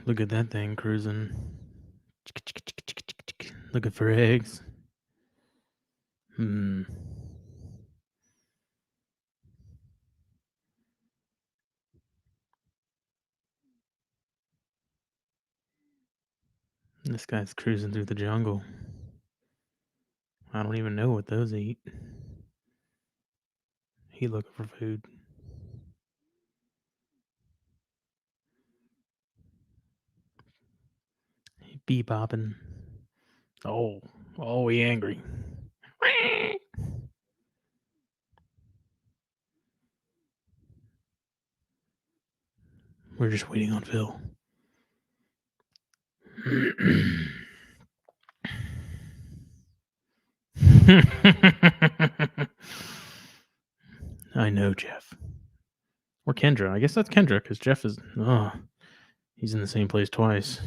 Look at that thing cruising. Looking for eggs. This guy's cruising through the jungle. I don't even know what those eat. He looking for food. He bebopping. Oh, he angry. We're just waiting on Phil. I know Jeff. Or Kendra. I guess that's Kendra, because Jeff is... Oh, he's in the same place twice.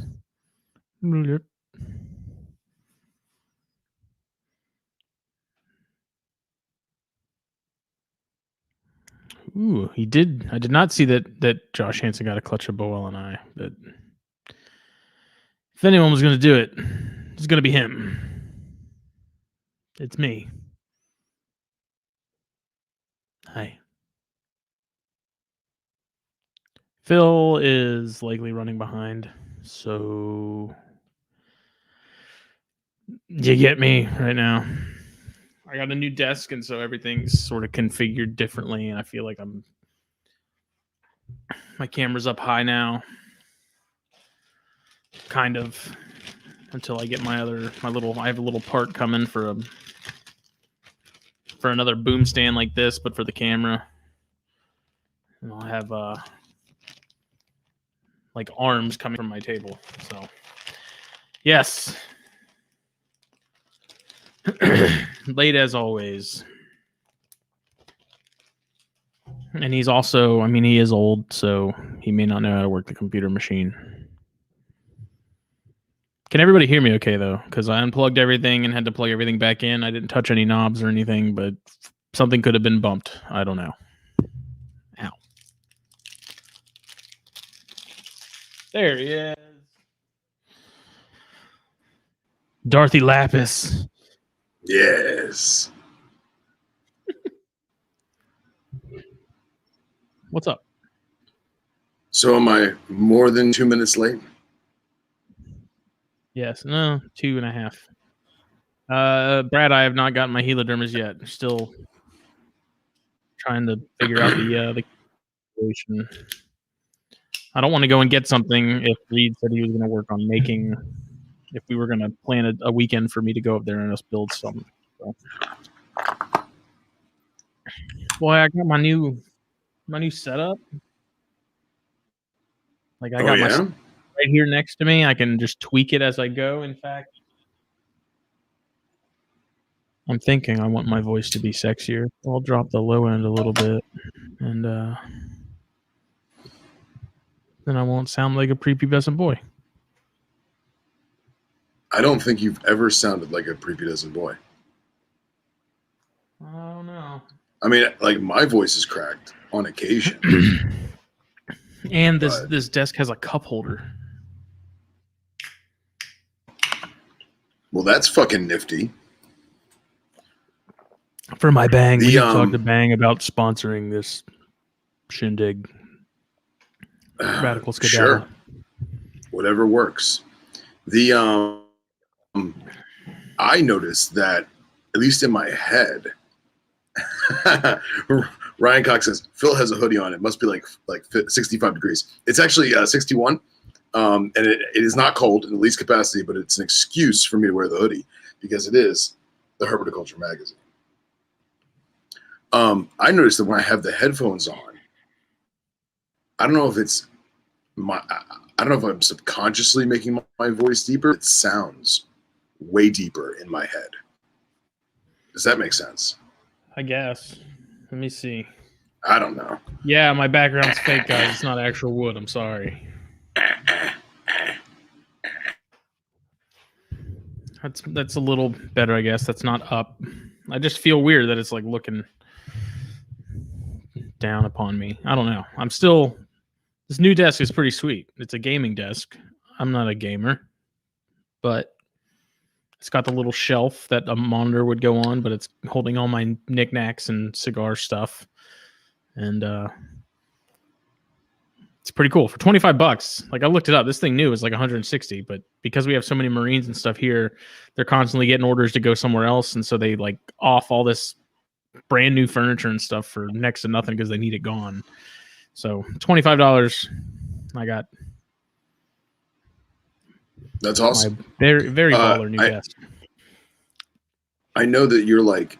Ooh, he did. I did not see that Josh Hansen got a clutch of Boel and I. But if anyone was going to do it, it's going to be him. It's me. Hi. Phil is likely running behind, so you get me right now. I got a new desk, and so everything's sort of configured differently, and I feel like my camera's up high now, kind of, until I get I have a little part coming for another boom stand like this, but for the camera. And I'll have like arms coming from my table. So yes. Late as always. And he's also, I mean, he is old, so he may not know how to work the computer machine. Can everybody hear me okay, though? Because I unplugged everything and had to plug everything back in. I didn't touch any knobs or anything, but something could have been bumped. I don't know. Ow. There he is. Dorothy Lapis. Yes. What's up? So am I more than 2 minutes late? Yes. No, 2.5. Brad, I have not gotten my helidermis yet. Still trying to figure out the situation. I don't want to go and get something if Reed said he was going to work on making. If we were going to plan a weekend for me to go up there and us build something. So. Boy, I got my new setup. Like I got my right here next to me. I can just tweak it as I go. In fact, I'm thinking I want my voice to be sexier. I'll drop the low end a little bit, and then I won't sound like a prepubescent boy. I don't think you've ever sounded like a prepubescent boy. I don't know. I mean, like my voice is cracked on occasion. And this desk has a cup holder. Well, that's fucking nifty. For my Bang, we talked to Bang about sponsoring this shindig. Radical skedaddle. Sure. Whatever works. I noticed that, at least in my head, Ryan Cox says Phil has a hoodie on. It must be like 65 degrees. It's actually 61, and it is not cold in the least capacity, but it's an excuse for me to wear the hoodie because it is the Herpetoculture magazine. I noticed that when I have the headphones on, I don't know if it's I don't know if I'm subconsciously making my voice deeper. It sounds way deeper in my head. Does that make sense? I guess. Let me see. I don't know. Yeah, my background's fake, guys. It's not actual wood. I'm sorry. That's a little better, I guess. That's not up. I just feel weird that it's like looking down upon me. I don't know. I'm still This new desk is pretty sweet. It's a gaming desk. I'm not a gamer, but it's got the little shelf that a monitor would go on, but it's holding all my knickknacks and cigar stuff. And it's pretty cool for $25. Like I looked it up. This thing new is like 160, but because we have so many Marines and stuff here, they're constantly getting orders to go somewhere else. And so they like off all this brand new furniture and stuff for next to nothing because they need it gone. So $25. I got That's awesome. my very baller new desk. I know that you're like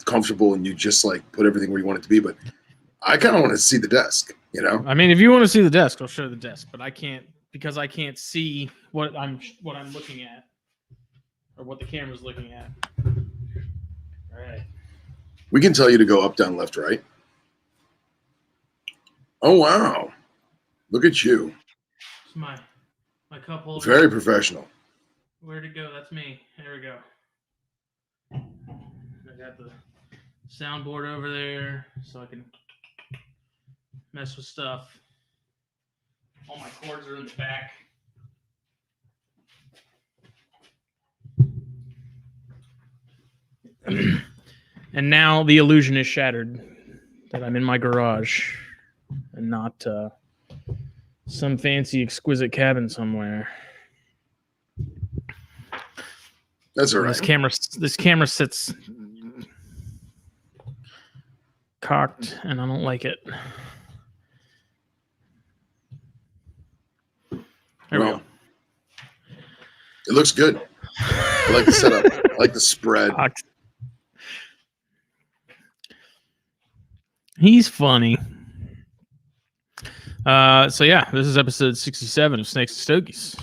comfortable and you just like put everything where you want it to be, but I kind of want to see the desk, you know? I mean, if you want to see the desk, I'll show the desk, but I can't because I can't see what I'm looking at or what the camera's looking at. All right. We can tell you to go up, down, left, right. Oh, wow. Look at you. It's my cup holder. Very professional. Where'd it go? That's me. There we go. I got the soundboard over there so I can mess with stuff. All my cords are in the back. And now the illusion is shattered that I'm in my garage and not some fancy, exquisite cabin somewhere. That's all right. This camera sits cocked, and I don't like it. There we go. It looks good. I like the setup. I like the spread. He's funny. So yeah, this is episode 67 of Snakes and Stogies,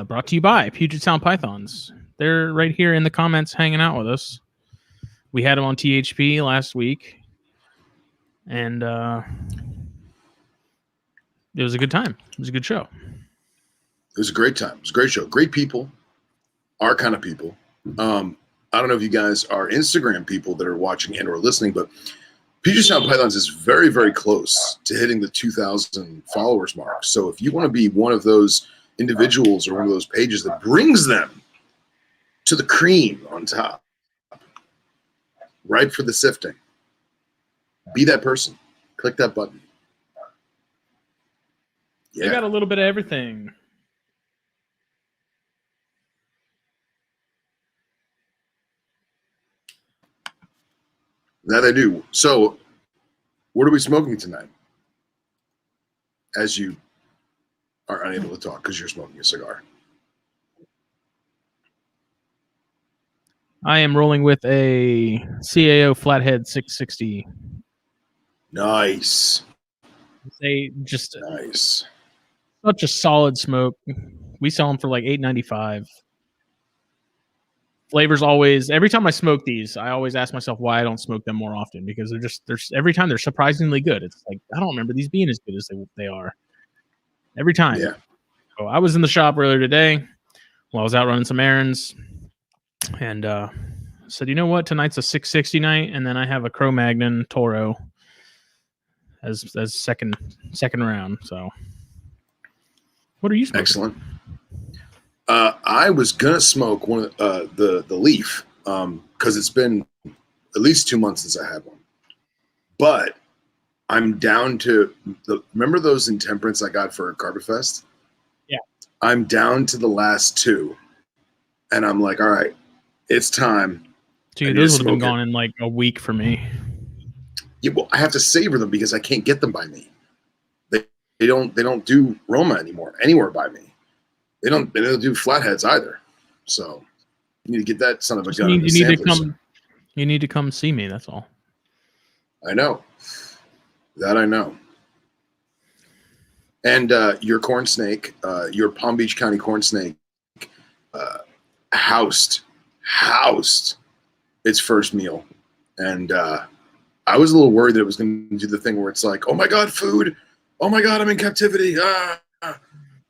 brought to you by Puget Sound Pythons. They're right here in the comments hanging out with us. We had them on THP last week, and it was a good time. It was a good show. It was a great time. It was a great show. Great people. Our kind of people. I don't know if you guys are Instagram people that are watching and or listening, but Puget Sound Pythons is very, very close to hitting the 2,000 followers mark. So if you want to be one of those individuals or one of those pages that brings them to the cream on top, ripe for the sifting, be that person. Click that button. Yeah. They got a little bit of everything. That I do. So, what are we smoking tonight? As you are unable to talk because you're smoking a cigar. I am rolling with a CAO Flathead 660. Nice. They just Nice. such a solid smoke. We sell them for like $8.95. Flavors always. Every time I smoke these, I always ask myself why I don't smoke them more often because they're every time they're surprisingly good. It's like I don't remember these being as good as they are. Every time. Yeah. So I was in the shop earlier today while I was out running some errands, and said, you know what? Tonight's a 660 night, and then I have a Cro-Magnon Toro as second round. So, what are you smoking? Excellent. I was gonna smoke one of the Leaf because it's been at least 2 months since I had one, but I'm down to remember those intemperance I got for Carbafest? Yeah. I'm down to the last two, and I'm like, all right, it's time. Dude, those would have been gone in like a week for me. Yeah, well, I have to savor them because I can't get them by me. They don't do Roma anywhere by me. They don't do flatheads either. So you need to get that son of a gun. You need to come see me. That's all. I know. That I know. And your corn snake, your Palm Beach County corn snake, housed its first meal, and I was a little worried that it was going to do the thing where it's like, oh my god, food! Oh my god, I'm in captivity!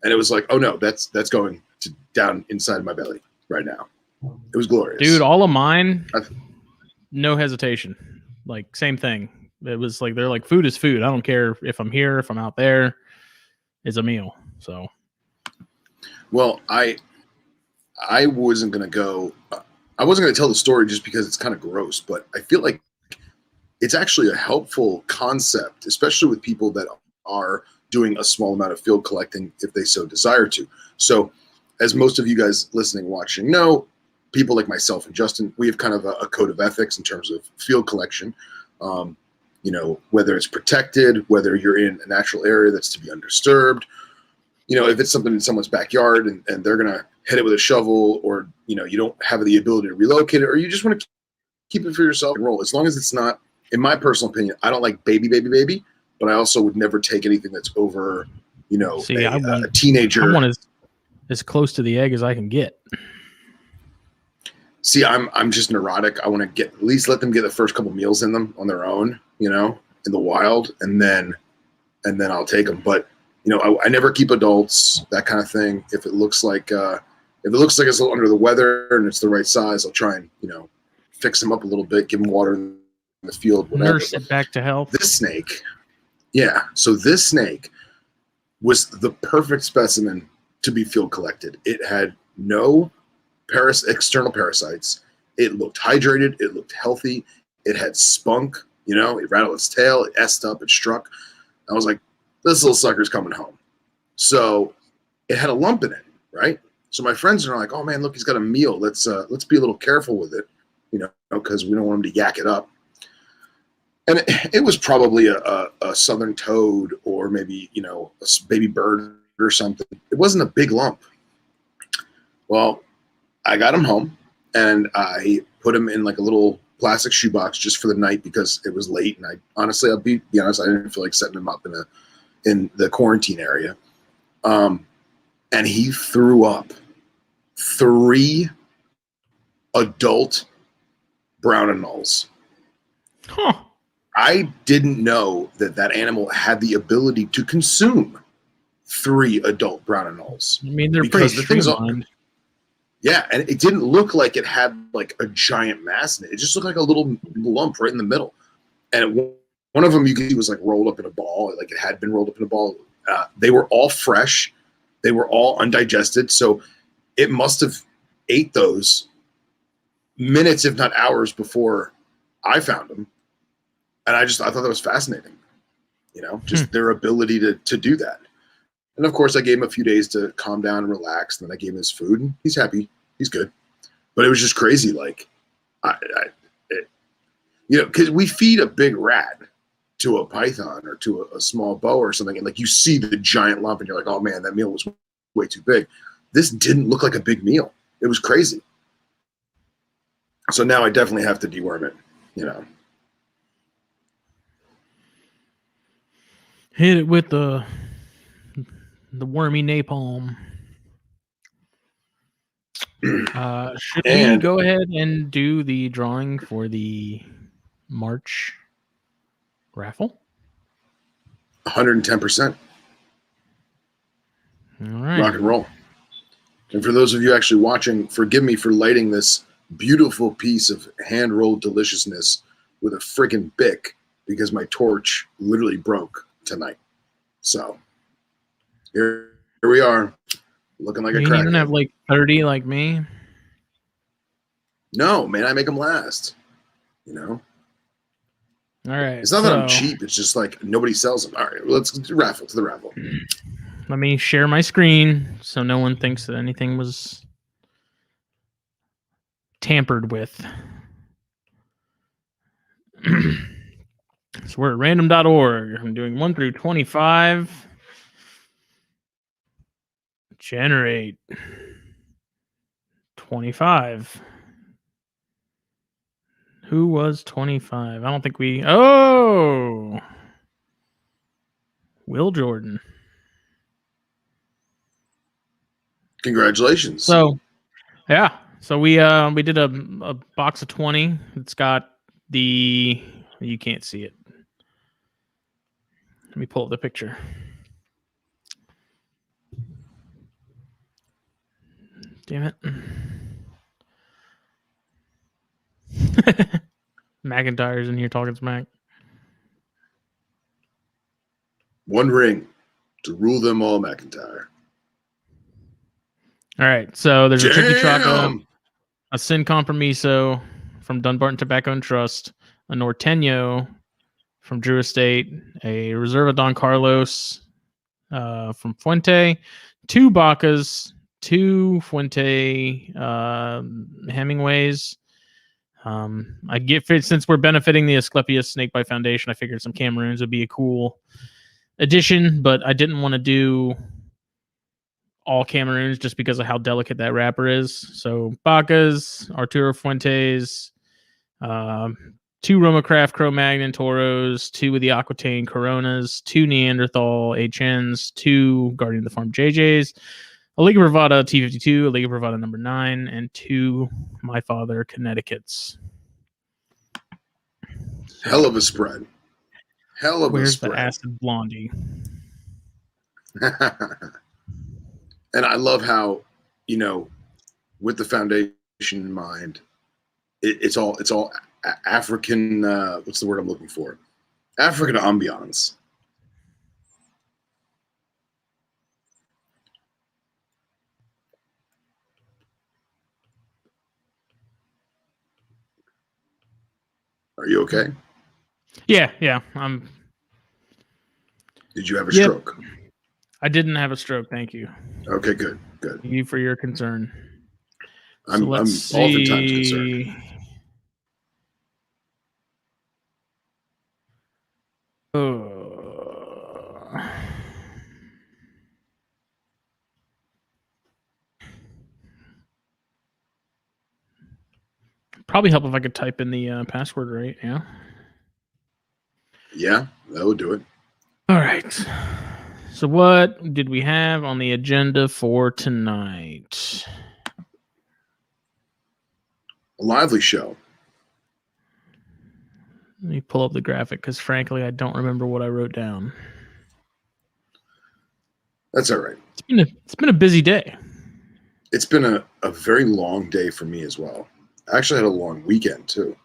And it was like, oh no, that's going down inside my belly right now. It was glorious, dude. All of mine, no hesitation. Like same thing. It was like they're like, food is food. I don't care if I'm here, if I'm out there. is a meal. So, well, I wasn't gonna go. I wasn't gonna tell the story just because it's kind of gross, but I feel like it's actually a helpful concept, especially with people that are doing a small amount of field collecting if they so desire to. So, as most of you guys listening, watching know, people like myself and Justin, we have kind of a code of ethics in terms of field collection. You know, whether it's protected, whether you're in a natural area that's to be undisturbed, you know, if it's something in someone's backyard and they're going to hit it with a shovel, or, you know, you don't have the ability to relocate it, or you just want to keep it for yourself and roll. As long as it's not, in my personal opinion, I don't like baby, but I also would never take anything that's over, you know, a teenager. I want as close to the egg as I can get. See, I'm just neurotic. I want to get, at least let them get the first couple meals in them on their own, you know, in the wild, and then I'll take them. But, you know, I never keep adults, that kind of thing. If it looks like it's a little under the weather and it's the right size, I'll try and, you know, fix them up a little bit, give them water in the field, whatever. Nurse it back to health. This snake, yeah. So this snake was the perfect specimen to be field collected. It had no external parasites. It looked hydrated. It looked healthy. It had spunk. You know, it rattled its tail. It essed up. It struck. I was like, this little sucker's coming home. So it had a lump in it, right? So my friends are like, oh man, look, he's got a meal. Let's be a little careful with it, you know, because we don't want him to yak it up. And it was probably a southern toad, or maybe, you know, a baby bird or something. It wasn't a big lump. Well, I got him home and I put him in like a little plastic shoebox just for the night because it was late. And I'll be honest, I didn't feel like setting him up in the quarantine area. And he threw up 3 adult brown anoles. Huh. I didn't know that animal had the ability to consume 3 adult brown anoles. I mean, they're pretty streamlined. Yeah, and it didn't look like it had like a giant mass in it. It just looked like a little lump right in the middle. And one of them you could see was like rolled up in a ball, like it had been rolled up in a ball. They were all fresh. They were all undigested. So it must have ate those minutes, if not hours, before I found them. And I thought that was fascinating, you know, just their ability to do that. And of course, I gave him a few days to calm down and relax. And then I gave him his food, and he's happy. He's good. But it was just crazy. Like, you know, because we feed a big rat to a python or to a small boa or something, and like you see the giant lump, and you're like, oh man, that meal was way too big. This didn't look like a big meal. It was crazy. So now I definitely have to deworm it, you know. Hit it with the wormy napalm. Should we go ahead and do the drawing for the March raffle? 110%. All right. Rock and roll. And for those of you actually watching, forgive me for lighting this beautiful piece of hand-rolled deliciousness with a freaking Bic, because my torch literally broke tonight. So here we are, looking like a crackhead. You don't have like 30 like me? No, man, I make them last. You know? All right. It's not that I'm cheap. It's just like nobody sells them. All right, let's do the raffle. Let me share my screen so no one thinks that anything was tampered with. So we're at random.org. I'm doing 1 through 25. Generate 25. Who was 25? I don't think we... Oh! Will Jordan. Congratulations. So, yeah. So we did a box of 20. It's got the... You can't see it. Let me pull up the picture. Damn it. McIntyre's in here talking smack. One ring. To rule them all, McIntyre. All right, so there's a Chiquitraca, Damn! a Sin Compromiso from Dunbarton Tobacco and Trust, a Norteño from Drew Estate, a Reserva Don Carlos from Fuente, 2 Bacas, 2 Fuente Hemingways. I get, since we're benefiting the Asclepius Snakebite Foundation, I figured some Cameroons would be a cool addition, but I didn't want to do all Cameroons just because of how delicate that wrapper is. So Bacas, Arturo Fuentes, 2 Roma Craft Cro-Magnon Toros, 2 with the Aquitaine Coronas, 2 Neanderthal HNs, 2 Guardian of the Farm JJs, a Liga Bravada T52, a Liga Bravada number 9, and 2 My Father Connecticut's. So, hell of a spread. Hell of a spread. Where's the Acid Blondie? And I love how, you know, with the foundation in mind, it's all African. What's the word I'm looking for? African ambiance. Are you okay? Yeah. Did you have a stroke? I didn't have a stroke. Thank you. Okay, good. Thank you for your concern. I'm oftentimes concerned. Probably help if I could type in the password right. Yeah. Yeah, that would do it. All right. So what did we have on the agenda for tonight? A lively show. Let me pull up the graphic because, frankly, I don't remember what I wrote down. That's all right. It's been a busy day. It's been a very long day for me as well. I actually had a long weekend too.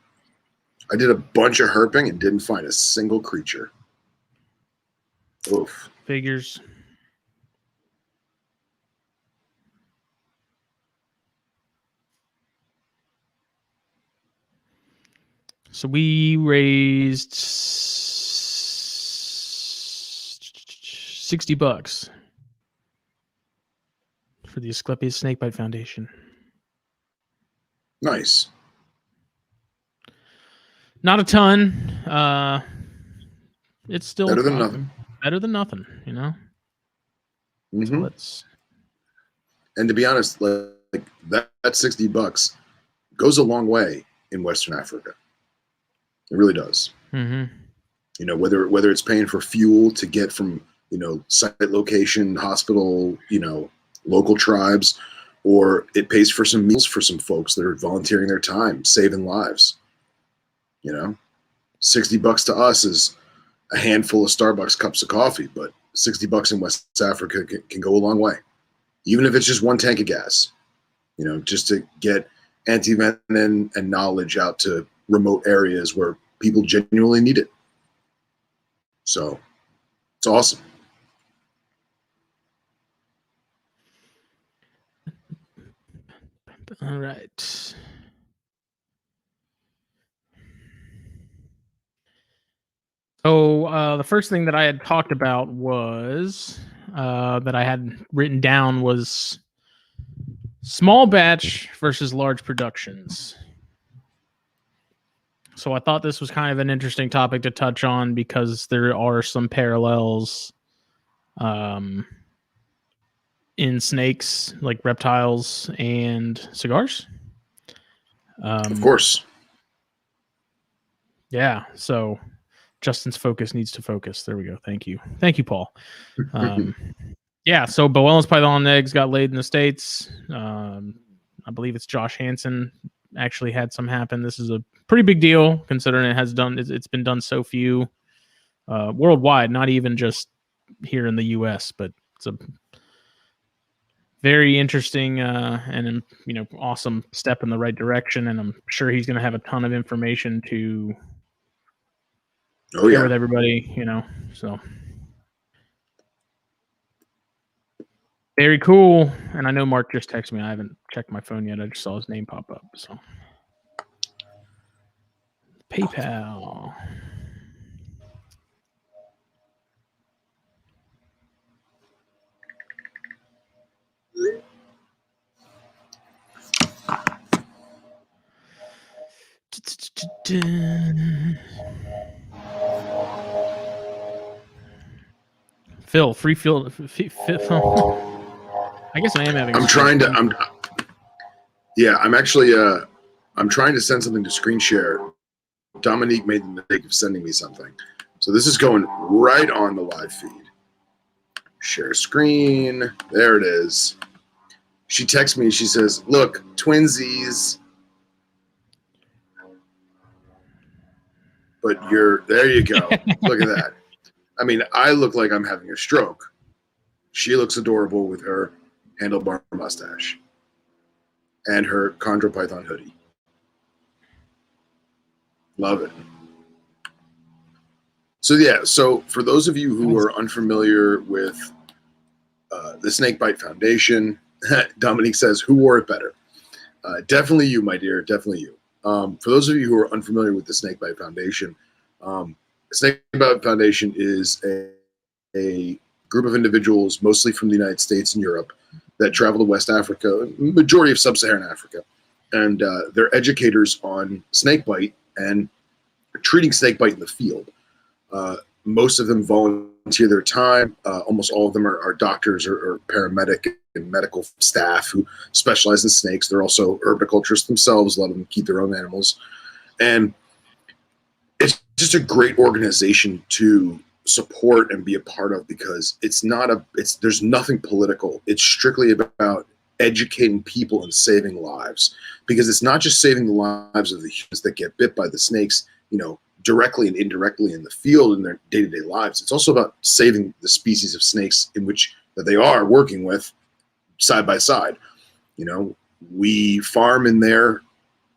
I did a bunch of herping and didn't find a single creature. Oof. Figures. So we raised $60 for the Asclepius Snakebite Foundation. Nice. Not a ton. It's still better than nothing. Better than nothing, you know. Mm-hmm. So and to be honest, like that $60 goes a long way in Western Africa. It really does. Mm-hmm. You know, whether it's paying for fuel to get from, you know, site location, hospital, you know, local tribes, or it pays for some meals for some folks that are volunteering their time, saving lives. You know, $60 to us is a handful of Starbucks cups of coffee, but $60 in West Africa can go a long way, even if it's just 1 tank of gas. You know, just to get anti-venom and knowledge out to remote areas where people genuinely need it. So it's awesome. All right. So the first thing that I had talked about was that I had written down was small batch versus large productions. So I thought this was kind of an interesting topic to touch on because there are some parallels in snakes, like reptiles and cigars. Of course. Yeah. So Justin's focus needs to focus. There we go. Thank you, Paul. Yeah. So Boelen's python eggs got laid in the States. I believe it's Josh Hansen actually had some happen. This is a pretty big deal considering it's been done so few worldwide, not even just here in the US, but it's a very interesting and, you know, awesome step in the right direction. And I'm sure he's going to have a ton of information to share with everybody, you know, so. Very cool. And I know Mark just texted me. I haven't checked my phone yet. I just saw his name pop up. So PayPal. Phil, free Phil. I guess I am having. I'm trying to. I'm actually. I'm trying to send something to screen share. Dominique made the mistake of sending me something, so this is going right on the live feed. Share screen. There it is. She texts me. She says, "Look, twinsies." But there you go. Look at that. I mean, I look like I'm having a stroke. She looks adorable with her handlebar mustache and her Chondro Python hoodie. Love it. So for those of you who are unfamiliar with the Snakebite Foundation, Dominique says, who wore it better? Definitely you, my dear, definitely you. For those of you who are unfamiliar with the Snakebite Foundation, Snakebite Foundation is a group of individuals, mostly from the United States and Europe, that travel to West Africa, majority of sub-Saharan Africa, and they're educators on snakebite and treating snakebite in the field. Most of them volunteer their time. Almost all of them are doctors or paramedic and medical staff who specialize in snakes. They're also herpetoculturists themselves. A lot of them keep their own animals. And it's just a great organization to support and be a part of, because there's nothing political. It's strictly about educating people and saving lives, because it's not just saving the lives of the humans that get bit by the snakes, directly and indirectly in the field in their day-to-day lives. It's also about saving the species of snakes that they are working with side by side. We farm in their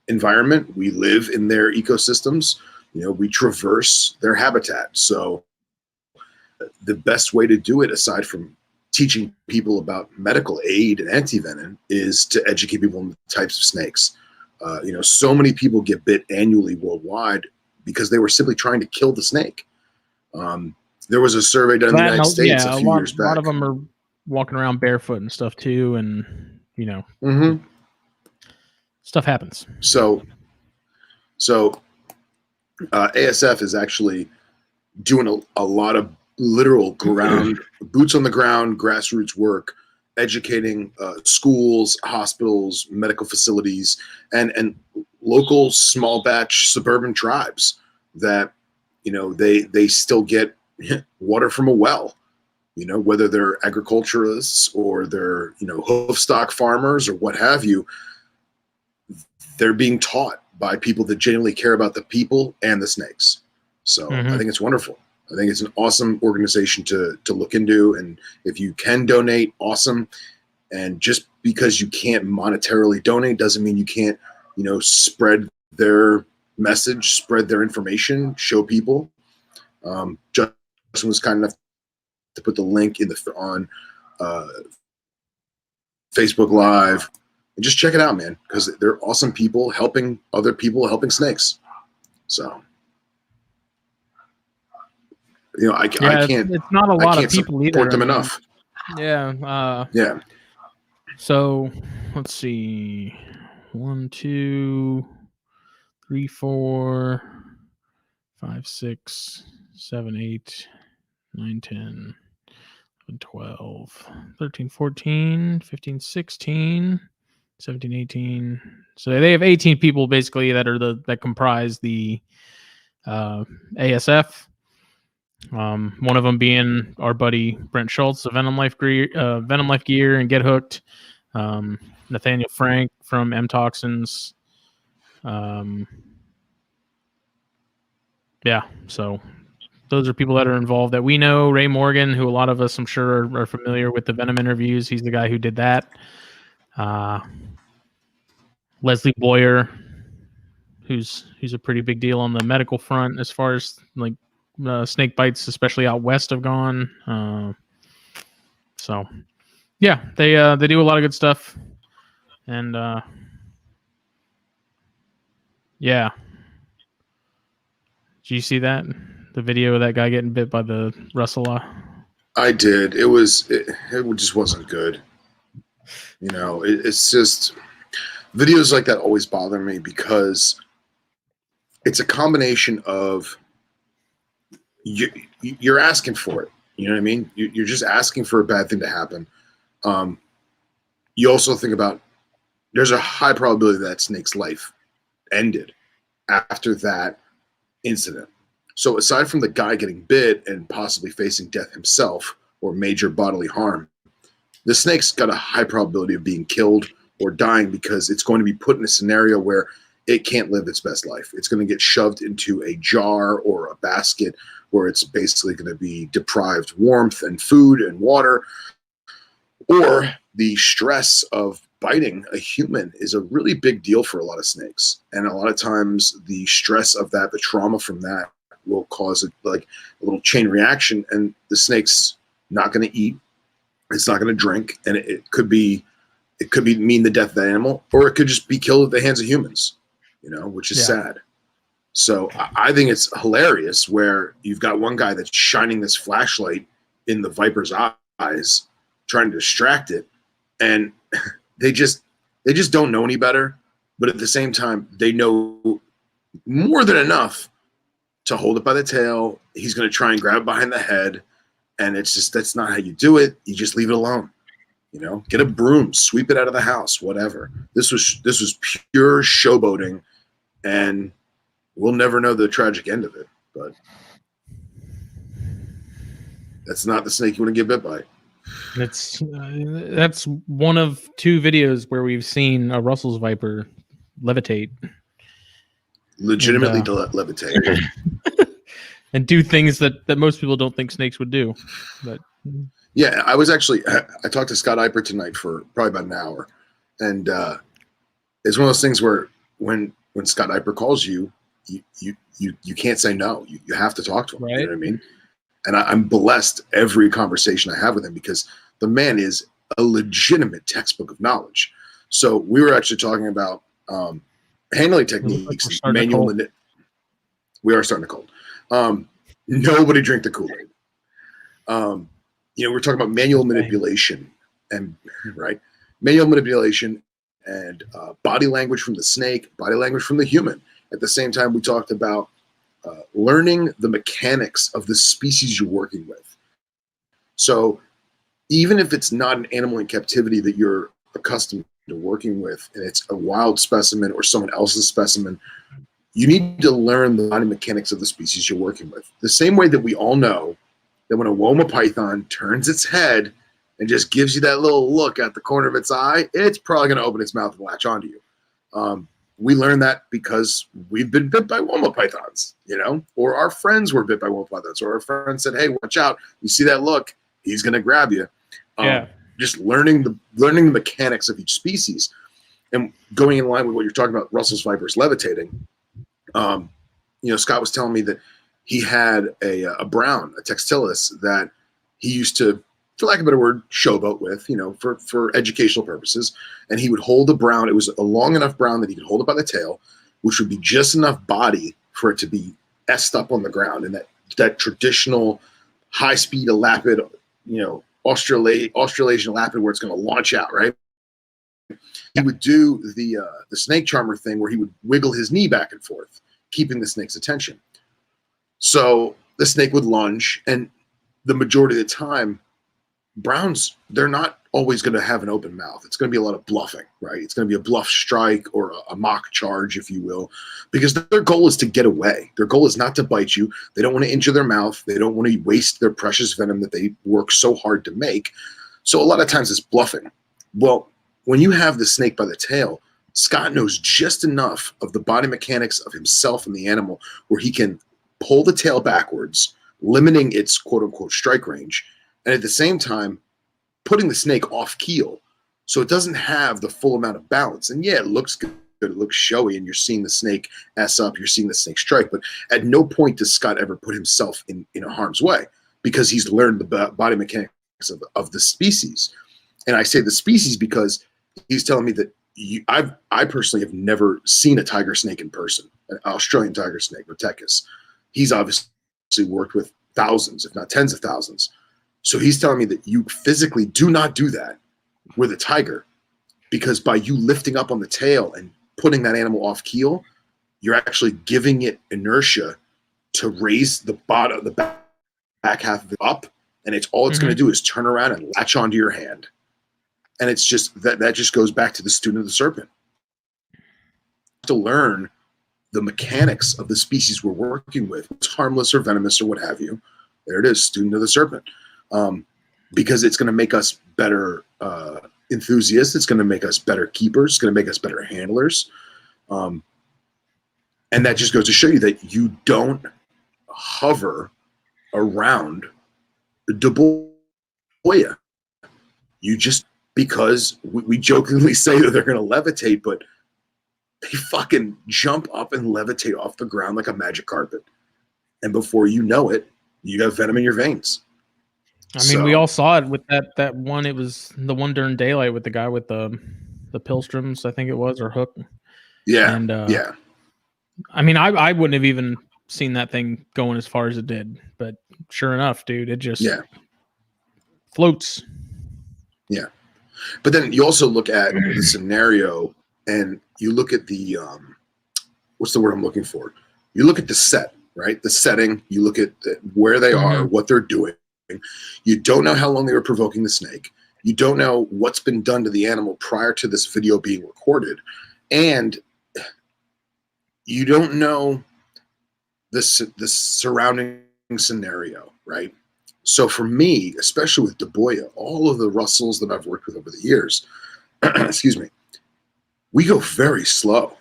environment, we live in their ecosystems, we traverse their habitat. So the best way to do it, aside from teaching people about medical aid and antivenom, is to educate people on the types of snakes. So many people get bit annually worldwide because they were simply trying to kill the snake. There was a survey done in the United States a few years back. A lot of them are walking around barefoot and stuff too, and stuff happens. So ASF is actually doing a lot of literal boots on the ground, grassroots work, educating schools, hospitals, medical facilities, and local small batch suburban tribes that they still get water from a well, whether they're agriculturists or they're hoof stock farmers or what have you. They're being taught by people that genuinely care about the people and the snakes. So I think it's wonderful. I think it's an awesome organization to look into, and if you can donate, awesome. And just because you can't monetarily donate doesn't mean you can't spread their message, spread their information, show people. Justin was kind enough to put the link on Facebook Live, and just check it out, man, because they're awesome people helping other people, helping snakes. So I can't. It's not a lot of people either. Support them enough. Yeah. Yeah. So let's see. 1, 2, 3, 4, 5, 6, 7, 8, 9, 10, 11, 12, 13, 14, 15, 16, 17, 18. So they have 18 people basically that comprise the ASF. One of them being our buddy Brent Schultz of Venom Life Gear and Get Hooked. Nathaniel Frank from M Toxins. So those are people that are involved that we know. Ray Morgan, who a lot of us, I'm sure, are familiar with the Venom interviews. He's the guy who did that. Leslie Boyer, who's a pretty big deal on the medical front as far as like snake bites, especially out west, have gone. Yeah, they do a lot of good stuff, and yeah. Did you see that? The video of that guy getting bit by the Russell? I did. It just wasn't good. You know, it's just videos like that always bother me because it's a combination of you're asking for it. You know what I mean? You're just asking for a bad thing to happen. You also think about there's a high probability that snake's life ended after that incident. So aside from the guy getting bit and possibly facing death himself or major bodily harm, the snake's got a high probability of being killed or dying because it's going to be put in a scenario where it can't live its best life. It's going to get shoved into a jar or a basket where it's basically going to be deprived warmth and food and water. Or the stress of biting a human is a really big deal for a lot of snakes. And a lot of times the stress of that, the trauma from that will cause a little chain reaction, and the snake's not going to eat. It's not going to drink. And it could mean the death of the animal, or it could just be killed at the hands of humans, which is sad. So I think it's hilarious where you've got one guy that's shining this flashlight in the viper's eyes, trying to distract it, and they just don't know any better. But at the same time, they know more than enough to hold it by the tail. He's going to try and grab it behind the head, and that's not how you do it. You just leave it alone. Get a broom, sweep it out of the house, whatever. This was pure showboating, and we'll never know the tragic end of it. But that's not the snake you want to get bit by. That's one of two videos where we've seen a Russell's viper levitate, legitimately levitate, and do things that most people don't think snakes would do. But yeah, I talked to Scott Eiper tonight for probably about an hour, and it's one of those things where when Scott Eiper calls you can't say no. You have to talk to him. Right. You know what I mean? And I'm blessed every conversation I have with him because the man is a legitimate textbook of knowledge. So we were actually talking about handling techniques, manual. We are starting to cold. Nobody drink the Kool-Aid. We're talking about manual manipulation and manual manipulation and body language from the snake, body language from the human. At the same time, we talked about learning the mechanics of the species you're working with. So even if it's not an animal in captivity that you're accustomed to working with, and it's a wild specimen or someone else's specimen, you need to learn the body mechanics of the species you're working with. The same way that we all know that when a Woma python turns its head and just gives you that little look at the corner of its eye, it's probably going to open its mouth and latch onto you. We learned that because we've been bit by Woma pythons, or our friends were bit by Woma pythons, or our friend said, "Hey, watch out! You see that look? He's going to grab you." Just learning the mechanics of each species, and going in line with what you're talking about, Russell's vipers levitating. Scott was telling me that he had a brown, a textilis, that he used to, for lack of a better word, showboat with, for educational purposes. And he would hold the brown. It was a long enough brown that he could hold it by the tail, which would be just enough body for it to be essed up on the ground. And that traditional high-speed elapid, Australasian elapid where it's going to launch out, right? He would do the snake charmer thing where he would wiggle his knee back and forth, keeping the snake's attention. So the snake would lunge, and the majority of the time, browns, they're not always going to have an open mouth. It's going to be a lot of bluffing, right? It's going to be a bluff strike or a mock charge, if you will, because their goal is to get away. Their goal is not to bite you. They don't want to injure their mouth. They don't want to waste their precious venom that they work so hard to make. So a lot of times it's bluffing. Well, when you have the snake by the tail, Scott knows just enough of the body mechanics of himself and the animal where he can pull the tail backwards, limiting its quote-unquote strike range, and at the same time, putting the snake off keel so it doesn't have the full amount of balance. And yeah, it looks good, it looks showy, and you're seeing the snake S up, you're seeing the snake strike, but at no point does Scott ever put himself in harm's way because he's learned the body mechanics of the species. And I say the species because he's telling me that I personally have never seen a tiger snake in person, an Australian tiger snake, Rotechus. He's obviously worked with thousands, if not tens of thousands. So he's telling me that you physically do not do that with a tiger, because by you lifting up on the tail and putting that animal off keel, you're actually giving it inertia to raise the bottom, the back half of it up, and it's all it's going to do is turn around and latch onto your hand. And it's just that just goes back to the student of the serpent. To learn the mechanics of the species we're working with, it's harmless or venomous or what have you. There it is, student of the serpent. Because it's going to make us better enthusiasts. It's going to make us better keepers. It's going to make us better handlers. And that just goes to show you that you don't hover around Dubois. You just, because we jokingly say that they're going to levitate, but they fucking jump up and levitate off the ground like a magic carpet. And before you know it, you got venom in your veins. I mean, we all saw it with that one. It was the one during daylight with the guy with the Pilstroms, I think it was, or Hook. Yeah. And yeah. I mean, I wouldn't have even seen that thing going as far as it did, but sure enough, dude, it just floats. Yeah. But then you also look at the scenario, and you look at the what's the word I'm looking for? You look at the set, right? The setting. You look at where they are, what they're doing. You don't know how long they were provoking the snake. You don't know what's been done to the animal prior to this video being recorded. And you don't know the surrounding scenario, right? So for me, especially with Dubois, all of the Russells that I've worked with over the years, excuse me, we go very slow.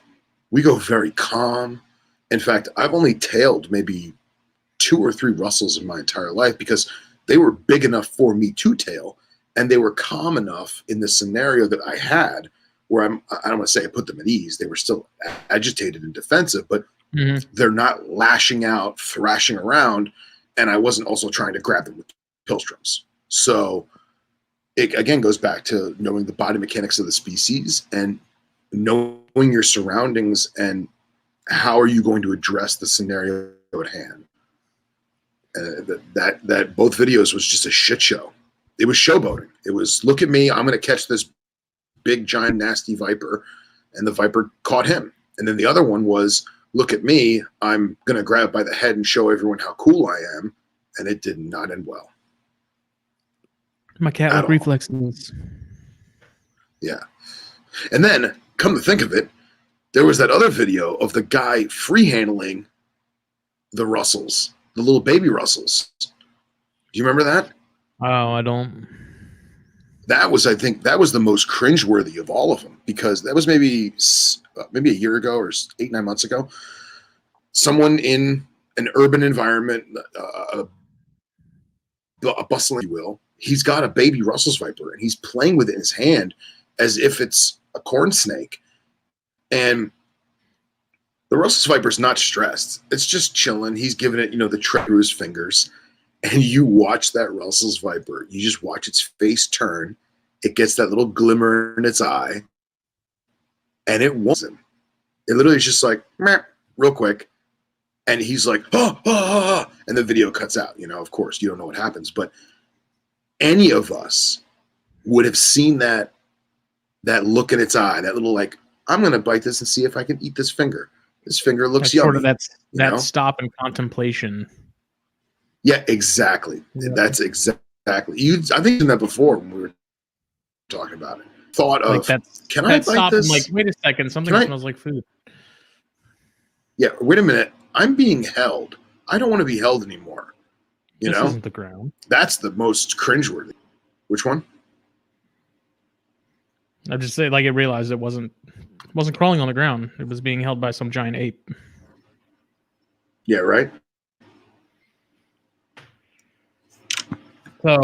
We go very calm. In fact, I've only tailed maybe 2 or 3 Russells in my entire life because they were big enough for me to tail, and they were calm enough in the scenario that I had where I don't want to say I put them at ease. They were still agitated and defensive, but they're not lashing out, thrashing around, and I wasn't also trying to grab them with Pilstroms. So it again goes back to knowing the body mechanics of the species and knowing your surroundings and how are you going to address the scenario at hand. That both videos was just a shit show. It was showboating. It was, look at me, I'm going to catch this big, giant, nasty viper, and the viper caught him. And then the other one was, look at me, I'm going to grab by the head and show everyone how cool I am, and it did not end well. My cat-like reflexes. Yeah. And then, come to think of it, there was that other video of the guy free-handling the Russells, the little baby Russells. Do you remember that? Oh, I don't. That was, I think, that was the most cringeworthy of all of them, because that was maybe a year ago or 8-9 months ago. Someone in an urban environment, a bustling, if you will, he's got a baby Russell's viper, and he's playing with it in his hand as if it's a corn snake. And the Russell's viper's not stressed. It's just chilling. He's giving it, the tread through his fingers. And you watch that Russell's viper. You just watch its face turn. It gets that little glimmer in its eye. And it wants him. It literally is just like, meh, real quick. And he's like, and the video cuts out. Of course, you don't know what happens. But any of us would have seen that look in its eye, that little like, I'm going to bite this and see if I can eat this finger. This finger looks yummy. Sort of that stop and contemplation. Yeah, exactly. Yeah. That's exactly. I think in that before when we were talking about it. Thought of, can I bite this? Like, wait a second, something smells like food. Yeah, wait a minute. I'm being held. I don't want to be held anymore. This isn't the ground. That's the most cringeworthy. Which one? I just say, like, it realized it wasn't crawling on the ground. It was being held by some giant ape. Yeah, right. So,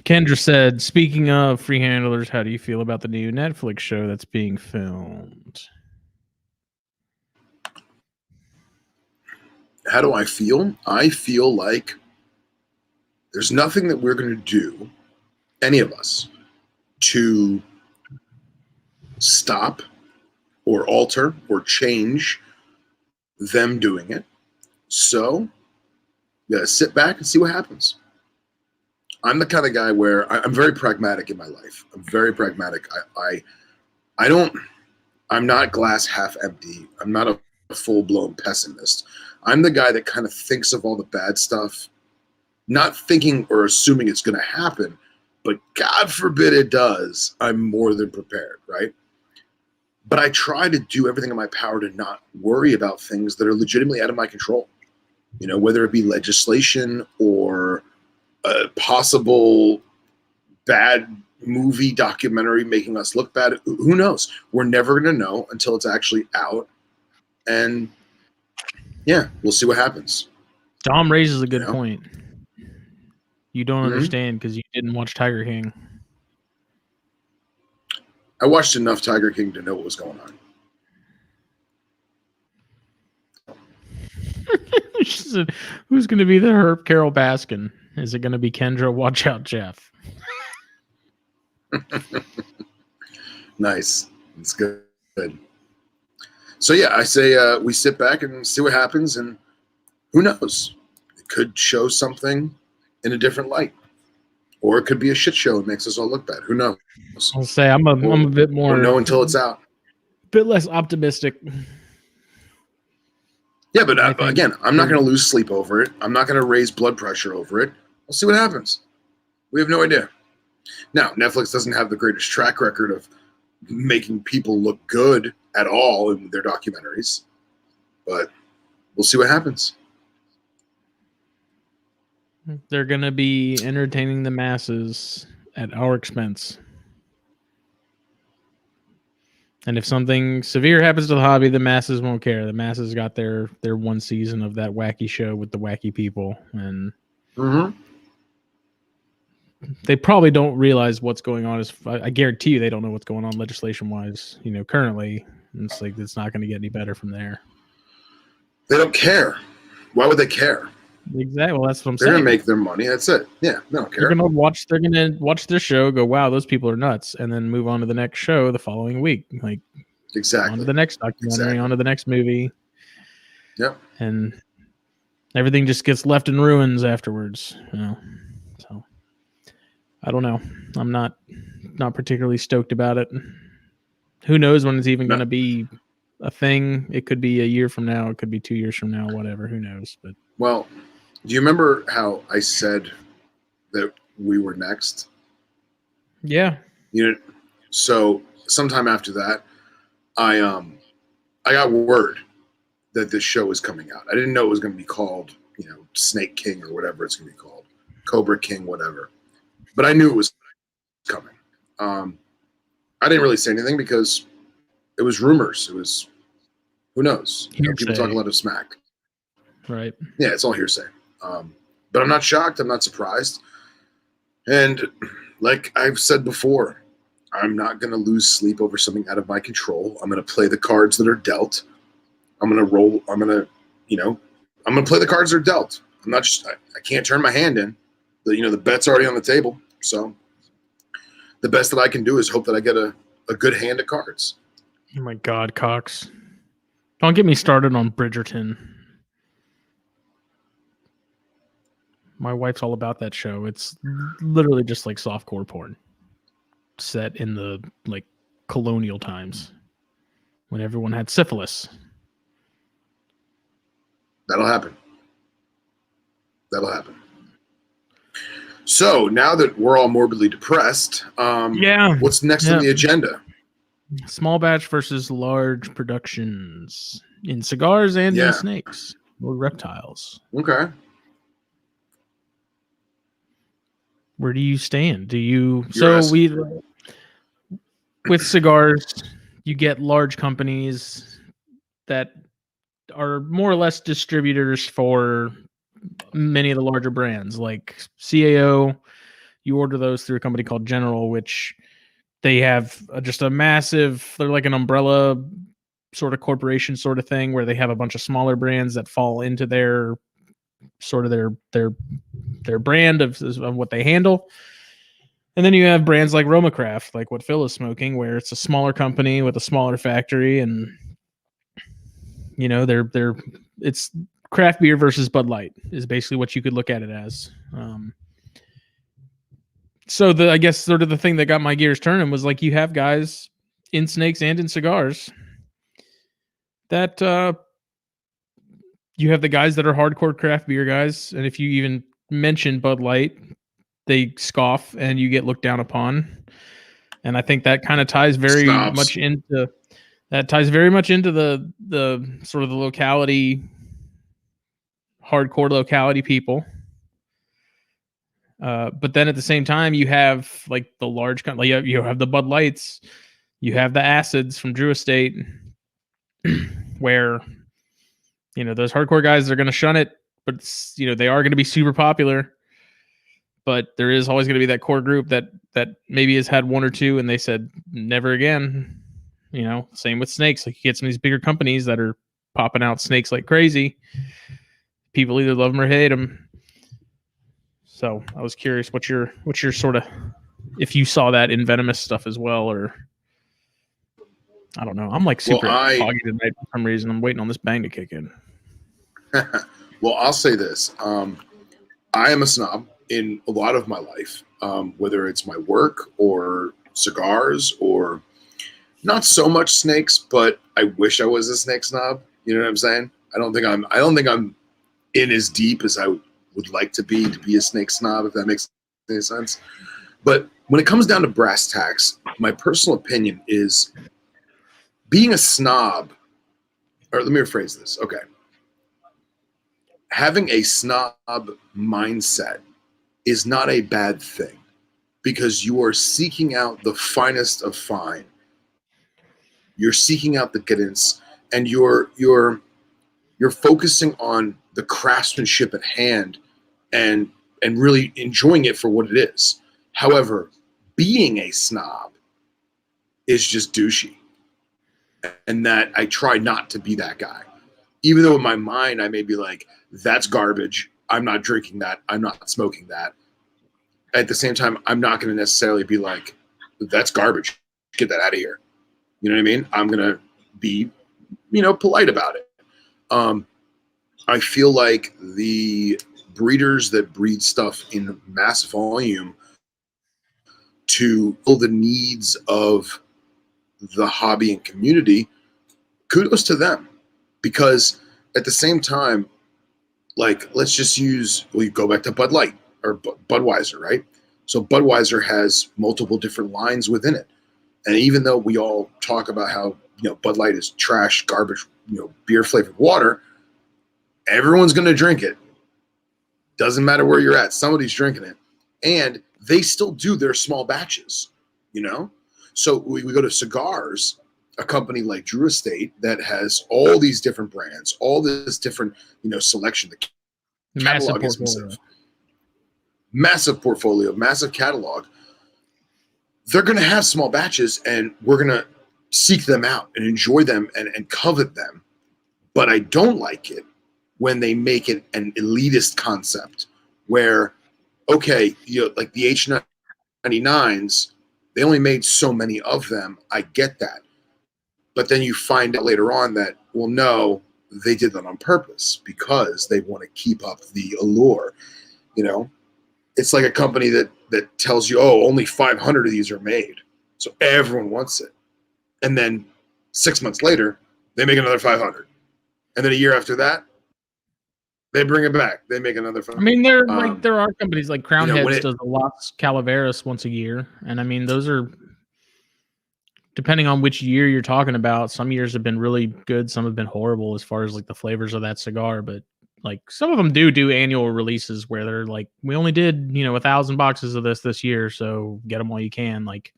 Kendra said, speaking of free handlers, how do you feel about the new Netflix show that's being filmed? How do I feel? I feel like there's nothing that we're going to do, any of us, to stop or alter or change them doing it. So you gotta sit back and see what happens. I'm the kind of guy where I'm very pragmatic in my life. I'm very pragmatic. I'm not glass half empty. I'm not a full-blown pessimist. I'm the guy that kind of thinks of all the bad stuff, not thinking or assuming it's going to happen, but God forbid it does, I'm more than prepared, right? But I try to do everything in my power to not worry about things that are legitimately out of my control. You know, whether it be legislation or a possible bad movie documentary making us look bad. Who knows? We're never going to know until it's actually out. And yeah, we'll see what happens. Dom raises a good point. You don't understand because you didn't watch Tiger King. I watched enough Tiger King to know what was going on. Who's going to be the Herp Carol Baskin? Is it going to be Kendra? Watch out, Jeff. Nice. It's good. So yeah, I say we sit back and see what happens, and who knows? It could show something in a different light, or it could be a shit show and makes us all look bad. Who knows? I'll say I'm a bit more. We'll know until it's out. A bit less optimistic. Yeah, but again, I'm not going to lose sleep over it. I'm not going to raise blood pressure over it. We'll see what happens. We have no idea. Now, Netflix doesn't have the greatest track record of making people look good at all in their documentaries, but we'll see what happens. They're going to be entertaining the masses at our expense. And if something severe happens to the hobby, the masses won't care. The masses got their one season of that wacky show with the wacky people, and they probably don't realize what's going on. I guarantee you, they don't know what's going on legislation-wise. You know, currently, it's like it's not going to get any better from there. They don't care. Why would they care? Exactly. Well, that's what I'm saying. They're gonna make their money. That's it. Yeah, they don't care. They're gonna watch this show, go, wow, those people are nuts, and then move on to the next show the following week. Like exactly. On to the next documentary, on to the next movie. Yep. And everything just gets left in ruins afterwards. You know. So I don't know. I'm not particularly stoked about it. Who knows when it's even gonna be a thing? It could be a year from now, it could be 2 years from now, whatever. Who knows? But well, do you remember how I said that we were next? Yeah. You know, so sometime after that, I got word that this show was coming out. I didn't know it was going to be called, you know, Snake King or whatever it's going to be called, Cobra King, whatever. But I knew it was coming. I didn't really say anything because it was rumors. It was, who knows? You know, people talk a lot of smack. Right. Yeah, it's all hearsay. But I'm not shocked. I'm not surprised. And like I've said before, I'm not going to lose sleep over something out of my control. I'm going to play the cards that are dealt. I'm going to roll. I'm going to play the cards that are dealt. I'm not just, I can't turn my hand in. The bet's already on the table. So the best that I can do is hope that I get a good hand of cards. Oh my God, Cox. Don't get me started on Bridgerton. My wife's all about that show. It's literally just like softcore porn set in the like colonial times when everyone had syphilis. That'll happen. So now that we're all morbidly depressed, what's next on the agenda? Small batch versus large productions in cigars and in snakes or reptiles. Okay. Where do you stand? With cigars, you get large companies that are more or less distributors for many of the larger brands, like CAO. You order those through a company called General, which they have just a massive, they're like an umbrella sort of corporation sort of thing where they have a bunch of smaller brands that fall into their sort of their brand of what they handle. And then you have brands like Romacraft, like what Phil is smoking, where it's a smaller company with a smaller factory, and it's craft beer versus Bud Light is basically what you could look at it as. So I guess sort of the thing that got my gears turning was like you have guys in snakes and in cigars that you have the guys that are hardcore craft beer guys, and if you even mention Bud Light, they scoff and you get looked down upon. And I think that kind of ties very much into the sort of the locality, hardcore locality people. But then at the same time, you have like the large, like you have the Bud Lights, you have the acids from Drew Estate, where those hardcore guys are going to shun it, but they are going to be super popular. But there is always going to be that core group that maybe has had one or two, and they said never again. Same with snakes. Like you get some of these bigger companies that are popping out snakes like crazy. People either love them or hate them. So I was curious what your sort of, if you saw that in venomous stuff as well, or I don't know. I'm like super foggy tonight for some reason. I'm waiting on this bang to kick in. Well, I'll say this. I am a snob in a lot of my life, whether it's my work or cigars or not so much snakes, but I wish I was a snake snob. You know what I'm saying? I don't think I'm in as deep as I would like to be a snake snob, if that makes any sense. But when it comes down to brass tacks, my personal opinion is being a snob, or let me rephrase this. Okay. Having a snob mindset is not a bad thing because you are seeking out the finest of fine. You're seeking out the guidance, and you're focusing on the craftsmanship at hand and really enjoying it for what it is. However, being a snob is just douchey. And that I try not to be that guy. Even though in my mind I may be like, that's garbage. I'm not drinking that. I'm not smoking that. At the same time, I'm not going to necessarily be like, that's garbage. Get that out of here. You know what I mean? I'm going to be, polite about it. I feel like the breeders that breed stuff in mass volume to fill the needs of the hobby and community, kudos to them. Because at the same time, like, let's just we go back to Bud Light or Budweiser, right? So Budweiser has multiple different lines within it. And even though we all talk about how, Bud Light is trash, garbage, beer flavored water, everyone's going to drink it. Doesn't matter where you're at. Somebody's drinking it. And they still do their small batches, So we go to cigars, a company like Drew Estate that has all these different brands, all this different, selection. The catalog is massive portfolio, massive catalog. They're going to have small batches, and we're going to seek them out and enjoy them and covet them. But I don't like it when they make it an elitist concept where, okay, like the H99s, they only made so many of them. I get that. But then you find out later on that, well, no, they did that on purpose because they want to keep up the allure. It's like a company that tells you, oh, only 500 of these are made. So everyone wants it. And then 6 months later, they make another 500. And then a year after that, they bring it back. They make another 500. I mean, there are companies like Crown Heads does the Las Calaveras once a year. And I mean, those are, depending on which year you're talking about, some years have been really good. Some have been horrible as far as like the flavors of that cigar. But like some of them do annual releases where they're like, we only did, 1,000 boxes of this year. So get them while you can. Like,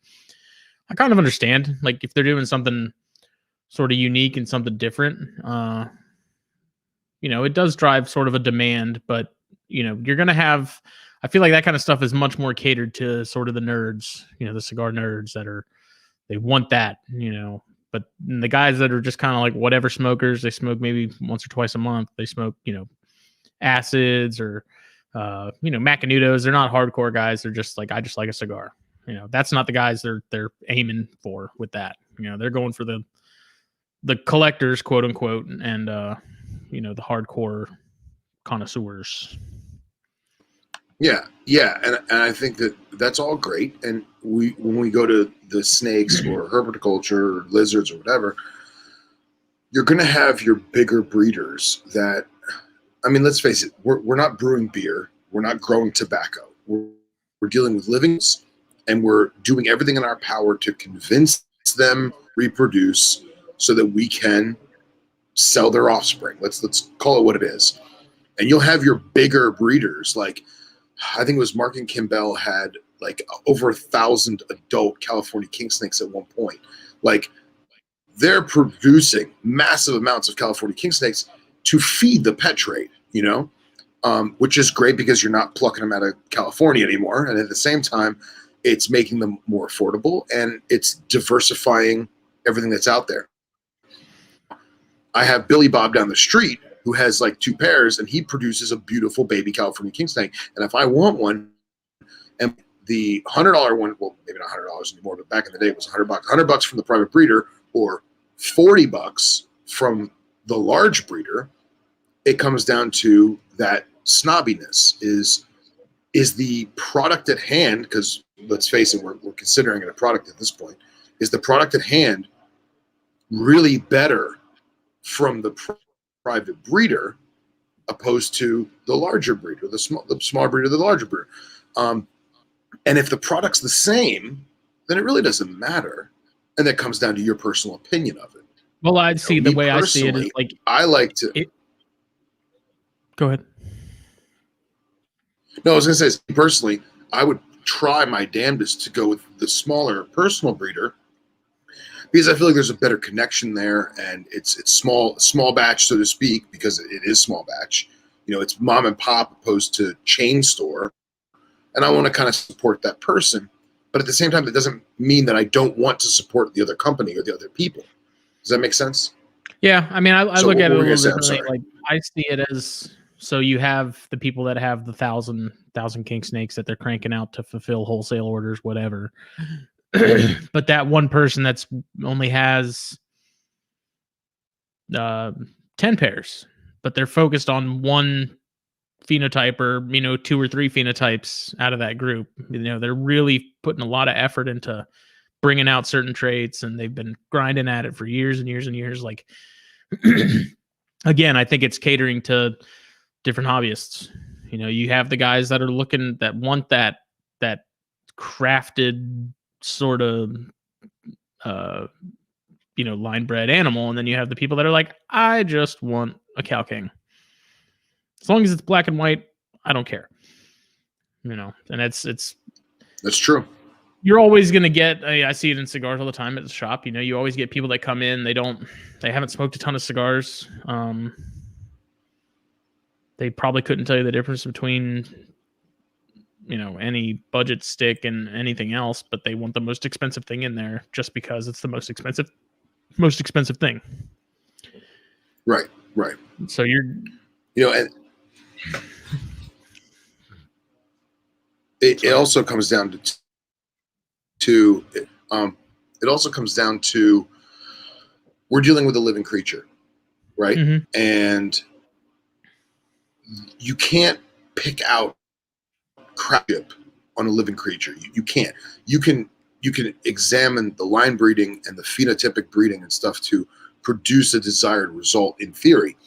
I kind of understand, like if they're doing something sort of unique and something different, it does drive sort of a demand, but you're going to have, I feel like that kind of stuff is much more catered to sort of the nerds, the cigar nerds they want that, but the guys that are just kind of like whatever smokers, they smoke maybe once or twice a month. They smoke, acids or, Macanudos. They're not hardcore guys. They're just like, I just like a cigar. That's not the guys they're aiming for with that. They're going for the collectors, quote unquote, and the hardcore connoisseurs. Yeah, and I think that's all great. And when we go to the snakes or herpetoculture or lizards or whatever, you're going to have your bigger breeders that, I mean, let's face it, we're not brewing beer, we're not growing tobacco, we're dealing with livings, and we're doing everything in our power to convince them reproduce so that we can sell their offspring. Let's call it what it is. And you'll have your bigger breeders, like I think it was Mark and Kimbell had like over 1,000 adult California king snakes at one point. Like they're producing massive amounts of California king snakes to feed the pet trade, which is great because you're not plucking them out of California anymore. And at the same time, it's making them more affordable and it's diversifying everything that's out there. I have Billy Bob down the street who has like 2 pairs and he produces a beautiful baby California king snake. And if I want one, and the $100 one, well, maybe not $100 anymore, but back in the day it was $100, $100 from the private breeder or $40 from the large breeder, it comes down to that snobbiness. Is the product at hand, because let's face it, we're considering it a product at this point, is the product at hand really better from the private breeder opposed to the larger breeder, the small breeder, the larger breeder? And if the product's the same, then it really doesn't matter. And that comes down to your personal opinion of it. Well, I'd see the way I see it is like I like to. Go ahead. No, I was going to say personally, I would try my damnedest to go with the smaller personal breeder because I feel like there's a better connection there, and it's small batch, so to speak, because it is small batch. It's mom and pop opposed to chain store, and I want to kind of support that person. But at the same time, that doesn't mean that I don't want to support the other company or the other people. Does that make sense? Yeah, I mean, I look at it a little differently. Like I see it as, so you have the people that have the 1,000 king snakes that they're cranking out to fulfill wholesale orders, whatever. But that one person that's only has 10 pairs, but they're focused on one phenotype or 2 or 3 phenotypes out of that group. They're really putting a lot of effort into bringing out certain traits, and they've been grinding at it for years and years and years. Like again, I think it's catering to different hobbyists. You have the guys that are looking, that want that crafted sort of line bred animal, and then you have the people that are like, I just want a cow king. As long as it's black and white, I don't care. And it's that's true. You're always going to get, I see it in cigars all the time at the shop. You always get people that come in, they haven't smoked a ton of cigars. They probably couldn't tell you the difference between, any budget stick and anything else, but they want the most expensive thing in there just because it's the most expensive thing. Right. So and it also comes down to it also comes down to we're dealing with a living creature, right? Mm-hmm. And you can't pick out crap on a living creature. You can't. You can examine the line breeding and the phenotypic breeding and stuff to produce a desired result in theory,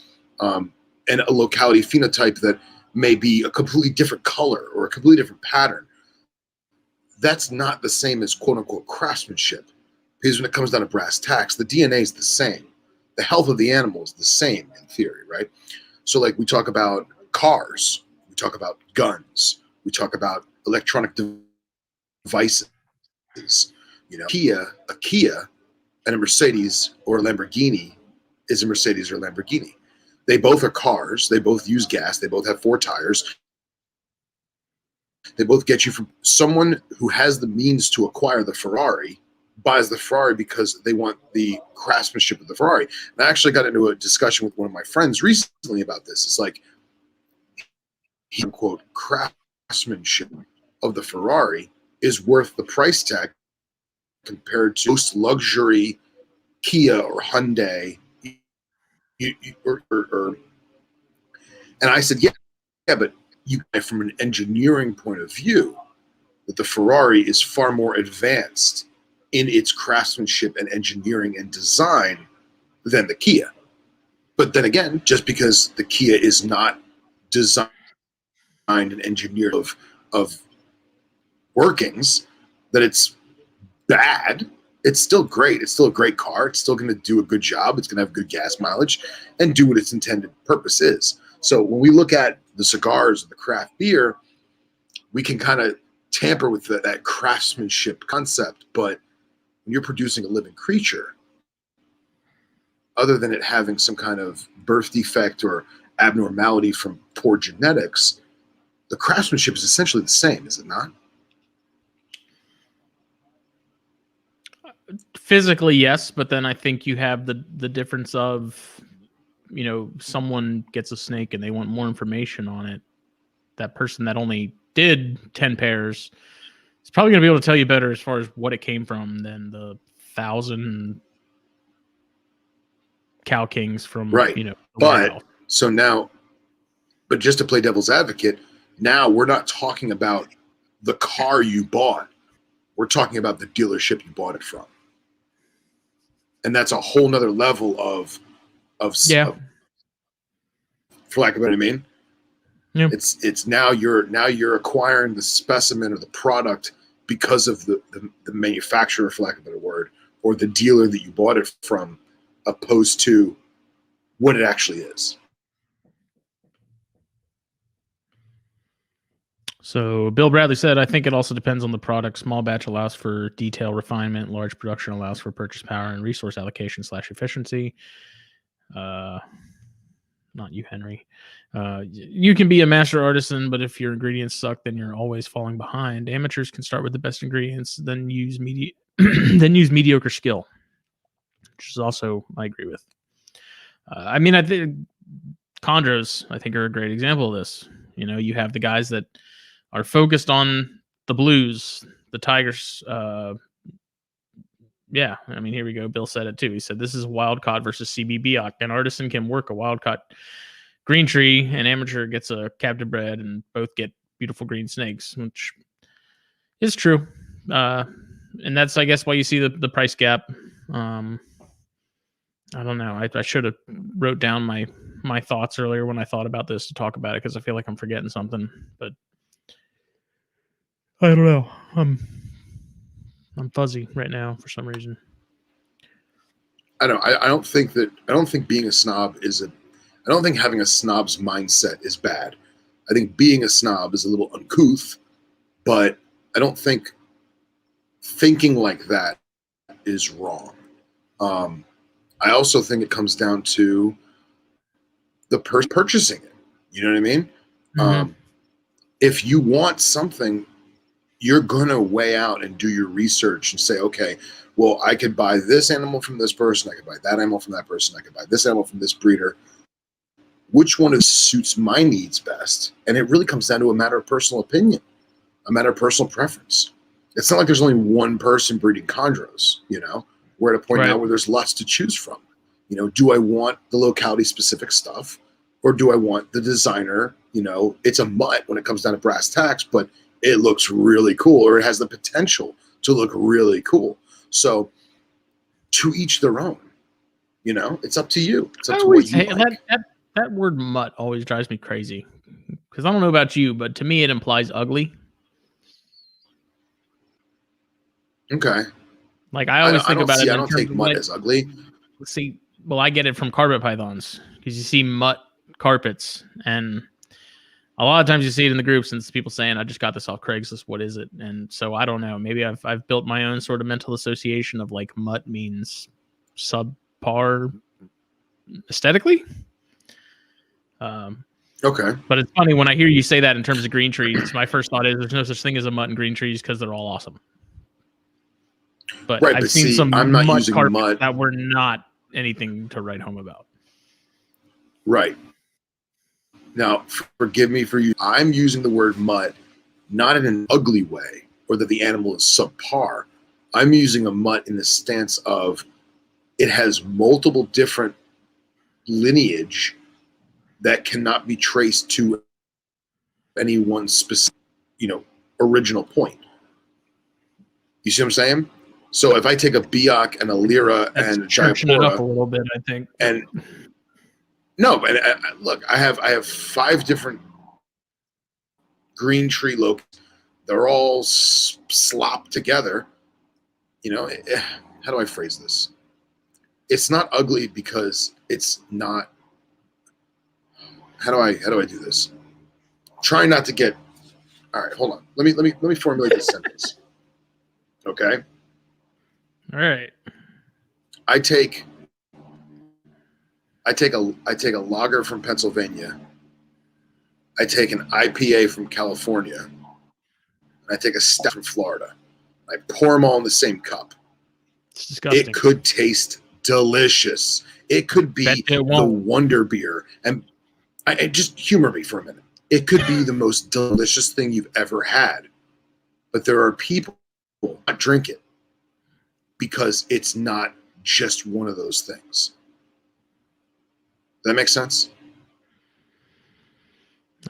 and a locality phenotype that may be a completely different color or a completely different pattern. That's not the same as quote unquote craftsmanship, because when it comes down to brass tacks, the DNA is the same. The health of the animal is the same in theory, right? So like we talk about cars, we talk about guns, we talk about electronic devices. A Kia and a Mercedes or a Lamborghini is a Mercedes or a Lamborghini. They both are cars. They both use gas. They both have 4 tires. They both get you from someone who has the means to acquire the Ferrari buys the Ferrari because they want the craftsmanship of the Ferrari. And I actually got into a discussion with one of my friends recently about this. It's like, quote, craftsmanship of the Ferrari is worth the price tag compared to most luxury Kia or Hyundai. And I said, yeah, but from an engineering point of view, that the Ferrari is far more advanced in its craftsmanship and engineering and design than the Kia. But then again, just because the Kia is not designed and engineered of workings, that it's bad, it's still great. It's still a great car. It's still going to do a good job. It's going to have good gas mileage and do what its intended purpose is. So when we look at the cigars and the craft beer, we can kind of tamper with that craftsmanship concept. But when you're producing a living creature, other than it having some kind of birth defect or abnormality from poor genetics, the craftsmanship is essentially the same, is it not? Physically, yes, but then I think you have the difference of, someone gets a snake and they want more information on it. That person that only did 10 pairs is probably going to be able to tell you better as far as what it came from than the 1,000 Cow Kings from, right. But just to play devil's advocate, now we're not talking about the car you bought. We're talking about the dealership you bought it from. And that's a whole nother level of for lack of a better name. Yeah. It's now you're acquiring the specimen or the product because of the manufacturer, for lack of a better word, or the dealer that you bought it from, opposed to what it actually is. So Bill Bradley said, I think it also depends on the product. Small batch allows for detail refinement. Large production allows for purchase power and resource allocation / efficiency. Not you, Henry. You can be a master artisan, but if your ingredients suck, then you're always falling behind. Amateurs can start with the best ingredients, then use mediocre skill, which is also I agree with. I think chondros, I think, are a great example of this. You have the guys that are focused on the blues, the tigers. Here we go. Bill said it too. He said, this is wild caught versus CB An artisan can work a wild caught green tree, an amateur gets a captive bred, and both get beautiful green snakes, which is true. And that's, I guess, why you see the price gap. I don't know. I should have wrote down my thoughts earlier when I thought about this to talk about it, because I feel like I'm forgetting something, but I don't know. I'm fuzzy right now for some reason. I don't think being a snob I don't think having a snob's mindset is bad. I think being a snob is a little uncouth, but I don't think thinking like that is wrong. I also think it comes down to the person purchasing it. You know what I mean? Mm-hmm. If you want something, you're going to weigh out and do your research and say, okay, well, I could buy this animal from this person. I could buy that animal from that person. I could buy this animal from this breeder. Which one suits my needs best? And it really comes down to a matter of personal opinion, a matter of personal preference. It's not like there's only one person breeding chondros, We're at a point now where there's lots to choose from. Do I want the locality specific stuff, or do I want the designer? It's a mutt when it comes down to brass tacks, but it looks really cool, or it has the potential to look really cool. So to each their own, it's up to you. It's up to what you like. That word mutt always drives me crazy, because I don't know about you, but to me it implies ugly. Okay. Like I always think about it. I don't take mutt as ugly. See, well, I get it from carpet pythons, because you see mutt carpets, and a lot of times you see it in the groups, and it's people saying, I just got this off Craigslist. What is it? And so I don't know. Maybe I've built my own sort of mental association of like mutt means subpar aesthetically. Okay. But it's funny when I hear you say that in terms of green trees, my first thought is there's no such thing as a mutt in green trees because they're all awesome. But I've seen some mutt carpets that were not anything to write home about. Right. Now, forgive me for you. I'm using the word mutt not in an ugly way. or that the animal is subpar. I'm using a mutt in the stance of it has multiple different lineage that cannot be traced to any one specific, original point. You see what I'm saying? So if I take a Biak and a Lyra and a churching it up a Jayapura, little bit, I think. and no, and look, I have 5 different green tree locals. They're all slopped together. How do I phrase this? It's not ugly because it's not. How do I do this? Try not to get. All right, hold on. Let me formulate this sentence. Okay. All right. I take a lager from Pennsylvania. I take an IPA from California. And I take a stout from Florida. I pour them all in the same cup. It's disgusting. It could taste delicious. It could be the wonder beer. And just humor me for a minute. It could be the most delicious thing you've ever had. But there are people who not drink it because it's not just one of those things. Does that make sense?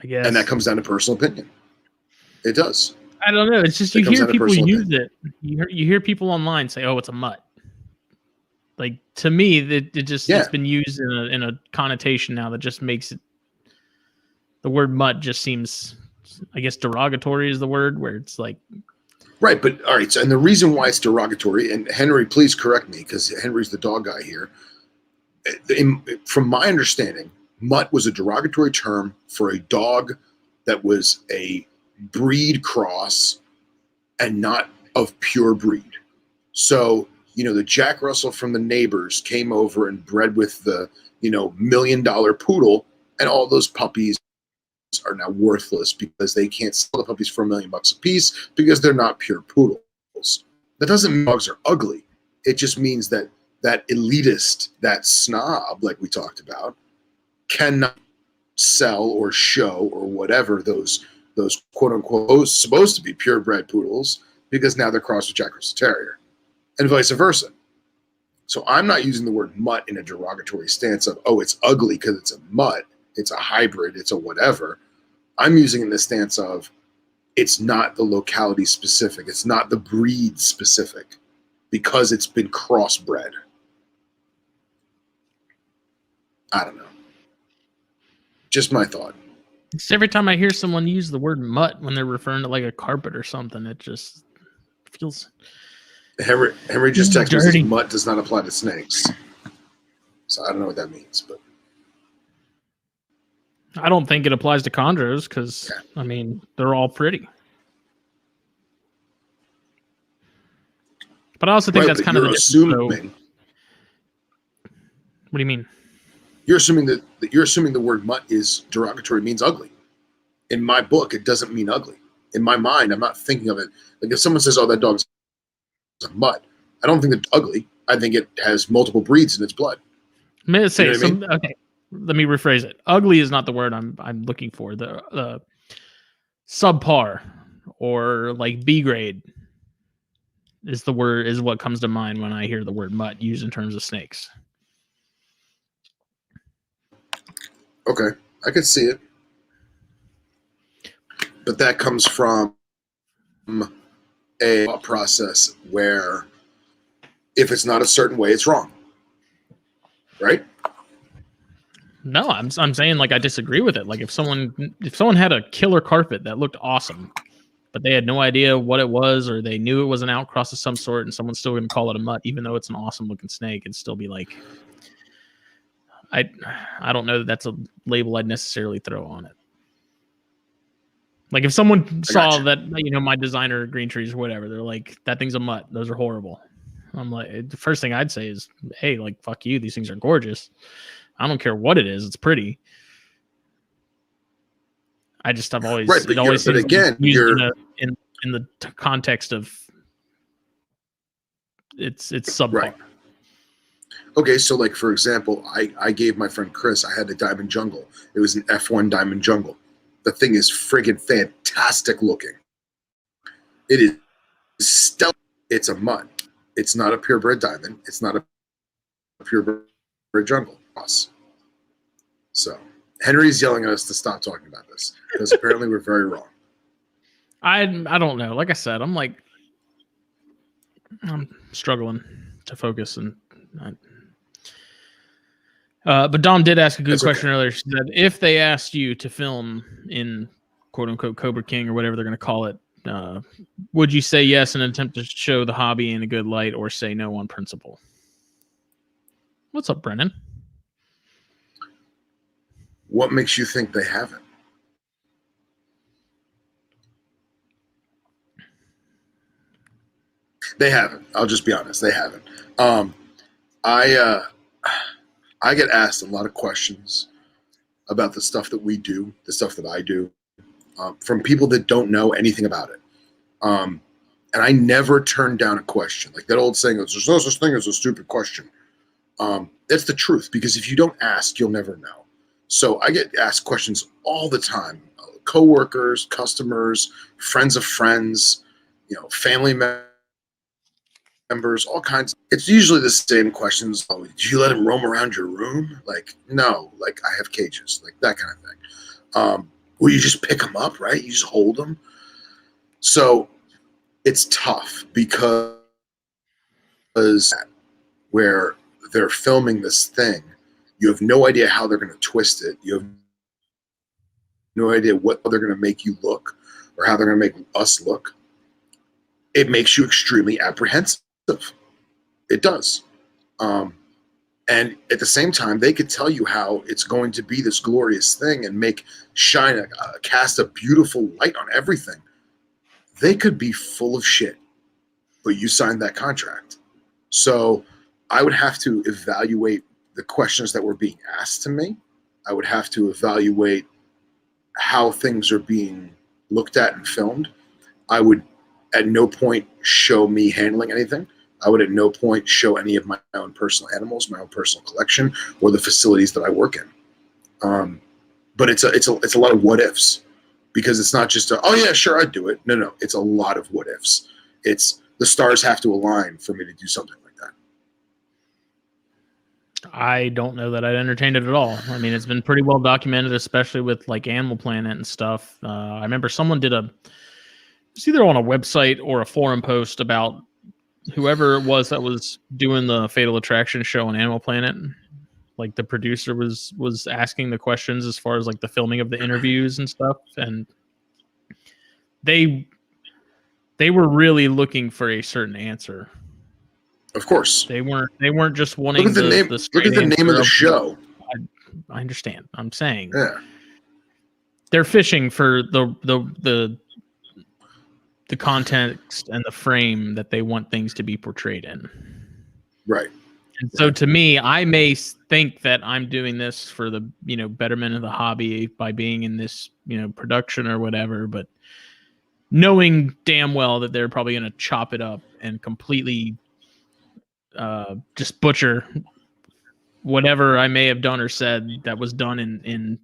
I guess. And that comes down to personal opinion. It does. I don't know. It's just you hear people use it. You hear people online say, "Oh, it's a mutt." Like, to me, it's been used in a connotation now that just makes it. The word mutt just seems, I guess, derogatory is the word, where it's like. Right, but all right. So, and the reason why it's derogatory, and Henry, please correct me because Henry's the dog guy here. From my understanding, mutt was a derogatory term for a dog that was a breed cross and not of pure breed. So, the Jack Russell from the neighbors came over and bred with the, $1 million poodle, and all those puppies are now worthless because they can't sell the puppies for $1 million a piece because they're not pure poodles. That doesn't mean dogs are ugly. It just means that elitist, that snob, like we talked about, cannot sell or show or whatever those quote unquote supposed to be purebred poodles because now they're crossed with Jack Russell Terrier, and vice versa. So I'm not using the word mutt in a derogatory stance of, oh, it's ugly because it's a mutt, it's a hybrid, it's a whatever. I'm using it in the stance of it's not the locality specific, it's not the breed specific because it's been crossbred. I don't know. Just my thought. It's every time I hear someone use the word mutt when they're referring to like a carpet or something, it just feels. Henry just texted me says mutt does not apply to snakes. So I don't know what that means, but I don't think it applies to chondros because I mean they're all pretty. But I also think that's kind of assuming. What do you mean? You're assuming that the word mutt is derogatory, means ugly. In my book, it doesn't mean ugly. In my mind, I'm not thinking of it. Like if someone says, "Oh, that dog's a mutt," I don't think it's ugly. I think it has multiple breeds in its blood. Okay, let me rephrase it. Ugly is not the word I'm looking for. The subpar or like B grade is what comes to mind when I hear the word mutt used in terms of snakes. Okay, I can see it. But that comes from a process where if it's not a certain way, it's wrong. Right? No, I'm saying like I disagree with it. Like if someone had a killer carpet that looked awesome, but they had no idea what it was, or they knew it was an outcross of some sort, and someone's still going to call it a mutt, even though it's an awesome looking snake, it'd still be like, I don't know that that's a label I'd necessarily throw on it. Like if someone saw that, my designer green trees or whatever, they're like, that thing's a mutt. Those are horrible. I'm like, the first thing I'd say is, hey, like, fuck you. These things are gorgeous. I don't care what it is. It's pretty. I've always, right, it always seems again, used in the context of it's subpar. Right. Okay, so like for example, I gave my friend Chris, I had a Diamond Jungle. It was an F1 Diamond Jungle. The thing is friggin' fantastic looking. It is stealth. It's a mutt. It's not a purebred diamond. It's not a purebred jungle boss. So Henry's yelling at us to stop talking about this because apparently we're very wrong. I don't know. Like I said, I'm struggling to focus, and but Dom did ask a good question earlier. She said, if they asked you to film in quote unquote Cobra King or whatever they're going to call it, would you say yes in an attempt to show the hobby in a good light, or say no on principle? What's up, Brennan? What makes you think they haven't? They haven't. I'll just be honest. They haven't. I get asked a lot of questions about the stuff that we do, the stuff that I do, from people that don't know anything about it. And I never turn down a question. Like that old saying, there's no such thing as a stupid question. That's the truth, because if you don't ask, you'll never know. So I get asked questions all the time. Coworkers, customers, friends of friends, family members, all kinds. It's usually the same questions. Oh, did you let him roam around your room? Like, no, like I have cages, like that kind of thing. Well, you just pick them up, right? You just hold them. So it's tough because where they're filming this thing, you have no idea how they're going to twist it. You have no idea what they're going to make you look or how they're going to make us look. It makes you extremely apprehensive. It does. And at the same time, they could tell you how it's going to be this glorious thing and cast a beautiful light on everything. They could be full of shit, but you signed that contract. So I would have to evaluate the questions that were being asked to me. I would have to evaluate how things are being looked at and filmed. I would at no point show me handling anything. I would at no point show any of my own personal animals, my own personal collection, or the facilities that I work in. But it's a lot of what ifs, because it's not just oh yeah, sure, I'd do it. No, it's a lot of what ifs. It's the stars have to align for me to do something like that. I don't know that I'd entertained it at all. I mean, it's been pretty well documented, especially with like Animal Planet and stuff. I remember someone did it's either on a website or a forum post about whoever it was that was doing the Fatal Attraction show on Animal Planet. Like the producer was asking the questions as far as like the filming of the interviews and stuff, and they were really looking for a certain answer. Of course, they weren't just wanting look at the name. Look at the name of the show. I understand. I'm saying, yeah, they're fishing for the context and the frame that they want things to be portrayed in. Right. And so to me, I may think that I'm doing this for the, betterment of the hobby by being in this, production or whatever, but knowing damn well that they're probably going to chop it up and completely just butcher whatever I may have done or said that was done in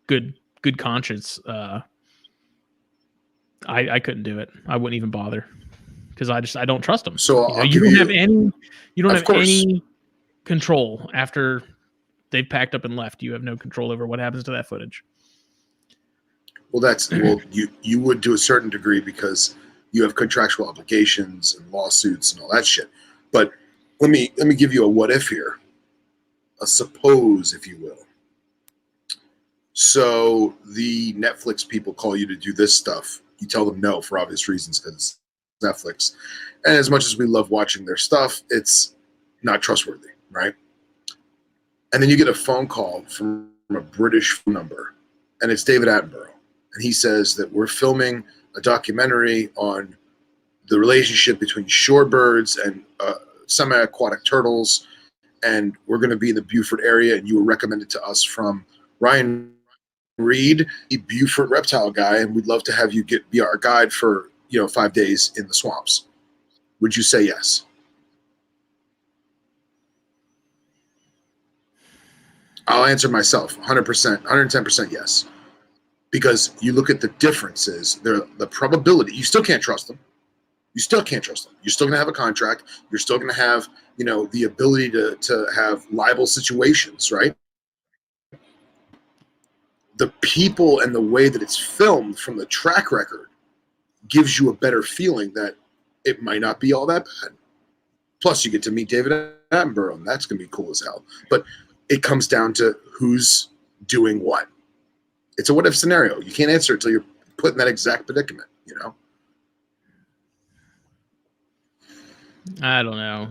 good conscience. I couldn't do it. I wouldn't even bother, because I don't trust them. So you don't have any control after they've packed up and left. You have no control over what happens to that footage. Well, you would to a certain degree, because you have contractual obligations and lawsuits and all that shit. But let me give you a what if here, a suppose, if you will. So the Netflix people call you to do this stuff. You tell them no for obvious reasons, because it's Netflix. And as much as we love watching their stuff, it's not trustworthy, right? And then you get a phone call from a British phone number, and it's David Attenborough. And he says that we're filming a documentary on the relationship between shorebirds and semi-aquatic turtles, and we're going to be in the Beaufort area, and you were recommended to us from Ryan Reed, the Beaufort reptile guy, and we'd love to have you be our guide for 5 days in the swamps. Would you say yes? I'll answer myself 100%, 110% yes. Because you look at the differences, the probability, you still can't trust them. You still can't trust them. You're still going to have a contract. You're still going to have, the ability to have liable situations, right? The people and the way that it's filmed from the track record gives you a better feeling that it might not be all that bad. Plus, you get to meet David Attenborough, and that's going to be cool as hell. But it comes down to who's doing what. It's a what-if scenario. You can't answer it until you're put in that exact predicament, I don't know.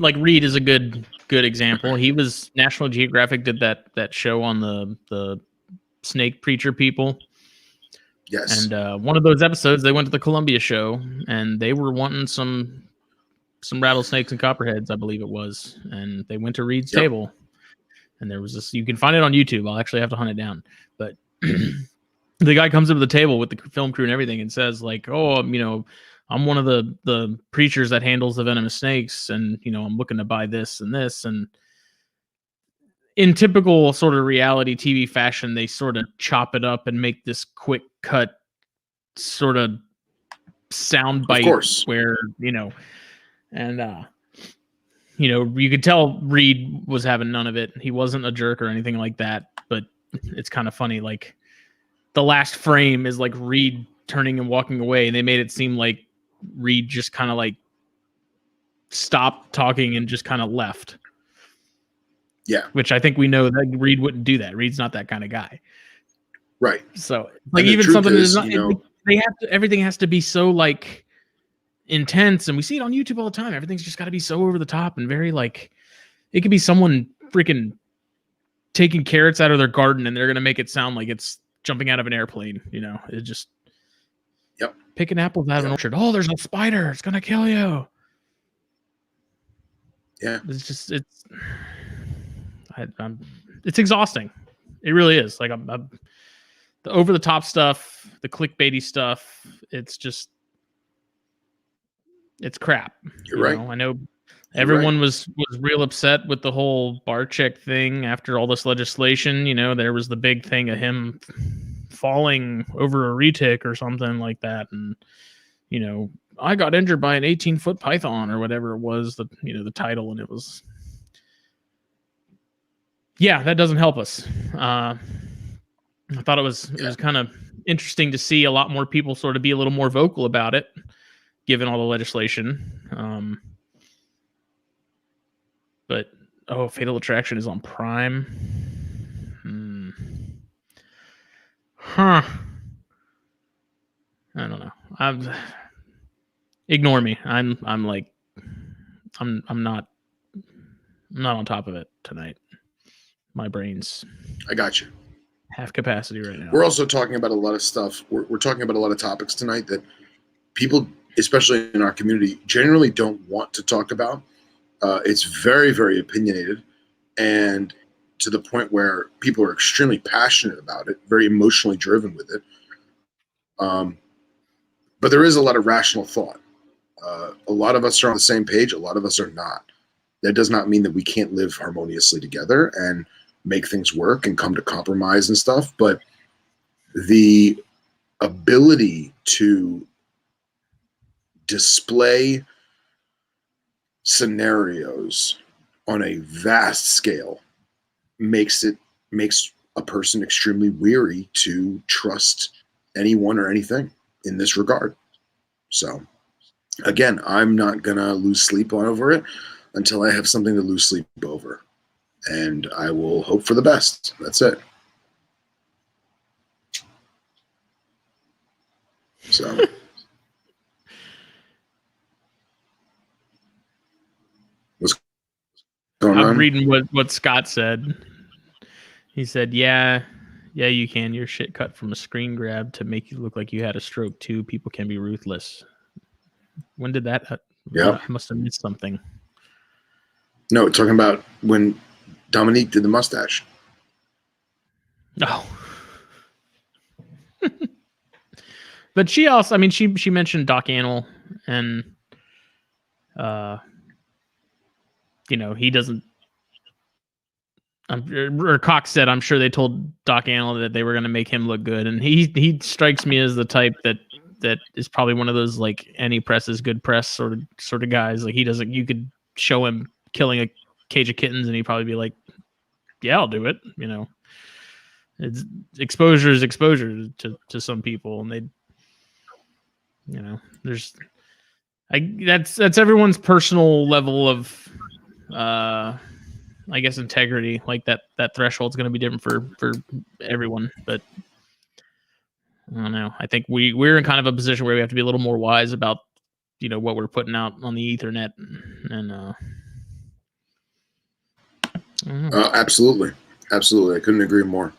Like Reed is a good example. He was National Geographic did that show on the snake preacher people. Yes. And one of those episodes, they went to the Columbia show, and they were wanting some rattlesnakes and copperheads, I believe it was. And they went to Reed's table, and there was this. You can find it on YouTube. I'll actually have to hunt it down. But the guy comes up to the table with the film crew and everything, and says like, "Oh, I'm one of the preachers that handles the venomous snakes, and I'm looking to buy this and this." And in typical sort of reality TV fashion, they sort of chop it up and make this quick cut sort of sound bite where, and you could tell Reed was having none of it. He wasn't a jerk or anything like that, but it's kind of funny. Like the last frame is like Reed turning and walking away, and they made it seem like Reed just kind of like stopped talking and just kind of left. Yeah. Which I think we know that Reed wouldn't do that. Reed's not that kind of guy. Right. So like even something is not, they have to, everything has to be so like intense, and we see it on YouTube all the time. Everything's just got to be so over the top and very like, it could be someone freaking taking carrots out of their garden and they're going to make it sound like it's jumping out of an airplane. It just, picking apples out of an orchard. Oh, there's a spider. It's going to kill you. Yeah. It's exhausting. It really is. Like the over the top stuff, the clickbaity stuff. It's crap. You're right. I know everyone was real upset with the whole bar check thing after all this legislation. There was the big thing of him falling over a retic or something like that, and I got injured by an 18-foot python or whatever it was. The title, and it was. Yeah, that doesn't help us. I thought it was kind of interesting to see a lot more people sort of be a little more vocal about it, given all the legislation. But Fatal Attraction is on Prime. Huh. I don't know. Ignore me. I'm not on top of it tonight. My brain's I got you. Half capacity right now. We're also talking about a lot of stuff. We're talking about a lot of topics tonight that people, especially in our community, generally don't want to talk about. It's very, very opinionated, and to the point where people are extremely passionate about it, very emotionally driven with it. But there is a lot of rational thought. A lot of us are on the same page. A lot of us are not. That does not mean that we can't live harmoniously together and make things work and come to compromise and stuff. But the ability to display scenarios on a vast scale makes a person extremely weary to trust anyone or anything in this regard. So again, I'm not gonna lose sleep over it until I have something to lose sleep over, and I will hope for the best. That's it. So what's going on? I'm reading what Scott said. He said, yeah, you can. Your shit cut from a screen grab to make you look like you had a stroke too. People can be ruthless. When did that? Yeah, I must have missed something. No, talking about when Dominique did the mustache. Oh. But she also, I mean, she mentioned Doc Animal, and he doesn't. Or Cox said, I'm sure they told Doc Animal that they were going to make him look good, and he strikes me as the type that that is probably one of those like any press is good press sort of guys. Like he doesn't. You could show him killing a cage of kittens, and he'd probably be like, "Yeah, I'll do it." You know, it's exposure is exposure to some people, and they, you know, that's everyone's personal level of, I guess, integrity. Like that threshold's going to be different for everyone, but I don't know. I think we're in kind of a position where we have to be a little more wise about, you know, what we're putting out on the Ethernet, and absolutely, I couldn't agree more.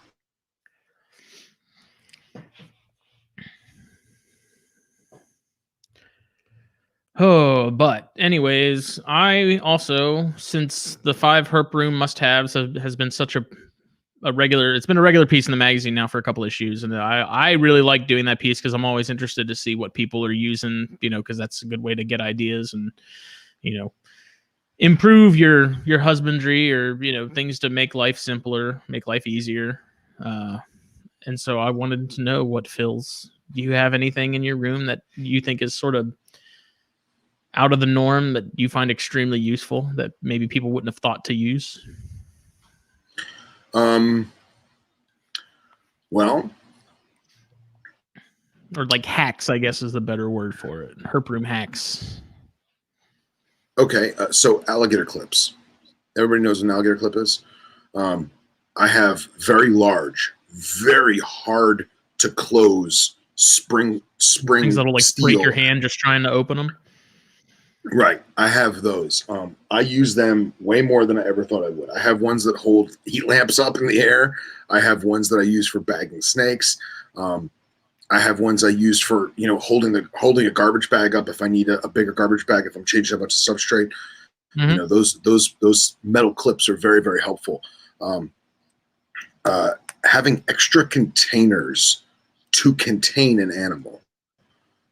Oh, but anyways, I also, since the 5 Herp room must-haves has been such a regular, it's been a regular piece in the magazine now for a couple issues, and I really like doing that piece because I'm always interested to see what people are using, you know, because that's a good way to get ideas and, you know, improve your husbandry, or, you know, things to make life simpler, make life easier. And so I wanted to know what fills. Do you have anything in your room that you think is sort of out of the norm that you find extremely useful that maybe people wouldn't have thought to use? Well, or like hacks, I guess is the better word for it. Herp room hacks. Okay, so alligator clips. Everybody knows what an alligator clip is. I have very large, very hard to close spring Things that'll like steel. break your hand just trying to open them. Right, I have those. I use them way more than I ever thought I would. I have ones that hold heat lamps up in the air. I have ones that I use for bagging snakes. I have ones I use for, you know, holding a garbage bag up if I need a bigger garbage bag, if I'm changing a bunch of substrate. Mm-hmm. You know, those metal clips are very, very helpful. Having extra containers to contain an animal.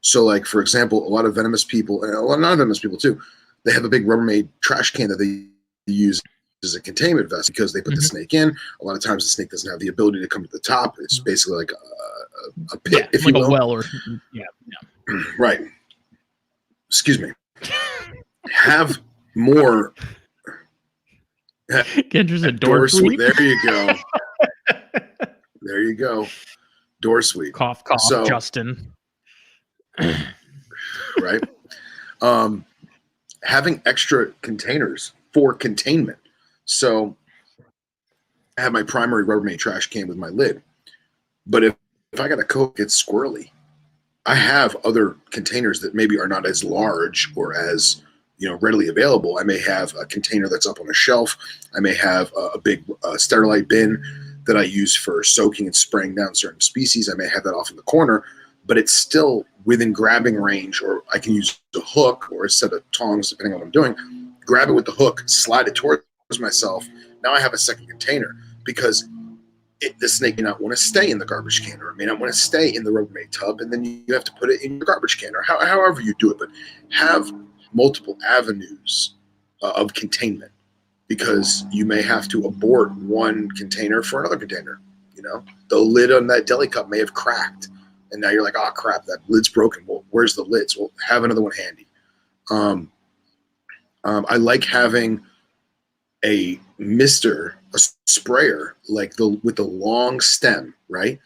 So, like, for example, a lot of venomous people, a lot of non-venomous people too, they have a big Rubbermaid trash can that they use as a containment vest because they put the snake in. A lot of times the snake doesn't have the ability to come to the top. It's basically like a pit, if like you will. A well or something. Yeah. Right. Excuse me. Have more. Kendra's a door sweep. There you go. There you go. Door sweep. Cough, cough, so, Justin. Right. Having extra containers for containment. So I have my primary Rubbermaid trash can with my lid. But if I got a Coke, it's squirrely. I have other containers that maybe are not as large or as, you know, readily available. I may have a container that's up on a shelf. I may have a big Sterilite bin that I use for soaking and spraying down certain species. I may have that off in the corner, but it's still within grabbing range, or I can use a hook or a set of tongs, depending on what I'm doing, grab it with the hook, slide it towards myself. Now I have a second container because the snake may not want to stay in the garbage can, or it may not want to stay in the Rubbermaid tub, and then you have to put it in your garbage can, or however you do it. But have multiple avenues of containment, because you may have to abort one container for another container. You know, the lid on that deli cup may have cracked, and now you're like, oh crap, that lid's broken. Well, where's the lids? Well, have another one handy. I like having a sprayer, like with the long stem, right?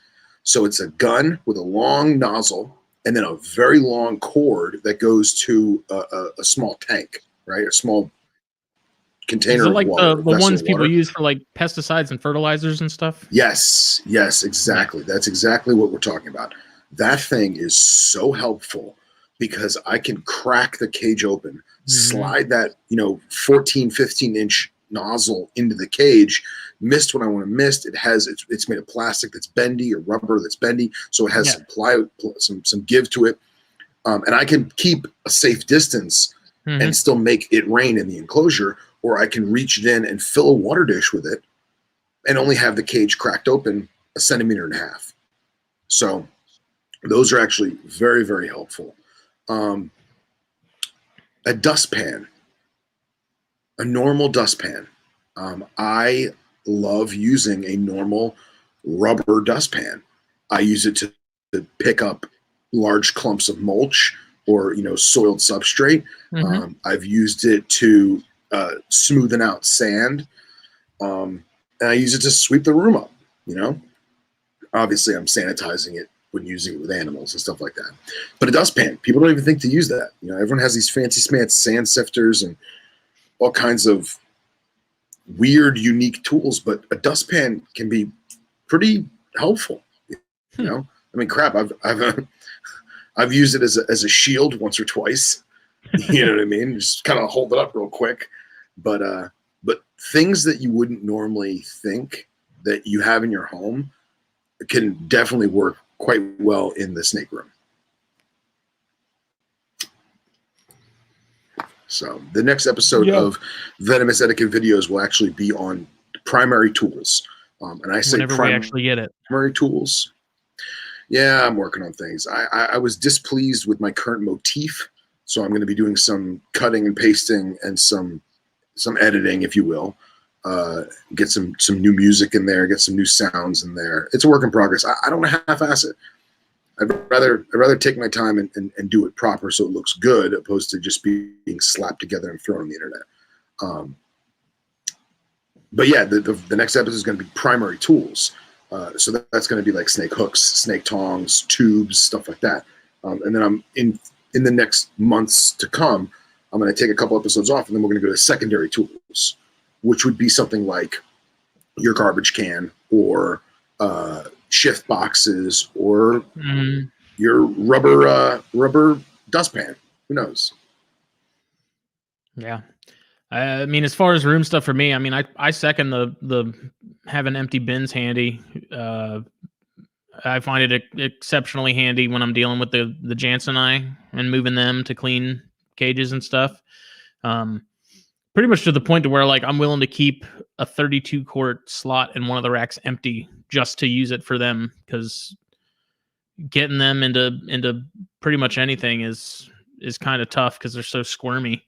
So it's a gun with a long nozzle and then a very long cord that goes to a small tank, right? A small container. Is it like of water, the ones people use for like pesticides and fertilizers and stuff? Yes, exactly. That's exactly what we're talking about. That thing is so helpful because I can crack the cage open, slide that, 14, 15-inch nozzle into the cage, mist when I want to mist. It's made of plastic that's bendy, or rubber that's bendy, so it has some give to it, and I can keep a safe distance and still make it rain in the enclosure, or I can reach it in and fill a water dish with it and only have the cage cracked open 1.5 centimeters. So those are actually very, very helpful. A dustpan, a normal dustpan. I love using a normal rubber dustpan. I use it to pick up large clumps of mulch or soiled substrate. Mm-hmm. I've used it to smoothen out sand, and I use it to sweep the room up. Obviously I'm sanitizing it when using it with animals and stuff like that. But a dustpan, people don't even think to use that. Everyone has these fancy schmancy sand sifters and all kinds of weird, unique tools, but a dustpan can be pretty helpful. I mean, crap, I've used it as a shield once or twice. You know what I mean? Just kind of hold it up real quick. But things that you wouldn't normally think that you have in your home can definitely work quite well in the snake room. So the next episode of Venomous Etiquette videos will actually be on primary tools. And I say whenever we actually get it. Primary tools. Yeah, I'm working on things. I was displeased with my current motif, so I'm going to be doing some cutting and pasting and some editing, if you will. Get some new music in there, get some new sounds in there. It's a work in progress. I don't want to half-ass it. I'd rather take my time and do it proper so it looks good, opposed to just being slapped together and thrown on the internet. But yeah, the next episode is going to be primary tools. So that's going to be like snake hooks, snake tongs, tubes, stuff like that. And then I'm in the next months to come, I'm going to take a couple episodes off, and then we're going to go to secondary tools, which would be something like your garbage can or shift boxes or your rubber dustpan. Who knows? Yeah. I mean, as far as room stuff for me, I mean, I second the having empty bins handy. I find it exceptionally handy when I'm dealing with the Jansenii and moving them to clean cages and stuff. Pretty much to the point to where like I'm willing to keep a 32 quart slot in one of the racks empty just to use it for them, because getting them into pretty much anything is kind of tough because they're so squirmy.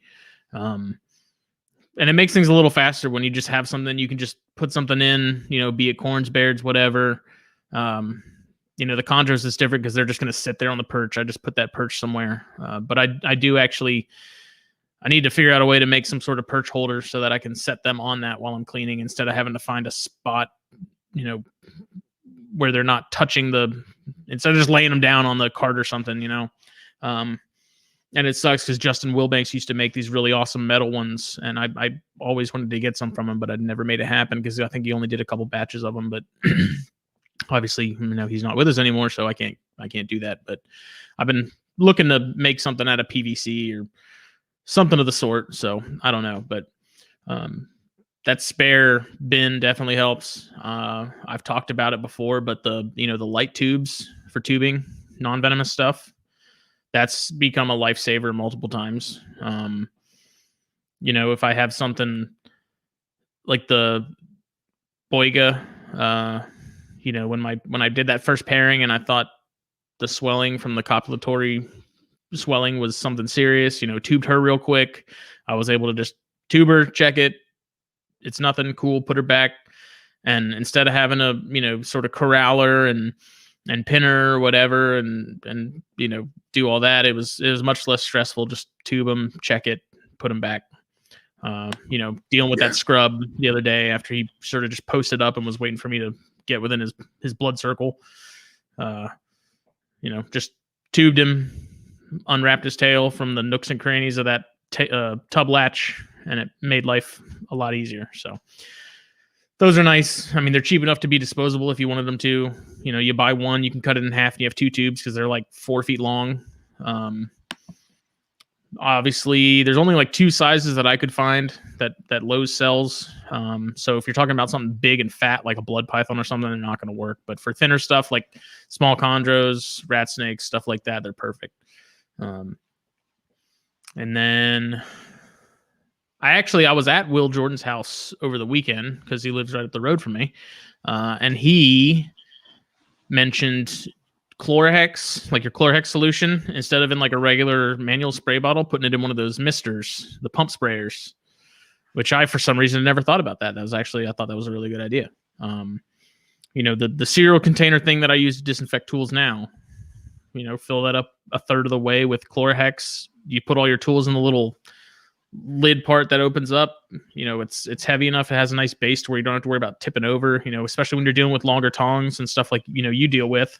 And it makes things a little faster when you just have something you can just put something in, be it corns, beards, whatever. The chondros is different because they're just going to sit there on the perch. I just put that perch somewhere. But I do actually, I need to figure out a way to make some sort of perch holder so that I can set them on that while I'm cleaning, instead of having to find a spot, where they're not touching instead of just laying them down on the cart or something, and it sucks because Justin Wilbanks used to make these really awesome metal ones, and I always wanted to get some from him, but I'd never made it happen because I think he only did a couple batches of them. But obviously, he's not with us anymore, so I can't do that. But I've been looking to make something out of PVC or something of the sort. So I don't know, but that spare bin definitely helps. I've talked about it before, but the light tubes for tubing non-venomous stuff, that's become a lifesaver multiple times. If I have something like the Boiga, when I did that first pairing and I thought the swelling from the copulatory swelling was something serious, tubed her real quick. I was able to just tube her, check it. It's nothing, cool, put her back. And instead of having a, sort of corraler and pinner or whatever, and do all that, it was much less stressful. Just tube them, check it, put them back. Dealing with that scrub the other day after he sort of just posted up and was waiting for me to get within his blood circle. Just tubed him, unwrapped his tail from the nooks and crannies of that tub latch, and it made life a lot easier. So those are nice. I mean, they're cheap enough to be disposable if you wanted them to. You buy one, you can cut it in half, and you have two tubes because they're like 4 feet long. Obviously, there's only like two sizes that I could find that Lowe's sells. So if you're talking about something big and fat like a blood python or something, they're not going to work. But for thinner stuff like small chondros, rat snakes, stuff like that, they're perfect. And then I was at Will Jordan's house over the weekend because he lives right up the road from me. And he mentioned Chlorhex, like your Chlorhex solution, instead of in like a regular manual spray bottle, putting it in one of those misters, the pump sprayers, which I, for some reason, never thought about that. I thought that was a really good idea. The cereal container thing that I use to disinfect tools now, fill that up a third of the way with Chlorhex. You put all your tools in the little lid part that opens up. It's heavy enough. It has a nice base to where you don't have to worry about tipping over, especially when you're dealing with longer tongs and stuff like, you deal with.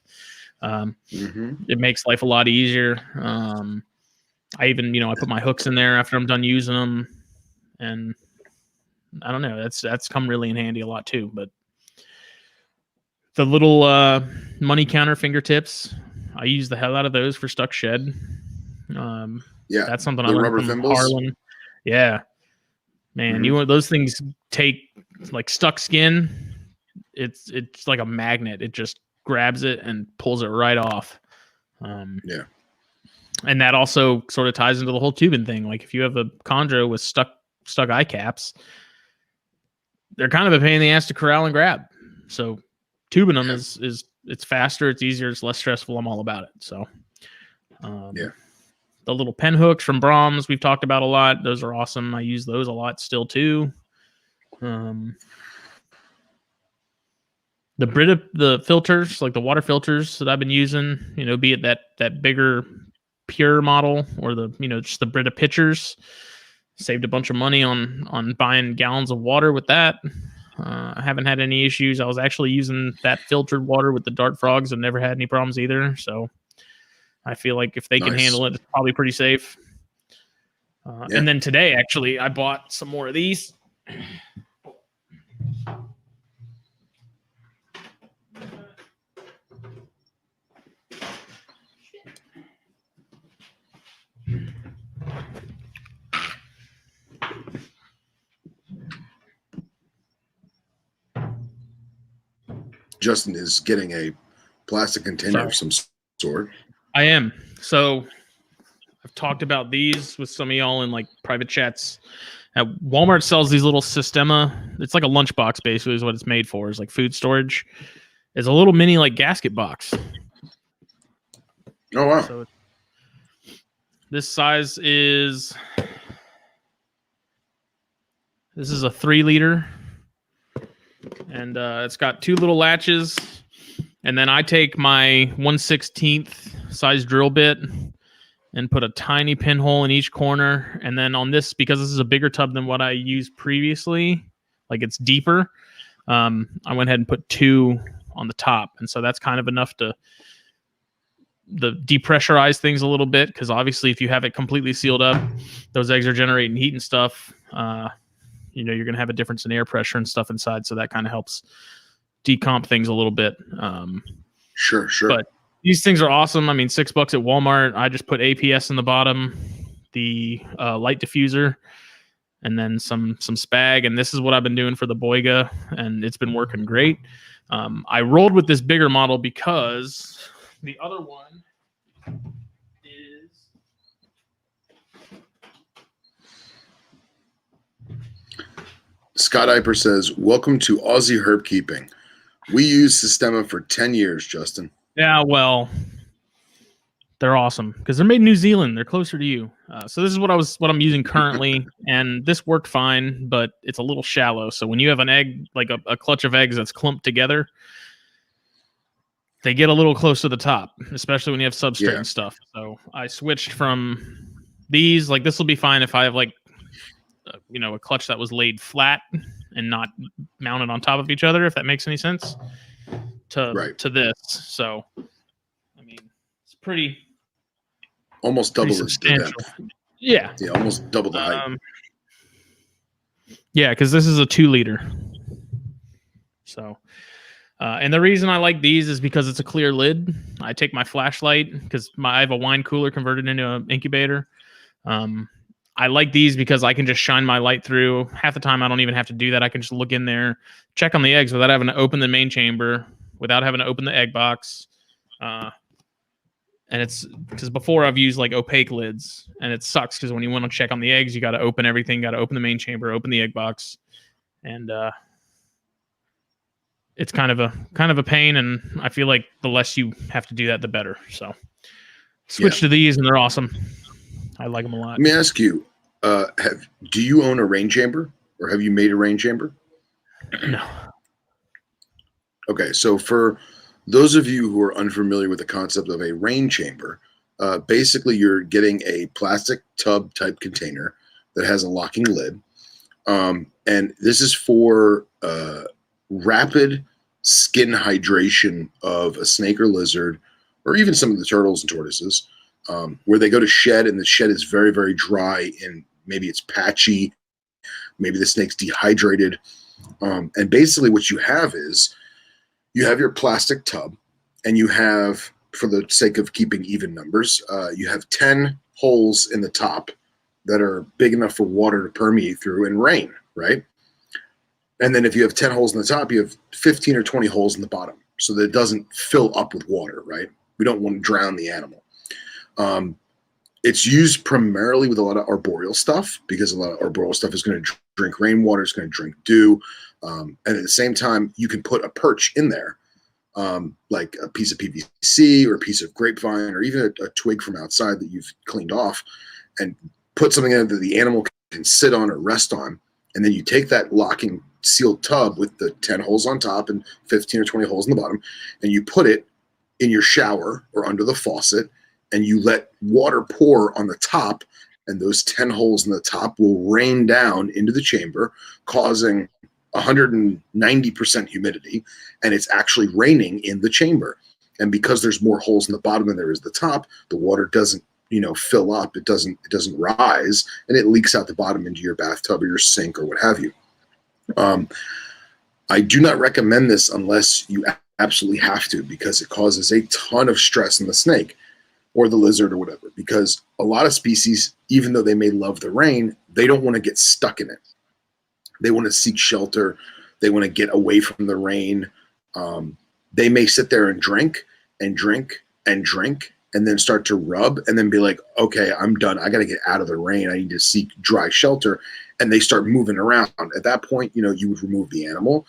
It makes life a lot easier. I even, I put my hooks in there after I'm done using them, and I don't know, that's come really in handy a lot too. But the little money counter fingertips, I use the hell out of those for stuck shed. That's something I learned from thimbles. Harlan. Yeah, man, you want those things take like stuck skin. It's like a magnet. It just grabs it and pulls it right off. And that also sort of ties into the whole tubing thing. Like if you have a chondro with stuck eye caps, they're kind of a pain in the ass to corral and grab. So tubing them is it's faster, it's easier, it's less stressful. I'm all about it. So the little pen hooks from Brahms we've talked about a lot. Those are awesome. I use those a lot still too. The filters, like the water filters that I've been using, be it that bigger pure model or the just the Brita pitchers. Saved a bunch of money on buying gallons of water with that. I haven't had any issues. I was actually using that filtered water with the dart frogs and never had any problems either. So I feel like if they can handle it, it's probably pretty safe. And then today, actually, I bought some more of these. Justin is getting a plastic container of some sort. I am. So I've talked about these with some of y'all in like private chats. Walmart sells these little Sistema. It's like a lunchbox, basically, is what it's made for. It's like food storage. It's a little mini like gasket box. Oh wow! So this size is. This is a 3 liter. And it's got 2 little latches, and then I take my 1/16 size drill bit and put a tiny pinhole in each corner. And then on this, because this is a bigger tub than what I used previously, like it's deeper, I went ahead and put 2 on the top. And so that's kind of enough to depressurize things a little bit, because obviously if you have it completely sealed up, those eggs are generating heat and stuff. You're going to have a difference in air pressure and stuff inside. So that kind of helps decomp things a little bit. Sure. But these things are awesome. I mean, $6 at Walmart. I just put APS in the bottom, the light diffuser, and then some spag. And this is what I've been doing for the Boiga, and it's been working great. I rolled with this bigger model because the other one is... Scott Iper says, "Welcome to Aussie herb keeping. We use Sistema for 10 years, Justin." Yeah, well, they're awesome because they're made in New Zealand. They're closer to you. So this is what I'm using currently, and this worked fine, but it's a little shallow. So when you have an egg, like a clutch of eggs that's clumped together, they get a little close to the top, especially when you have substrate and stuff. So I switched from these. Like this will be fine if I have like a clutch that was laid flat and not mounted on top of each other, if that makes any sense, to this. So I mean, it's pretty almost double the depth. Yeah, almost double the height. Yeah, because this is a 2 liter. So and the reason I like these is because it's a clear lid. I take my flashlight because I have a wine cooler converted into an incubator. I like these because I can just shine my light through. Half the time, I don't even have to do that. I can just look in there, check on the eggs without having to open the main chamber, without having to open the egg box. And it's because before I've used like opaque lids, and it sucks because when you want to check on the eggs, you got to open everything, got to open the main chamber, open the egg box, and it's kind of a pain. And I feel like the less you have to do that, the better. So switch to these, and they're awesome. I like them a lot. Let me ask you, do you own a rain chamber, or have you made a rain chamber? No. Okay, so for those of you who are unfamiliar with the concept of a rain chamber, basically you're getting a plastic tub type container that has a locking lid. And this is for rapid skin hydration of a snake or lizard, or even some of the turtles and tortoises, where they go to shed and the shed is very, very dry and maybe it's patchy, maybe the snake's dehydrated. And basically what you have is you have your plastic tub, and you have, for the sake of keeping even numbers, you have 10 holes in the top that are big enough for water to permeate through and rain, right? And then if you have 10 holes in the top, you have 15 or 20 holes in the bottom so that it doesn't fill up with water, right? We don't want to drown the animal. It's used primarily with a lot of arboreal stuff, because a lot of arboreal stuff is going to drink rainwater, it's going to drink dew. And at the same time, you can put a perch in there, like a piece of PVC or a piece of grapevine or even a twig from outside that you've cleaned off, and put something in it that the animal can sit on or rest on. And then you take that locking sealed tub with the 10 holes on top and 15 or 20 holes in the bottom, and you put it in your shower or under the faucet, and you let water pour on the top, and those 10 holes in the top will rain down into the chamber, causing 190% humidity, and it's actually raining in the chamber. And because there's more holes in the bottom than there is the top, the water doesn't, fill up. It doesn't rise, and it leaks out the bottom into your bathtub or your sink or what have you. I do not recommend this unless you absolutely have to, because it causes a ton of stress in the snake or the lizard or whatever, because a lot of species, even though they may love the rain, they don't want to get stuck in it. They want to seek shelter. They want to get away from the rain. They may sit there and drink and drink and drink, and then start to rub, and then be like, okay, I'm done. I got to get out of the rain. I need to seek dry shelter. And they start moving around. At that point, you would remove the animal.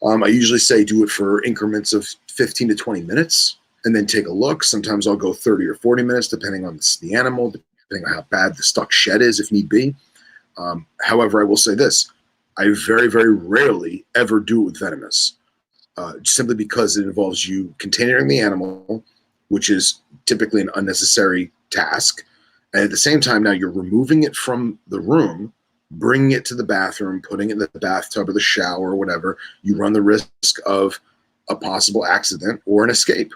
I usually say do it for increments of 15 to 20 minutes, and then take a look. Sometimes I'll go 30 or 40 minutes, depending on the animal, depending on how bad the stuck shed is, if need be. However, I will say this. I very, very rarely ever do it with venomous, simply because it involves you containing the animal, which is typically an unnecessary task. And at the same time, now you're removing it from the room, bringing it to the bathroom, putting it in the bathtub or the shower or whatever. You run the risk of a possible accident or an escape.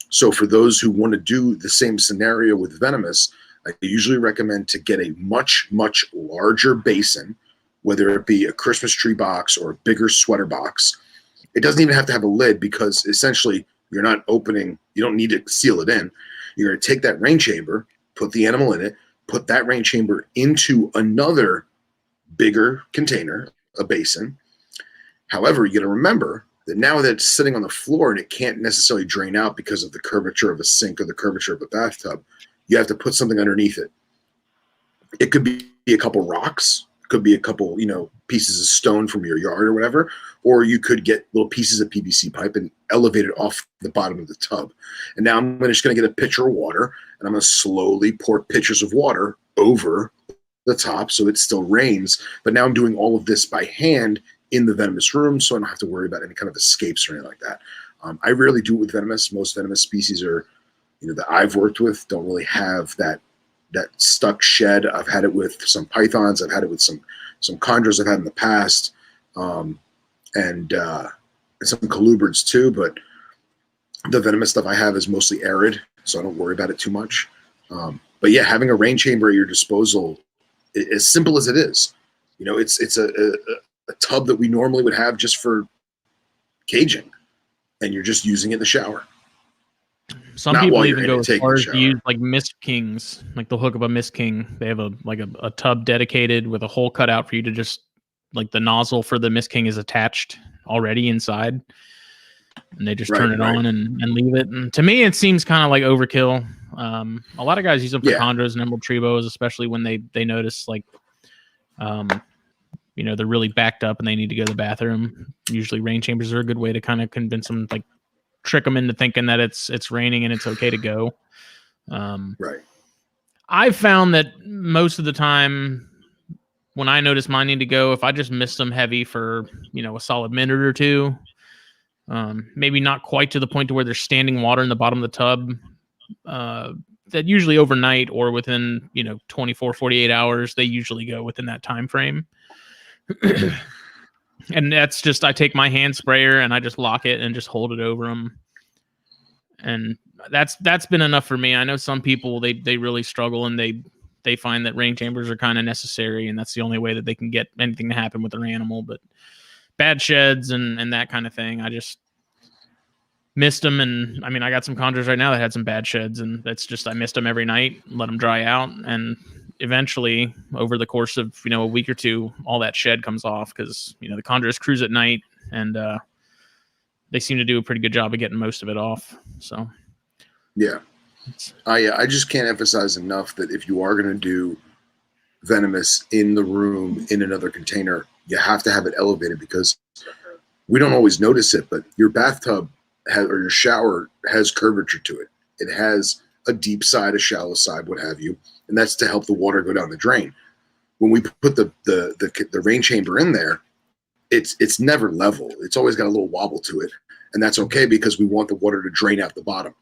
So for those who want to do the same scenario with venomous, I usually recommend to get a much, much larger basin, whether it be a Christmas tree box or a bigger sweater box. It doesn't even have to have a lid, because essentially you're not opening, you don't need to seal it in. You're going to take that rain chamber, put the animal in it, put that rain chamber into another bigger container, a basin. However, you got to remember that now that it's sitting on the floor and it can't necessarily drain out because of the curvature of a sink or the curvature of a bathtub, you have to put something underneath it. It could be a couple rocks, could be a couple, pieces of stone from your yard or whatever, or you could get little pieces of PVC pipe and elevate it off the bottom of the tub. And now I'm just going to get a pitcher of water, and I'm going to slowly pour pitchers of water over the top so it still rains. But now I'm doing all of this by hand in the venomous room, so I don't have to worry about any kind of escapes or anything like that. I rarely do it with venomous. Most venomous species that I've worked with don't really have that stuck shed. I've had it with some pythons. I've had it with some chondros I've had in the past, and some colubrids too. But the venomous stuff I have is mostly arid, so I don't worry about it too much. But yeah, having a rain chamber at your disposal, as simple as it is, it's a tub that we normally would have just for caging, and you're just using it in the shower. Some people even go as far as to use like mist kings, like they'll hook up a mist king. They have a tub dedicated with a hole cut out for you to just, like, the nozzle for the mist king is attached already inside, and they just turn it on and leave it. And to me, it seems kind of like overkill. A lot of guys use them for chondros and emerald tree boas, especially when they notice, like, they're really backed up and they need to go to the bathroom. Usually rain chambers are a good way to kind of convince them, like, trick them into thinking that it's raining and it's okay to go. Right. I've found that most of the time when I notice mine need to go, if I just miss them heavy for, a solid minute or two, Maybe not quite to the point to where there's standing water in the bottom of the tub. That usually overnight or within 24, 48 hours, they usually go within that time frame. And that's just, I take my hand sprayer and I just lock it and just hold it over them. And that's been enough for me. I know some people, they really struggle and they find that rain chambers are kind of necessary, and that's the only way that they can get anything to happen with their animal. But bad sheds and that kind of thing, I just missed them. And I mean, I got some chondros right now that had some bad sheds, and that's just, I missed them every night, let them dry out, and eventually over the course of a week or two, all that shed comes off because the chondros cruise at night, and they seem to do a pretty good job of getting most of it off. So yeah, I just can't emphasize enough that if you are going to do venomous in the room in another container, you have to have it elevated, because we don't always notice it, but your bathtub or your shower has curvature to it. It has a deep side, a shallow side, what have you, and that's to help the water go down the drain. When we put the rain chamber in there, it's never level. It's always got a little wobble to it, and that's okay because we want the water to drain out the bottom.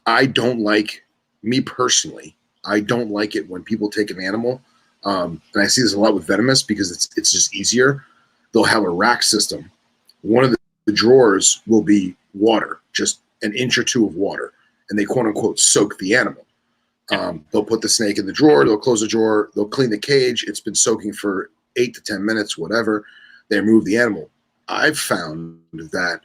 I don't like, me personally, I don't like it when people take an animal, and I see this a lot with venomous because it's just easier. They'll have a rack system. One of the drawers will be water, just an inch or two of water, and they quote unquote soak the animal. They'll put the snake in the drawer, they'll close the drawer, they'll clean the cage. It's been soaking for 8 to 10 minutes, whatever. They remove the animal. I've found that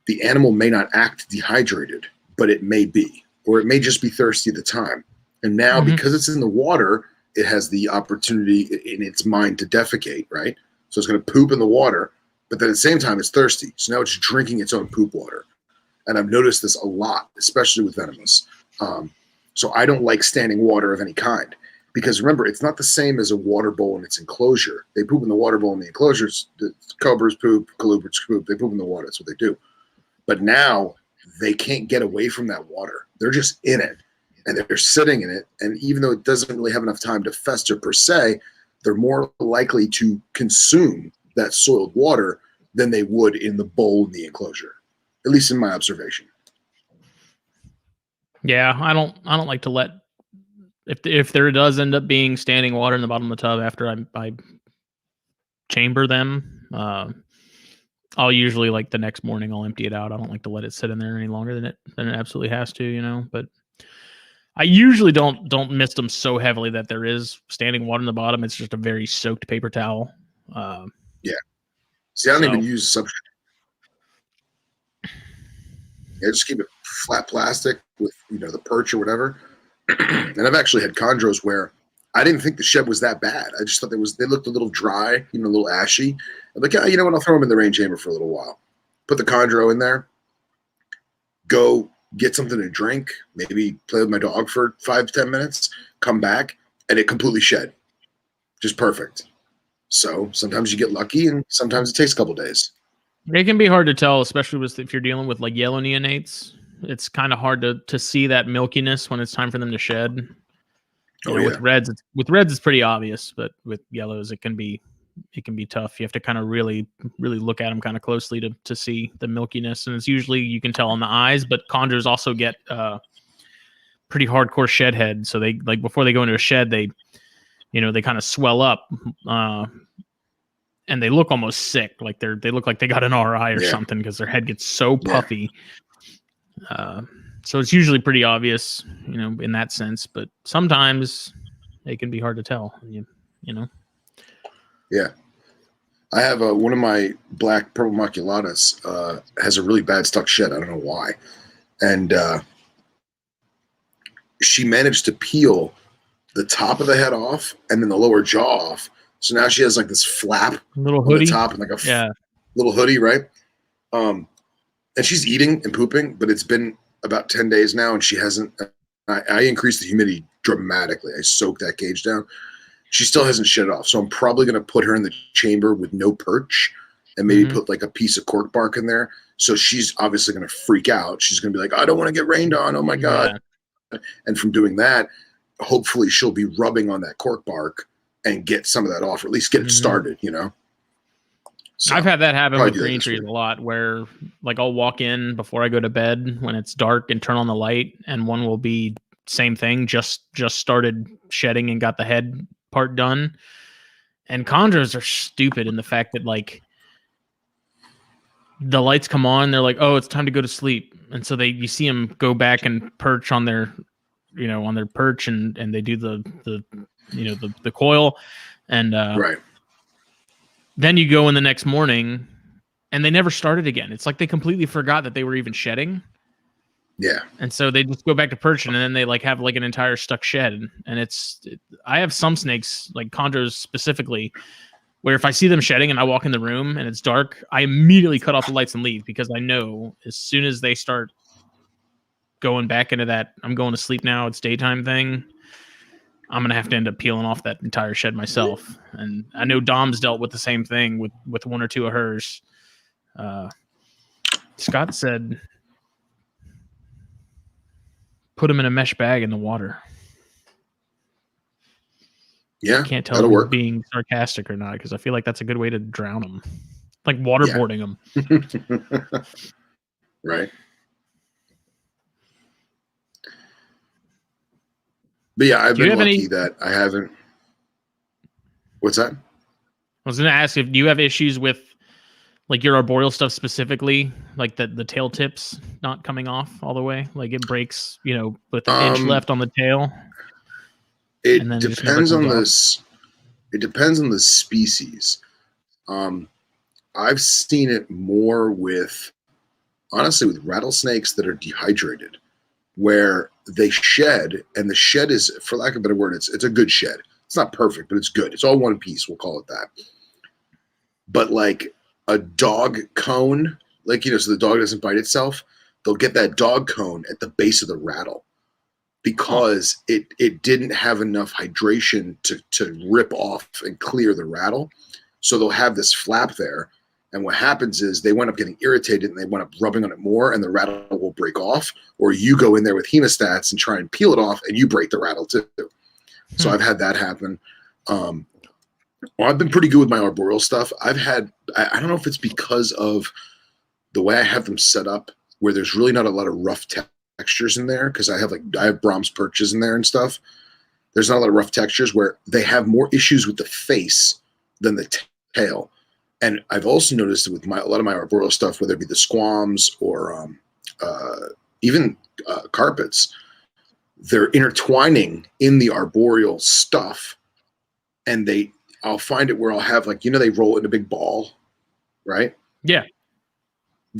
the animal may not act dehydrated, but it may be, or it may just be thirsty at the time. And now, because it's in the water, it has the opportunity in its mind to defecate, right? So it's going to poop in the water, but then at the same time, it's thirsty. So now it's drinking its own poop water. And I've noticed this a lot, especially with venomous. So I don't like standing water of any kind, because remember, it's not the same as a water bowl in its enclosure. They poop in the water bowl in the enclosures. The cobras poop, colubrids poop. They poop in the water. That's what they do. But now they can't get away from that water. They're just in it, and they're sitting in it. And even though it doesn't really have enough time to fester per se, they're more likely to consume that soiled water than they would in the bowl in the enclosure, at least in my observation. Yeah, I don't like to let, if there does end up being standing water in the bottom of the tub after I chamber them, I'll usually, like, the next morning I'll empty it out. I don't like to let it sit in there any longer than it absolutely has to, but I usually don't mist them so heavily that there is standing water in the bottom. It's just a very soaked paper towel. Yeah. See, I don't even use substrate. Yeah, just keep it flat plastic with the perch or whatever. And I've actually had chondros where I didn't think the shed was that bad. I just thought they looked a little dry, a little ashy. I'm like, you know what? I'll throw them in the rain chamber for a little while. Put the chondro in there. Go get something to drink. Maybe play with my dog for 5 to 10 minutes. Come back, and it completely shed. Just perfect. So sometimes you get lucky, and sometimes it takes a couple days. It can be hard to tell, especially if you're dealing with like yellow neonates. It's kind of hard to see that milkiness when it's time for them to shed. With reds, it's pretty obvious, but with yellows, it can be tough. You have to kind of really look at them kind of closely to see the milkiness, and it's usually, you can tell on the eyes. But chondros also get pretty hardcore shed head, so they, like, before they go into a shed, they kind of swell up, and they look almost sick, like they look like they got an RI or something, because their head gets so puffy. So it's usually pretty obvious, in that sense, but sometimes it can be hard to tell. Yeah. I have one of my black purple maculatas has a really bad stuck shed. I don't know why. And she managed to peel the top of the head off and then the lower jaw off. So now she has like this flap little hoodie on the top and like a little hoodie, right? And she's eating and pooping, but it's been about 10 days now, and she hasn't. I increased the humidity dramatically. I soaked that cage down. She still hasn't shed it off. So I'm probably going to put her in the chamber with no perch and maybe put like a piece of cork bark in there. So she's obviously going to freak out. She's going to be like, I don't want to get rained on. Oh my God. Yeah. And from doing that, hopefully she'll be rubbing on that cork bark and get some of that off, or at least get it started, So I've had that happen probably with do that green this trees week. a lot, where like I'll walk in before I go to bed when it's dark and turn on the light, and one will be same thing, just started shedding and got the head part done. And chondros are stupid in the fact that like the lights come on, they're like, oh, it's time to go to sleep, and so you see them go back and perch on their, on their perch, and they do the coil, and Right. then you go in the next morning, and they never started again. It's like they completely forgot that they were even shedding. Yeah. And so they just go back to perching, and then they like have like an entire stuck shed. And I have some snakes, like chondros specifically, where if I see them shedding and I walk in the room and it's dark, I immediately cut off the lights and leave, because I know as soon as they start going back into that I'm going to sleep now, it's daytime thing, I'm gonna have to end up peeling off that entire shed myself. And I know Dom's dealt with the same thing with one or two of hers. Scott said, put him in a mesh bag in the water. Yeah. Can't tell that'll if he's work. being sarcastic or not, because I feel like that's a good way to drown them, like waterboarding them. Right. But yeah, I've been lucky that I haven't. What's that? I was going to ask, if do you have issues with like your arboreal stuff specifically, like the tail tips not coming off all the way, like it breaks, with an inch left on the tail. It and then depends on this. It depends on the species. I've seen it more honestly, with rattlesnakes that are dehydrated, where they shed, and the shed is, for lack of a better word, it's a good shed. It's not perfect, but it's good. It's all one piece, we'll call it that. But like a dog cone, like, so the dog doesn't bite itself, they'll get that dog cone at the base of the rattle, because it didn't have enough hydration to rip off and clear the rattle. So they'll have this flap there. And what happens is they wind up getting irritated, and they wind up rubbing on it more, and the rattle will break off. Or you go in there with hemostats and try and peel it off, and you break the rattle too. So I've had that happen. Well, I've been pretty good with my arboreal stuff. I don't know if it's because of the way I have them set up, where there's really not a lot of rough textures in there, because I have Brahms perches in there and stuff. There's not a lot of rough textures, where they have more issues with the face than the tail. And I've also noticed with a lot of my arboreal stuff, whether it be the squams or even carpets, they're intertwining in the arboreal stuff, and I'll find it where I'll have they roll it in a big ball, right? Yeah.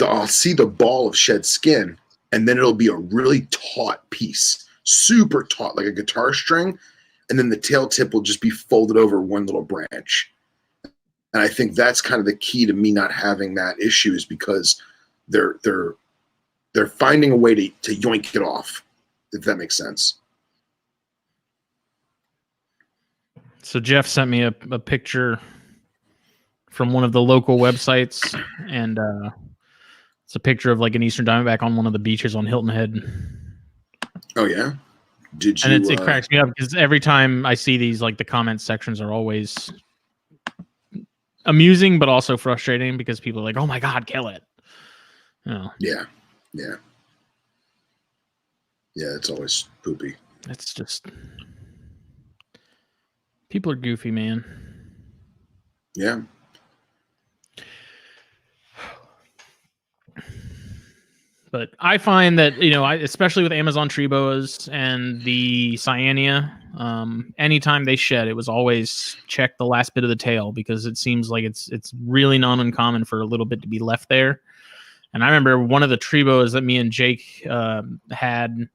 I'll see the ball of shed skin, and then it'll be a really taut piece, super taut, like a guitar string, and then the tail tip will just be folded over one little branch. And I think that's kind of the key to me not having that issue, is because they're finding a way to yoink it off, if that makes sense. So Jeff sent me a picture from one of the local websites, and it's a picture of like an eastern diamondback on one of the beaches on Hilton Head. Oh yeah, did you? And it cracks me up, because every time I see these, like the comment sections are always amusing, but also frustrating, because people are like, "Oh my god, kill it!" Yeah. It's always poopy. It's just, people are goofy, man. Yeah. But I find that, especially with Amazon tree boas and the cyanea, anytime they shed, it was always check the last bit of the tail, because it seems like it's really not uncommon for a little bit to be left there. And I remember one of the tree boas that me and Jake had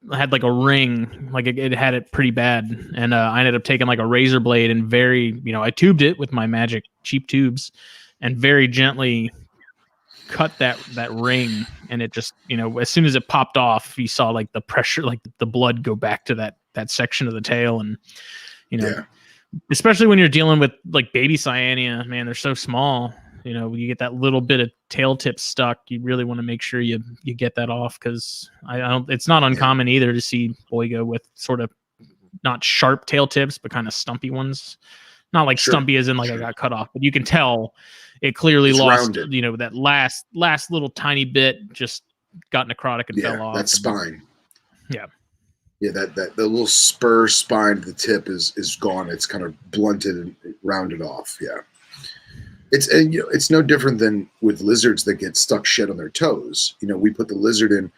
like a ring, like it had it pretty bad, and I ended up taking like a razor blade and I tubed it with my magic cheap tubes, and very gently cut that ring, and it just, as soon as it popped off, you saw like the pressure, like the blood go back to that section of the tail. And especially when you're dealing with like baby cyanea, man, they're so small. You get that little bit of tail tip stuck, you really want to make sure you get that off, because it's not uncommon either to see boiga with sort of not sharp tail tips, but kind of stumpy ones. Not like Sure, stumpy as in like I got cut off, but you can tell it clearly it's lost, rounded. that last little tiny bit just got necrotic and fell off. That spine. Yeah. Yeah, that the little spur spine at the tip is gone. It's kind of blunted and rounded off. Yeah. It's no different than with lizards that get stuck shut on their toes. We put the lizard in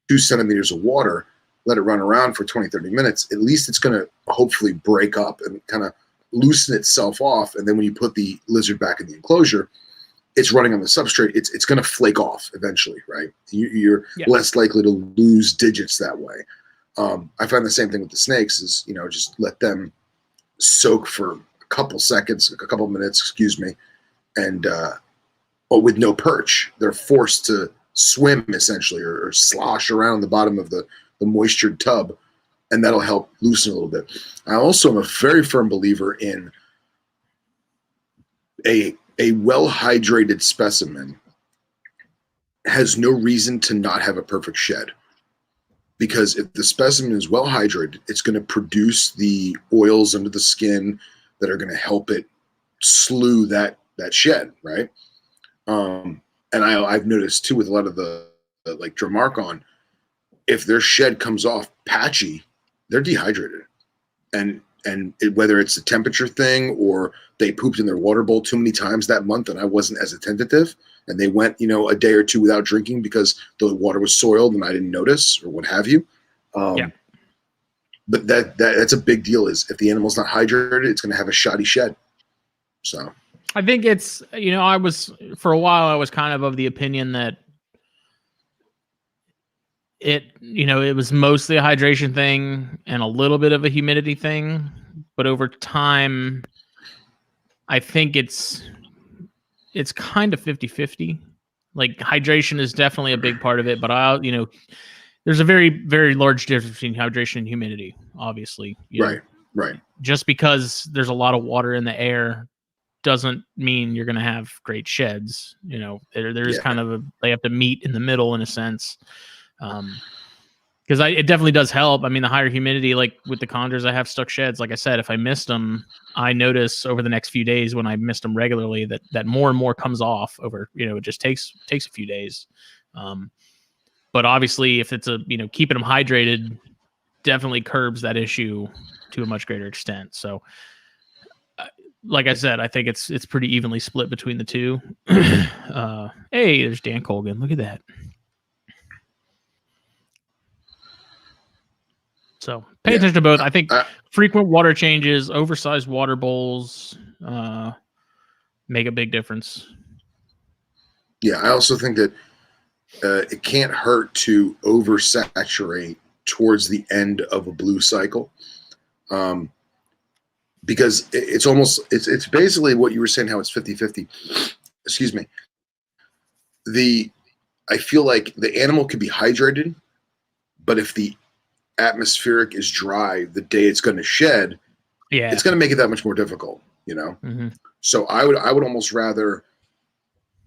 2 centimeters of water, let it run around for 20, 30 minutes. At least it's going to hopefully break up and kind of loosen itself off. And then when you put the lizard back in the enclosure, it's running on the substrate. It's going to flake off eventually, right? You're less likely to lose digits that way. I find the same thing with the snakes is, just let them soak for a couple minutes, excuse me. And, but with no perch, they're forced to swim essentially or slosh around the bottom of the moistured tub, and that'll help loosen a little bit. I also am a very firm believer in a well-hydrated specimen has no reason to not have a perfect shed. Because if the specimen is well hydrated, it's going to produce the oils under the skin that are going to help it slew that shed, right? And I've noticed too with a lot of the like Dramarchon, if their shed comes off patchy, they're dehydrated, and whether it's a temperature thing or they pooped in their water bowl too many times that month and I wasn't as attentive, and they went a day or two without drinking because the water was soiled and I didn't notice or what have you. But that's a big deal. Is if the animal's not hydrated, it's going to have a shoddy shed. So I think it's I was for a while I was kind of the opinion that it was mostly a hydration thing and a little bit of a humidity thing, but over time I think it's kind of 50-50. Like hydration is definitely a big part of it, but there's a very, very large difference between hydration and humidity, obviously. Right. Just because there's a lot of water in the air doesn't mean you're going to have great sheds. There's kind of they have to meet in the middle in a sense. Because it definitely does help. I mean, the higher humidity, like with the chondros, I have stuck sheds. Like I said, if I missed them, I notice over the next few days when I missed them regularly that more and more comes off over. It just takes a few days. But obviously, if it's keeping them hydrated, definitely curbs that issue to a much greater extent. So, like I said, I think it's pretty evenly split between the two. Hey, there's Dan Colgan. Look at that. So pay attention to both. I think frequent water changes, oversized water bowls make a big difference. Yeah, I also think that it can't hurt to oversaturate towards the end of a blue cycle, because it's basically what you were saying, how it's 50-50. Excuse me. I feel like the animal could be hydrated, but if the atmospheric is dry the day it's going to shed, it's going to make it that much more difficult, Mm-hmm. So I would almost rather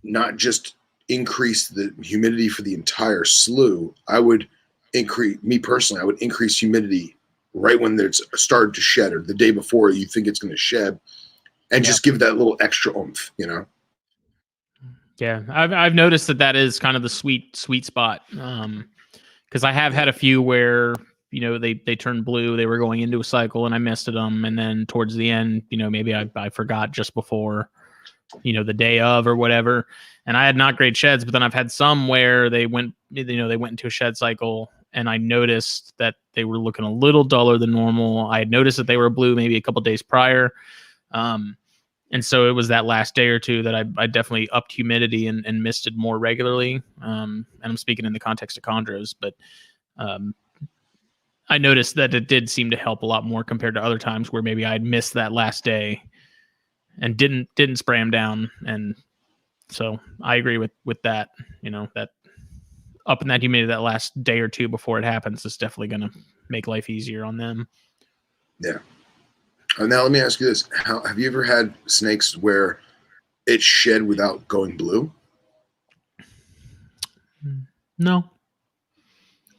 not just increase the humidity for the entire slew. I would increase humidity right when it's started to shed or the day before you think it's going to shed, and just give that little extra oomph, Yeah, I've noticed that is kind of the sweet spot, because I have had a few where they turned blue, they were going into a cycle and I missed them, and then towards the end maybe I forgot just before the day of or whatever, and I had not great sheds. But then I've had some where they went into a shed cycle and I noticed that they were looking a little duller than normal. I had noticed that they were blue maybe a couple days prior, and so it was that last day or two that I definitely upped humidity and misted more regularly. And I'm speaking in the context of chondros, but I noticed that it did seem to help a lot more compared to other times where maybe I'd missed that last day and didn't spray them down. And so I agree with that. That up in that humidity that last day or two before it happens is definitely going to make life easier on them. Yeah. Now let me ask you this: have you ever had snakes where it shed without going blue? No.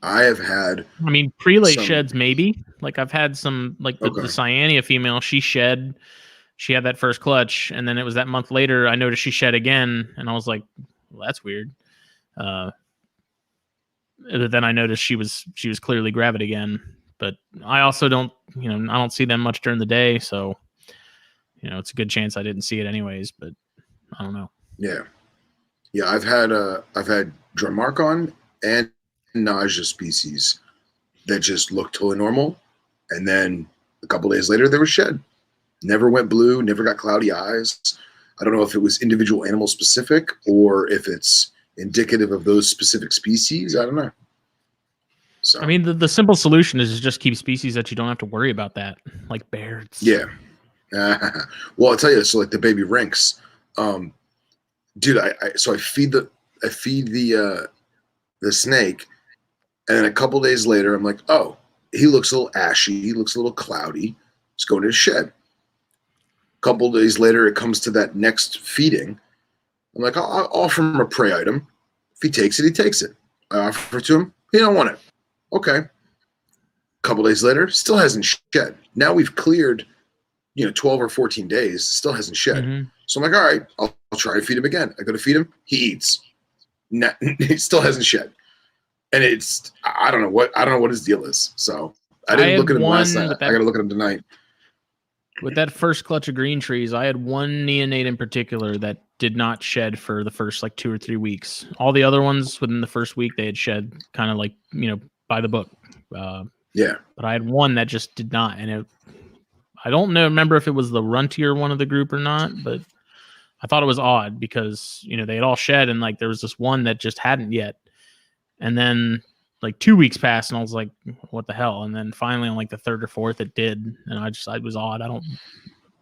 I have had. I mean, prelate sheds maybe. Like I've had some, like the Cyanea female, she shed she had that first clutch, and then it was that month later I noticed she shed again, and I was like, well, that's weird. But then I noticed she was clearly gravid again. But I also don't, I don't see them much during the day, so it's a good chance I didn't see it anyways. But I don't know. Yeah, I've had Drumarchon and nausea species that just looked totally normal, and then a couple days later they were shed. Never went blue, never got cloudy eyes. I don't know if it was individual animal specific or if it's indicative of those specific species. I don't know. So I mean, the simple solution is to just keep species that you don't have to worry about that, like bears. Yeah. Well, I'll tell you. So like the baby rinks, dude. I feed the snake, and then a couple days later, I'm like, oh, he looks a little ashy. He looks a little cloudy. Let's go to his shed. A couple days later, it comes to that next feeding. I'm like, I'll offer him a prey item. If he takes it, he takes it. I offer it to him. He don't want it. Okay. A couple days later, still hasn't shed. Now we've cleared, 12 or 14 days, still hasn't shed. Mm-hmm. So I'm like, all right, I'll try to feed him again. I go to feed him. He eats. He still hasn't shed. And I don't know what his deal is. So I didn't look at him last night. I got to look at him tonight. With that first clutch of green trees, I had one neonate in particular that did not shed for the first 2 or 3 weeks. All the other ones within the first week, they had shed kind of by the book. Yeah. But I had one that just did not. And I don't remember if it was the runtier one of the group or not, but I thought it was odd because, they had all shed and there was this one that just hadn't yet. And then 2 weeks passed and I was like, what the hell? And then finally on the third or fourth, it did. And I was odd.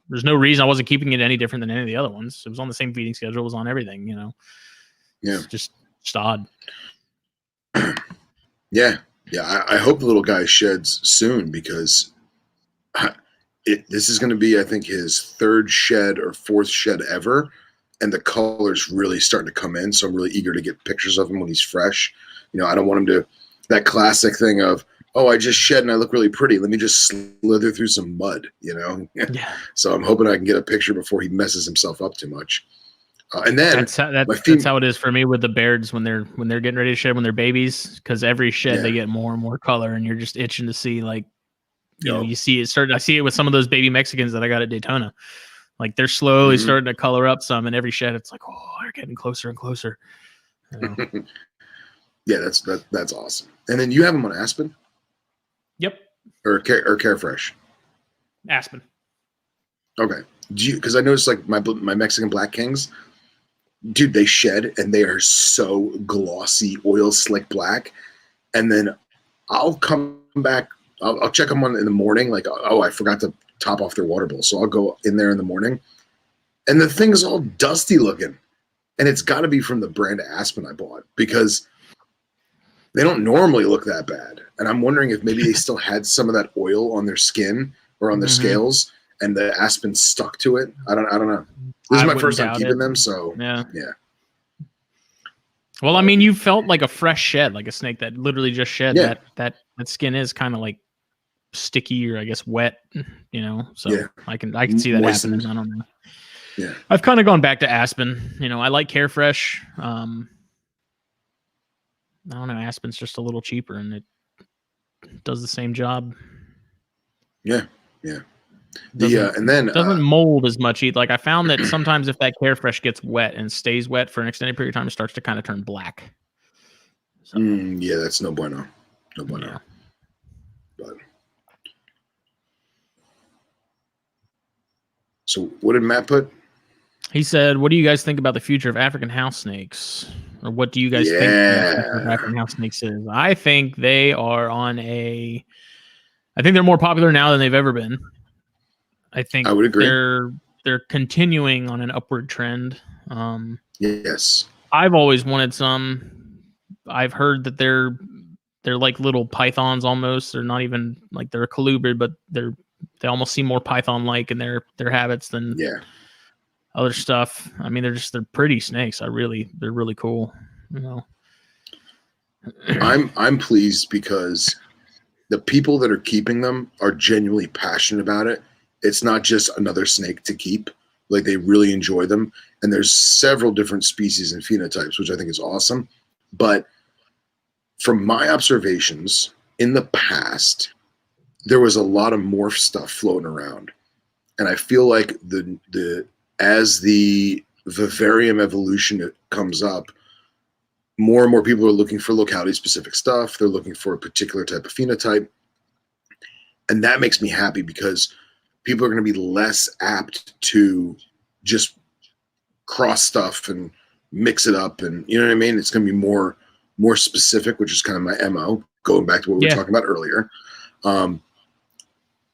There's no reason I wasn't keeping it any different than any of the other ones. It was on the same feeding schedule. It was on everything, Yeah. It's just odd. Yeah. I hope the little guy sheds soon because this is going to be, I think, his third shed or fourth shed ever. And the color's really starting to come in. So I'm really eager to get pictures of him when he's fresh. I don't want him to, that classic thing of, oh, I just shed and I look really pretty. Let me just slither through some mud, Yeah. So I'm hoping I can get a picture before he messes himself up too much. And then that's how it is for me with the bears when they're getting ready to shed when they're babies, because every shed they get more and more color, and you're just itching to see you see it start. I see it with some of those baby Mexicans that I got at Daytona. They're slowly starting to color up some, and every shed it's oh, they're getting closer and closer. Yeah, that's awesome. And then you have them on Aspen? Yep. Or Carefresh? Aspen. Okay. Because I noticed my Mexican Black Kings, dude, they shed and they are so glossy, oil slick black. And then I'll come back, I'll check them on in the morning, I forgot to top off their water bowl. So I'll go in there in the morning and the thing is all dusty looking. And it's got to be from the brand Aspen I bought because they don't normally look that bad. And I'm wondering if maybe they still had some of that oil on their skin or on their scales and the Aspen stuck to it. I don't know. This is my first time keeping them. So yeah. Well, I mean, you felt like a fresh shed, like a snake that literally just shed. Yeah. That skin is kind of sticky or I guess wet, so yeah. I can see that happening. I don't know. Yeah. I've kind of gone back to Aspen. I like Carefresh. I don't know. Aspen's just a little cheaper and it does the same job. Yeah. And then it doesn't mold as much either. I found that sometimes if that Carefresh gets wet and stays wet for an extended period of time, it starts to kind of turn black. So, yeah, that's no bueno. No bueno. Yeah. But so what did Matt put? He said, what do you guys think about the future of African house snakes? Or what do you guys think the future of African house snakes is? I think they are I think they're more popular now than they've ever been. I think I would agree. They're continuing on an upward trend. Yes. I've always wanted some. I've heard that they're like little pythons almost. They're not even they're a colubrid, but they almost seem more python-like in their habits than other stuff. I mean, they're pretty snakes. They're really cool. I'm pleased because the people that are keeping them are genuinely passionate about it, It's not just another snake to keep. Like, they really enjoy them. And there's several different species and phenotypes, which I think is awesome. But from my observations in the past, there was a lot of morph stuff floating around. And I feel like as the vivarium evolution comes up, more and more people are looking for locality specific stuff. They're looking for a particular type of phenotype. And that makes me happy, because people are going to be less apt to just cross stuff and mix it up. And you know what I mean? It's going to be more specific, which is kind of my MO, going back to what we were talking about earlier. And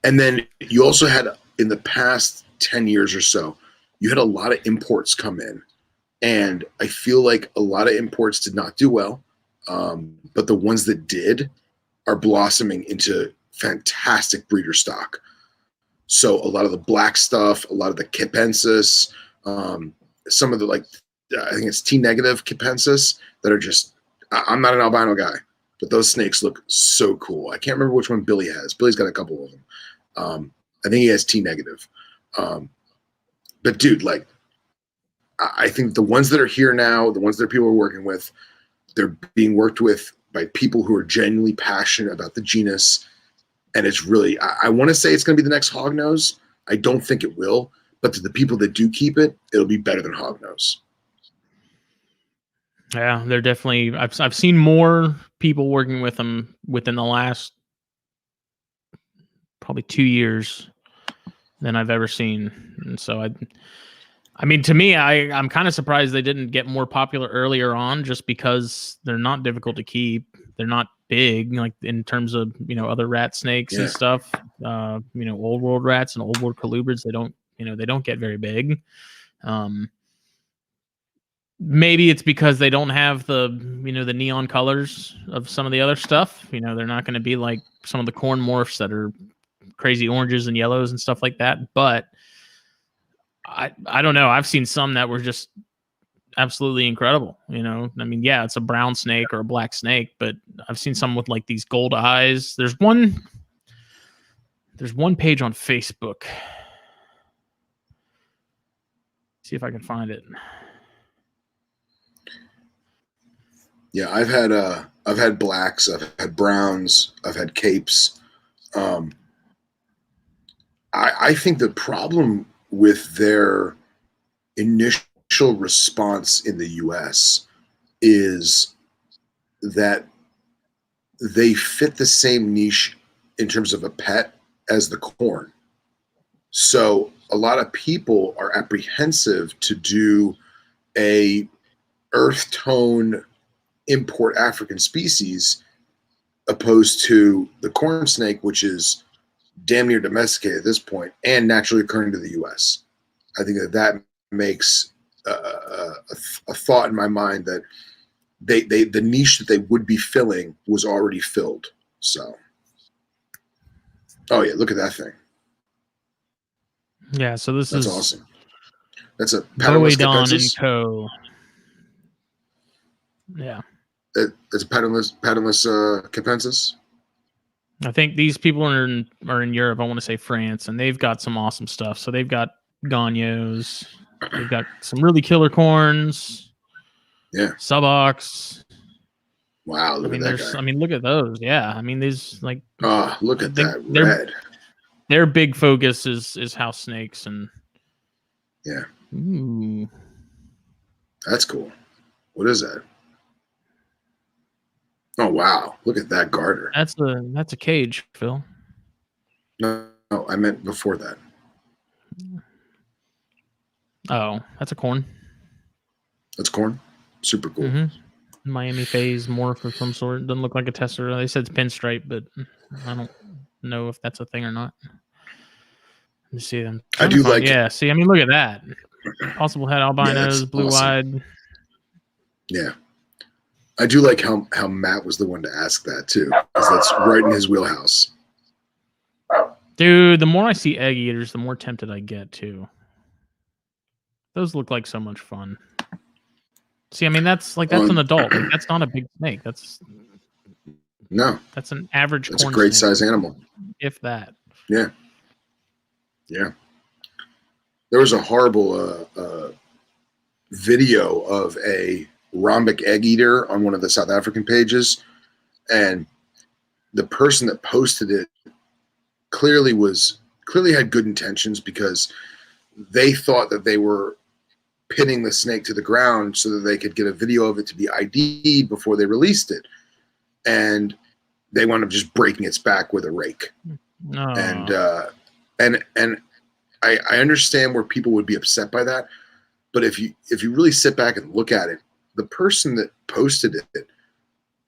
then you also had, in the past 10 years or so, you had a lot of imports come in. And I feel like a lot of imports did not do well. But the ones that did are blossoming into fantastic breeder stock. So a lot of the black stuff, a lot of the Capensis, some of the, like, I think it's T-negative Capensis that are just, I'm not an albino guy, but those snakes look so cool. I can't remember which one Billy has. Billy's got a couple of them. I think he has T-negative. But dude, like, I think the ones that are here now, the ones that people are working with, they're being worked with by people who are genuinely passionate about the genus. And it's really, I want to say it's going to be the next hognose. I don't think it will, but to the people that do keep it, it'll be better than hognose. Yeah, they're definitely, I've seen more people working with them within the last probably 2 years than I've ever seen. And so I mean, to me, I'm kind of surprised they didn't get more popular earlier on, just because they're not difficult to keep. They're not big, like in terms of, other rat snakes and stuff. Old world rats and old world colubrids, they don't get very big. Maybe it's because they don't have the neon colors of some of the other stuff. They're not going to be like some of the corn morphs that are crazy oranges and yellows and stuff like that. But I don't know. I've seen some that were just absolutely incredible. I mean, yeah, it's a brown snake or a black snake, but I've seen some with like these gold eyes. There's one page on Facebook. See if I can find it. Yeah, I've had blacks, I've had browns, I've had capes. I think the problem with their initial response in the US is that they fit the same niche in terms of a pet as the corn. So a lot of people are apprehensive to do a earth tone import African species opposed to the corn snake, which is damn near domesticated at this point and naturally occurring to the US. I think that makes a thought in my mind that the niche that they would be filling was already filled. So, oh yeah, look at that thing. Yeah, so that's awesome. That's a patternless Capensis. Co. Yeah, it's a patternless Capensis. I think these people are in Europe. I want to say France, and they've got some awesome stuff. So they've got Gagnos. They've got some really killer corns. Yeah. Subox. Wow, look at that guy. I mean, look at those. Yeah. I mean, these like. Oh, look at that red. Their big focus is house snakes and. Yeah. Ooh. That's cool. What is that? Oh wow! Look at that garter. That's a cage, Phil. No, I meant before that. Oh, that's a corn. That's corn. Super cool. Mm-hmm. Miami phase morph of some sort. Doesn't look like a tester. They said it's pinstripe, but I don't know if that's a thing or not. Let me see them. I do like. Yeah. See, I mean, look at that. Possible head albinos, blue-eyed. Yeah. I do like how Matt was the one to ask that too, because that's right in his wheelhouse. Dude, the more I see egg eaters, the more tempted I get too. Those look like so much fun. See, I mean, that's an adult. Like, that's not a big snake. That's an average. That's a great size animal. If that. Yeah. Yeah. There was a horrible video of a rhombic egg eater on one of the South African pages, and the person that posted it clearly had good intentions, because they thought that they were pinning the snake to the ground so that they could get a video of it to be ID'd before they released it, and they wound up just breaking its back with a rake. And I understand where people would be upset by that, but if you really sit back and look at it, the person that posted it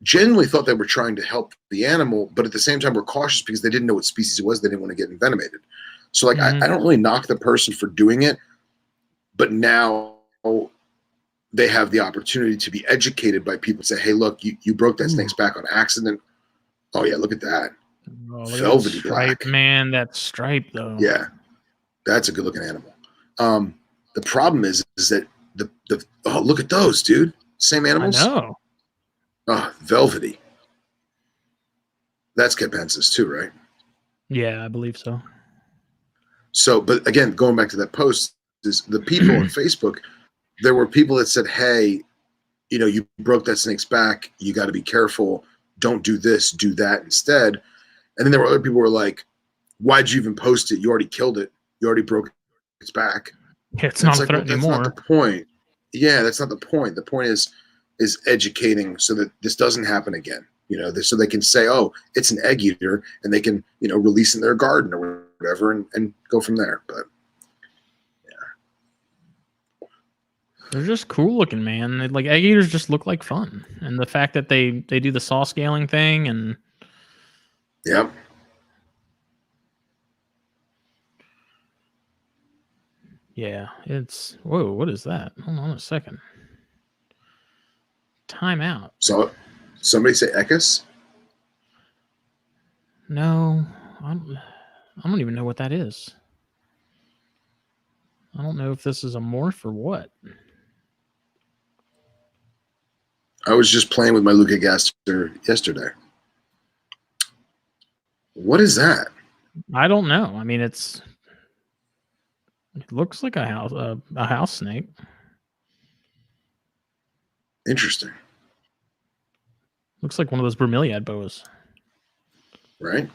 genuinely thought they were trying to help the animal, but at the same time were cautious because they didn't know what species it was. They didn't want to get envenomated. So like, I don't really knock the person for doing it, but now they have the opportunity to be educated by people and say, hey, look, you broke that snake's back on accident. Oh yeah, look at that. Velvety stripe, black. Man, that stripe though. Yeah, that's a good looking animal. The problem is that the oh, look at those, dude. Same animals. I know. Oh, velvety. That's Capensis too, right? Yeah, I believe so. So, but again, going back to that post, is the people on Facebook, there were people that said, hey, you know, you broke that snake's back. You got to be careful. Don't do this, do that instead. And then there were other people who were like, why'd you even post it? You already killed it. You already broke its back. Yeah, it's not a threat anymore. That's not the point. Yeah, that's not the point. The point is educating so that this doesn't happen again. You know, so they can say, oh, it's an egg eater, and they can, you know, release in their garden or whatever and go from there. But yeah. They're just cool looking, man. Like, egg eaters just look like fun. And the fact that they do the saw scaling thing and yep. Yeah, it's whoa, what is that? Hold on a second. Time out. So somebody say Ekis? No, I don't even know what that is. I don't know if this is a morph or what. I was just playing with my Luca Gaster yesterday. What is that? I don't know. I mean, it looks like a house snake. Interesting. Looks like one of those bromeliad boas. Right?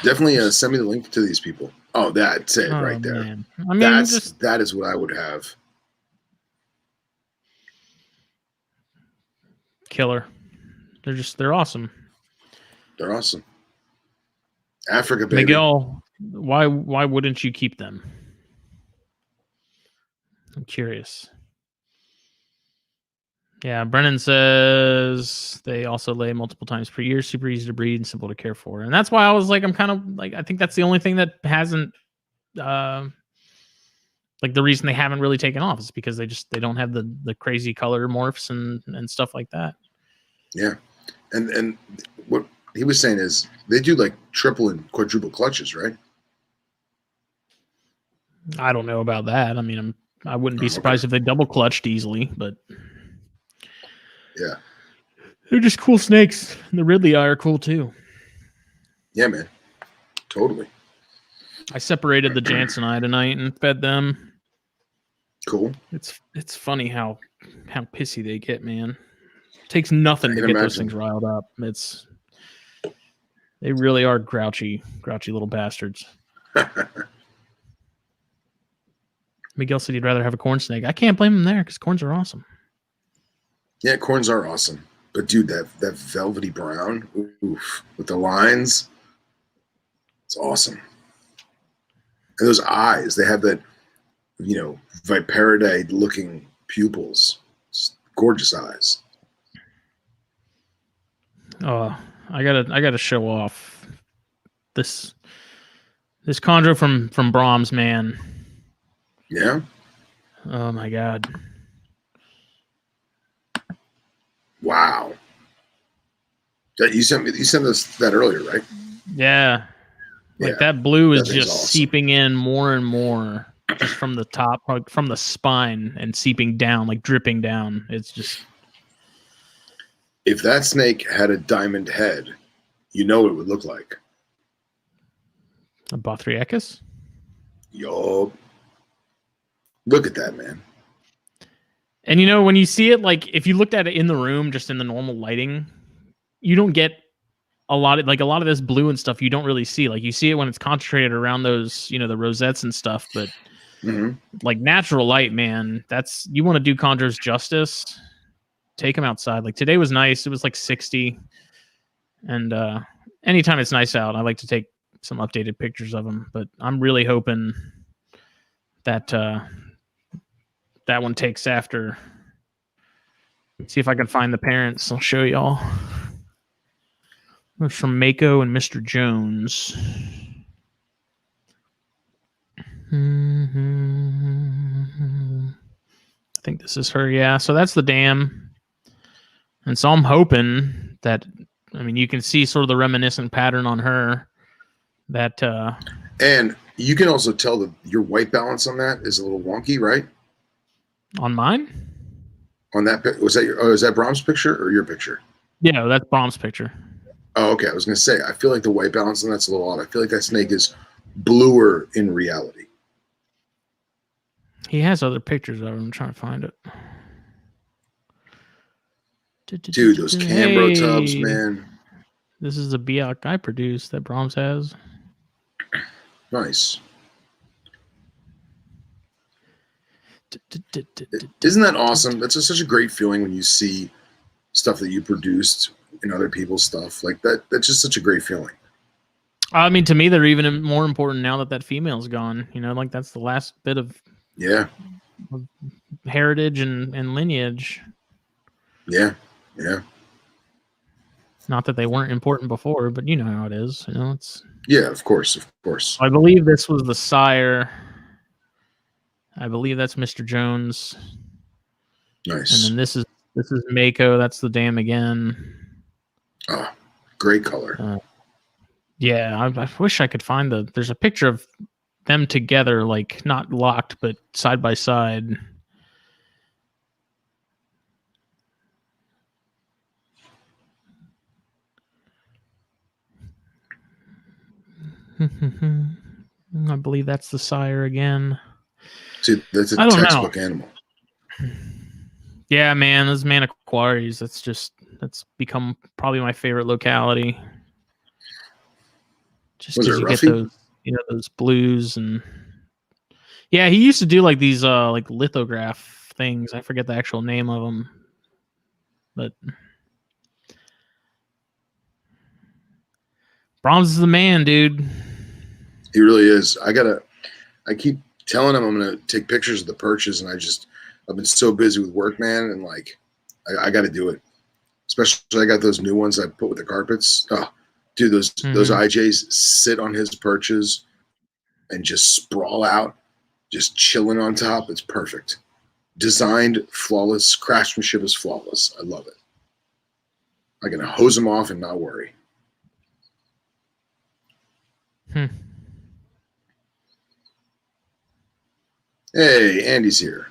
Definitely send me the link to these people. Oh, that's it right there. Man. I mean, that is what I would have. Killer. They're awesome. They're awesome. Africa, baby. Miguel, why wouldn't you keep them? I'm curious. Yeah, Brennan says they also lay multiple times per year, super easy to breed and simple to care for. And that's why I was like, I'm kind of like, I think that's the only thing that hasn't, like the reason they haven't really taken off is because they don't have the crazy color morphs and stuff like that. Yeah. And what he was saying is they do like triple and quadruple clutches, right? I don't know about that. I mean, I wouldn't be surprised if they double clutched easily, but yeah, they're just cool snakes. And the Ridley eye are cool too. Yeah, man. Totally. I separated the Jansenii tonight and fed them. Cool. It's funny how pissy they get, man. It takes nothing to get those things riled up. They really are grouchy little bastards. Miguel said he'd rather have a corn snake. I can't blame him there because corns are awesome. Yeah, corns are awesome. But dude, that velvety brown, oof, with the lines, it's awesome. And those eyes, they have that, you know, Viperidae looking pupils. It's gorgeous eyes. Oh, I gotta show off this chondro from Brahms, man. Yeah. Oh my god. Wow. You sent us that earlier, right? Yeah. Like that blue is just awesome. Seeping in more and more. just from the top, like from the spine and seeping down, like dripping down. It's just. If that snake had a diamond head, you know what it would look like. A Bothriechis? Yo. Look at that, man. And when you see it, like if you looked at it in the room, just in the normal lighting, you don't get a lot of this blue and stuff. You don't really see. Like you see it when it's concentrated around those, the rosettes and stuff. But like natural light, man, you want to do chondros justice. Take them outside. Like today was nice. It was like 60, and anytime it's nice out, I like to take some updated pictures of them. But I'm really hoping that that one takes after. See if I can find the parents. I'll show y'all. It's from Mako and Mr. Jones. I think this is her. Yeah. So that's the dam. And so I'm hoping that, you can see sort of the reminiscent pattern on her. That. And you can also tell that your white balance on that is a little wonky, right? On mine? On that, was that Brahms' picture or your picture? Yeah, that's Brahms' picture. Oh, okay. I was going to say, I feel like the white balance on that's a little odd. I feel like that snake is bluer in reality. He has other pictures of him. I'm trying to find it. Dude, those Cambro tubs, man. This is a Biak I produced that Brahms has. Nice. Isn't that awesome? That's such a great feeling when you see stuff that you produced in other people's stuff. Like that. That's just such a great feeling. To me, they're even more important now that female's gone. Like that's the last bit of heritage and lineage. Yeah. Not that they weren't important before, but you know how it is. It's. Yeah, of course. I believe this was the sire. I believe that's Mr. Jones. Nice. And then this is Mako. That's the dam again. Oh, great color. Yeah, I wish I could find there's a picture of them together, like not locked, but side by side. I believe that's the sire again. See, that's a textbook animal. Yeah, man, those Maniquaries, that's become probably my favorite locality. Just because you get those, those blues and yeah, he used to do like these like lithograph things. I forget the actual name of them, but Brahms is the man, dude. He really is. I keep telling him I'm gonna take pictures of the perches, and I've been so busy with work, man, and like I got to do it. Especially I got those new ones I put with the carpets. Oh, dude, those IJs sit on his perches and just sprawl out, just chilling on top. It's perfect. Designed, flawless. Craftsmanship is flawless. I love it. I'm gonna hose them off and not worry. Hey, Andy's here.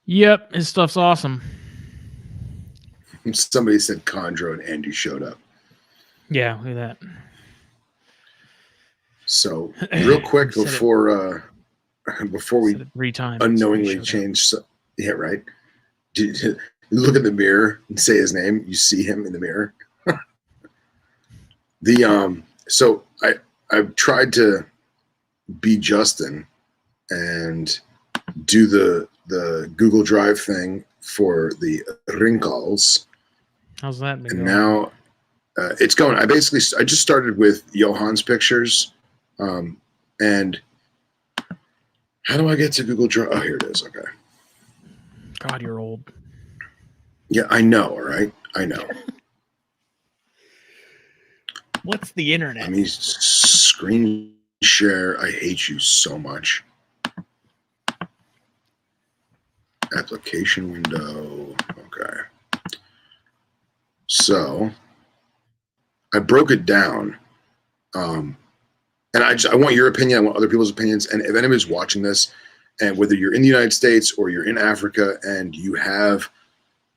Yep, his stuff's awesome. Somebody said Chondro and Andy showed up. Yeah, look at that. So real quick before we unknowingly change, yeah, right. You look in the mirror and say his name. You see him in the mirror. So I've tried to be Justin and do the Google Drive thing for the wrinkles. How's that been and going? Now it's going. I just started with Johan's pictures, and how do I get to Google Drive? Oh, here it is. Okay. God, you're old. Yeah, I know. All right, I know. What's the internet? Let me screen share. I hate you so much. Application window. Okay. So I broke it down and I want your opinion. I want other people's opinions. And if anybody's watching this, and whether you're in the United States or you're in Africa and you have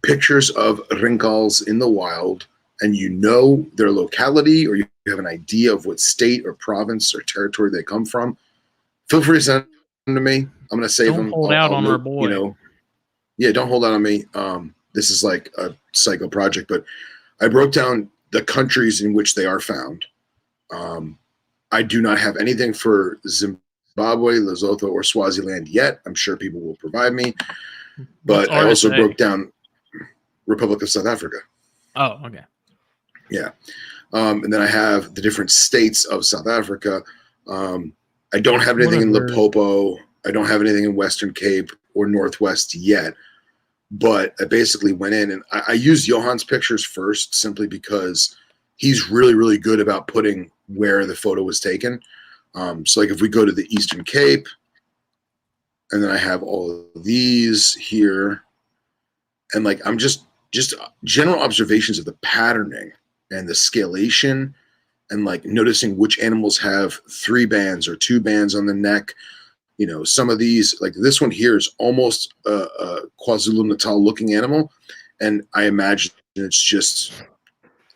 pictures of rinkals in the wild and you know their locality or you have an idea of what state or province or territory they come from, feel free to send them to me. I'm going to save them. Don't hold out on our boy. You know, yeah, don't hold out on me. This is like a psycho project, but I broke down the countries in which they are found. I do not have anything for Zimbabwe, Lesotho, or Swaziland yet. I'm sure people will provide me. But I also broke down Republic of South Africa. Oh, okay. Yeah. And then I have the different states of South Africa. I don't have anything in Limpopo. I don't have anything in Western Cape or Northwest yet. But I basically went in and I used Johan's pictures first simply because he's really, really good about putting where the photo was taken. So like if we go to the Eastern Cape, and then I have all of these here, and like I'm just general observations of the patterning and the scalation, and like noticing which animals have 3 bands or 2 bands on the neck. You know, some of these, like this one here is almost a KwaZulu-Natal looking animal, and I imagine it's just,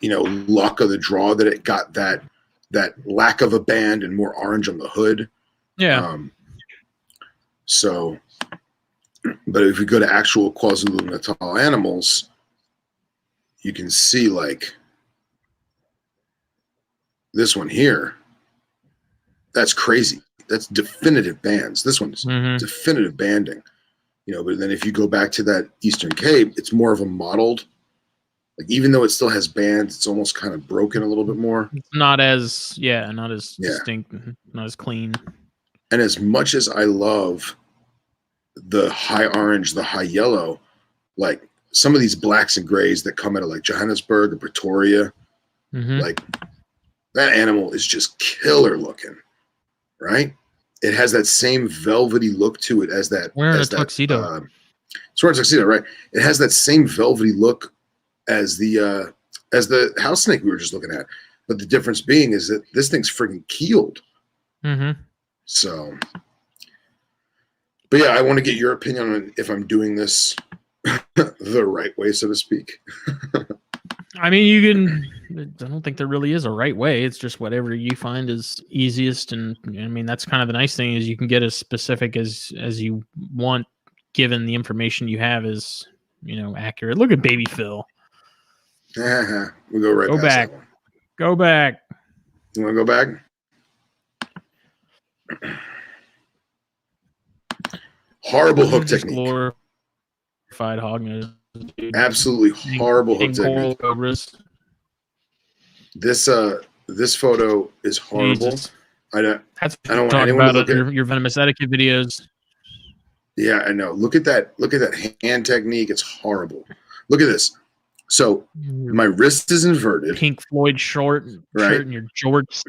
you know, luck of the draw that it got that lack of a band and more orange on the hood. Yeah. So, but if we go to actual KwaZulu-Natal animals, you can see like this one here. That's crazy. That's definitive bands. This one's definitive banding. You know, but then if you go back to that Eastern Cape, it's more of a mottled. Like even though it still has bands, it's almost kind of broken a little bit more. It's not as distinct, not as clean. And as much as I love the high orange, the high yellow, like some of these blacks and grays that come out of like Johannesburg or Pretoria, like that animal is just killer looking, right? It has that same velvety look to it as that. Wearing a tuxedo. It's wearing a tuxedo, right? It has that same velvety look as the house snake we were just looking at. But the difference being is that this thing's freaking keeled. So, but yeah, I want to get your opinion on if I'm doing this the right way, so to speak. I mean, you can. I don't think there really is a right way. It's just whatever you find is easiest, and I mean that's kind of the nice thing is you can get as specific as you want, given the information you have is, you know, accurate. Look at Baby Phil. We'll go right. Go back. Go back. You want to go back? Horrible hook technique. Glorified hognose. Absolutely horrible hook technique. This photo is horrible. Jesus. I don't want talk anyone about to look at your venomous etiquette videos. Yeah, I know. Look at that hand technique. It's horrible. Look at this. So my wrist is inverted. Pink Floyd shirt and your jorts.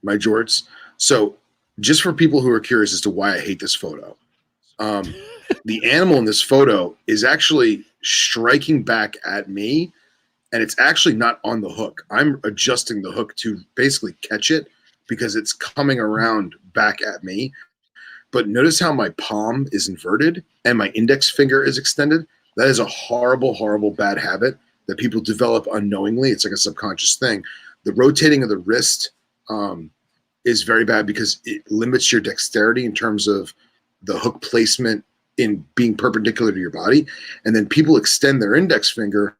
My jorts. So just for people who are curious as to why I hate this photo, the animal in this photo is actually striking back at me, and it's actually not on the hook. I'm adjusting the hook to basically catch it because it's coming around back at me. But notice how my palm is inverted and my index finger is extended. That is a horrible, horrible bad habit that people develop unknowingly. It's like a subconscious thing. The rotating of the wrist is very bad because it limits your dexterity in terms of the hook placement in being perpendicular to your body. And then people extend their index finger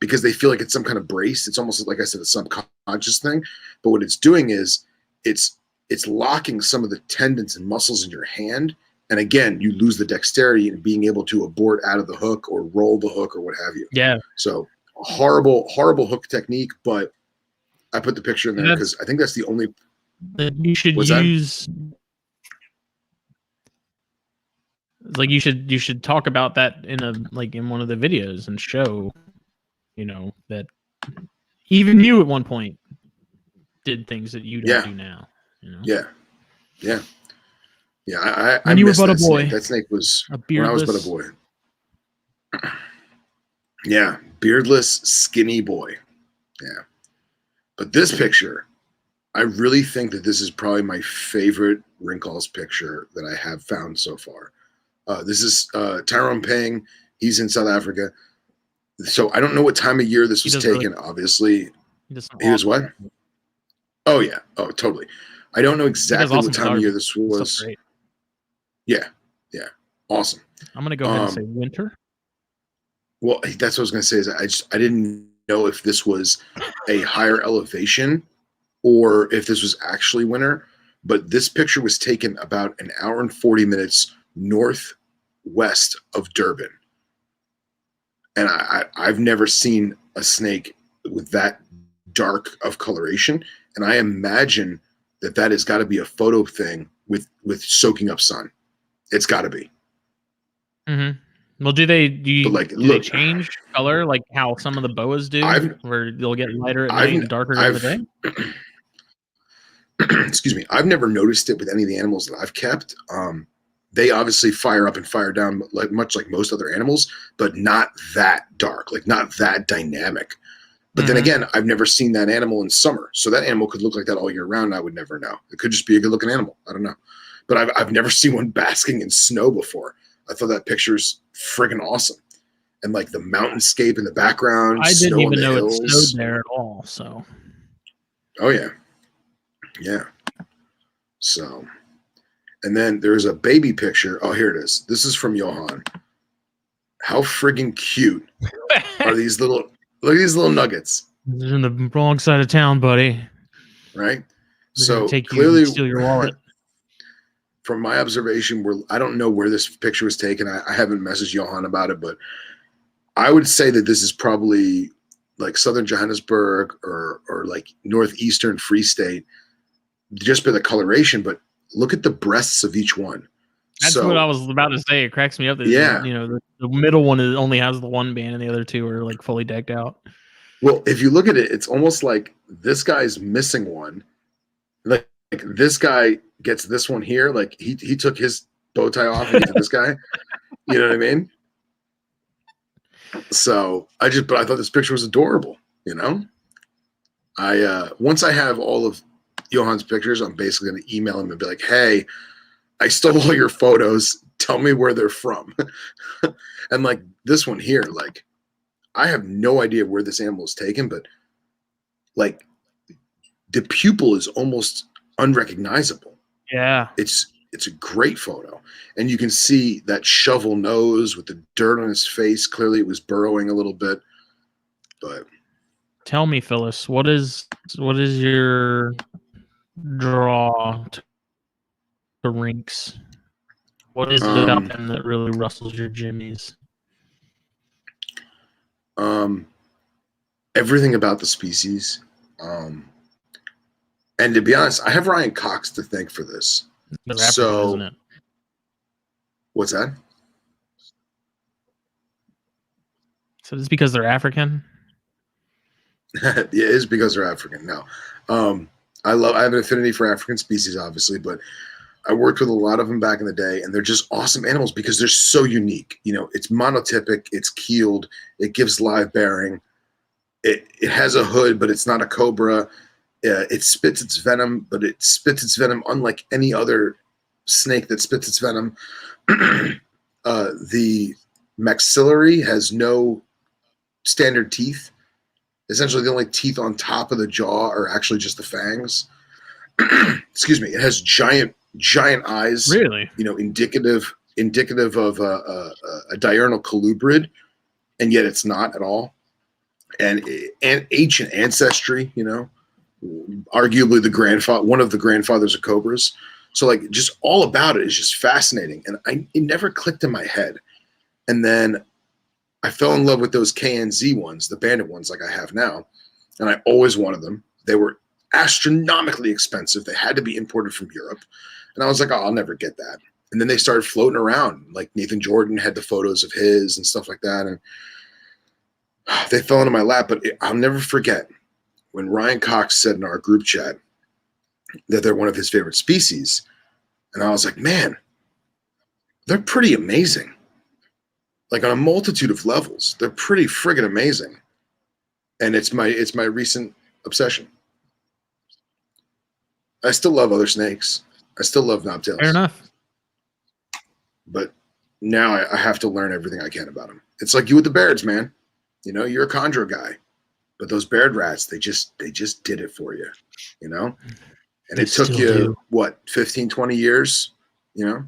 because they feel like it's some kind of brace. It's almost like I said, a subconscious thing. But what it's doing is it's locking some of the tendons and muscles in your hand. And again, you lose the dexterity in being able to abort out of the hook or roll the hook or what have you. Yeah. So horrible, horrible hook technique. But I put the picture in there because I think that's the only. You should use. Like you should talk about that in one of the videos and show, you know, that even you at one point did things that you don't do now. You know? Yeah. I when you were but a boy. Snake. That snake was a beardless. When I was but a boy. Yeah, beardless, skinny boy. Yeah. But this picture, I really think that this is probably my favorite Wrinkles picture that I have found so far. This is Tyrone Pang. He's in South Africa. So I don't know what time of year this was taken. Obviously, he was what? Oh yeah. Oh, totally. I don't know exactly what time of year this was. Yeah. Yeah. Awesome. I'm gonna go ahead and say winter. Well, that's what I was gonna say. Is I didn't know if this was a higher elevation or if this was actually winter. But this picture was taken about an hour and 40 minutes northwest of Durban. And I've never seen a snake with that dark of coloration. And I imagine that has got to be a photo thing with soaking up sun. It's got to be. Mm-hmm. Well, do they they change color like how some of the boas do, where they'll get lighter at night and darker during the day? Excuse me. I've never noticed it with any of the animals that I've kept. They obviously fire up and fire down much like most other animals, but not that dark, like not that dynamic. But then again, I've never seen that animal in summer. So that animal could look like that all year round. I would never know. It could just be a good looking animal. I don't know. But I've never seen one basking in snow before. I thought that picture's friggin' awesome. And like the mountainscape in the background. I didn't even know it snowed there at all. So. Oh yeah. Yeah. So, and then there's a baby picture. Oh, here it is. This is from Johan. How friggin' cute are these little, look at these little nuggets. They're in the wrong side of town, buddy. Right? So clearly steal your wallet. From my observation, I don't know where this picture was taken. I haven't messaged Johan about it, but I would say that this is probably like Southern Johannesburg or like Northeastern Free State, just by the coloration. But look at the breasts of each one. That's what I was about to say. It cracks me up that the middle one only has the one band and the other two are like fully decked out. Well, if you look at it, it's almost like this guy's missing one. Like this guy gets this one here. Like he took his bow tie off and gave this guy. You know what I mean? So I thought this picture was adorable. You know, once I have all of Johan's pictures, I'm basically going to email him and be like, "Hey, I stole all your photos. Tell me where they're from." And like this one here, like I have no idea where this animal is taken, but like the pupil is almost unrecognizable. Yeah. It's a great photo. And you can see that shovel nose with the dirt on his face. Clearly it was burrowing a little bit. But tell me, Phyllis, what is your draw to rinks? What is it about them that really rustles your jimmies? Everything about the species. And to be honest, I have Ryan Cox to thank for this. So, isn't it? What's that? So it's because they're African? It is because they're African. No. I have an affinity for African species, obviously, but I worked with a lot of them back in the day, and they're just awesome animals because they're so unique. You know, it's monotypic, it's keeled, it gives live bearing. It has a hood, but it's not a cobra. It spits its venom, but it spits its venom unlike any other snake that spits its venom. The maxillary has no standard teeth. Essentially, the only teeth on top of the jaw are actually just the fangs. Excuse me. It has giant eyes. Really? You know, indicative of a diurnal colubrid, and yet it's not at all. And ancient ancestry. You know, arguably one of the grandfathers of cobras. So like just all about it is just fascinating. And it never clicked in my head. And then I fell in love with those KNZ ones, the bandit ones like I have now. And I always wanted them. They were astronomically expensive. They had to be imported from Europe. And I was like, oh, I'll never get that. And then they started floating around. Like Nathan Jordan had the photos of his and stuff like that. And they fell into my lap. But I'll never forget when Ryan Cox said in our group chat that they're one of his favorite species. And I was like, man, they're pretty amazing. Like on a multitude of levels, they're pretty friggin' amazing. And it's my recent obsession. I still love other snakes. I still love knobtails. Fair enough. But now I have to learn everything I can about them. It's like you with the Bairds, man. You know, you're a chondro guy, but those Baird rats, they just did it for you, you know? And it took you, what, 15, 20 years, you know?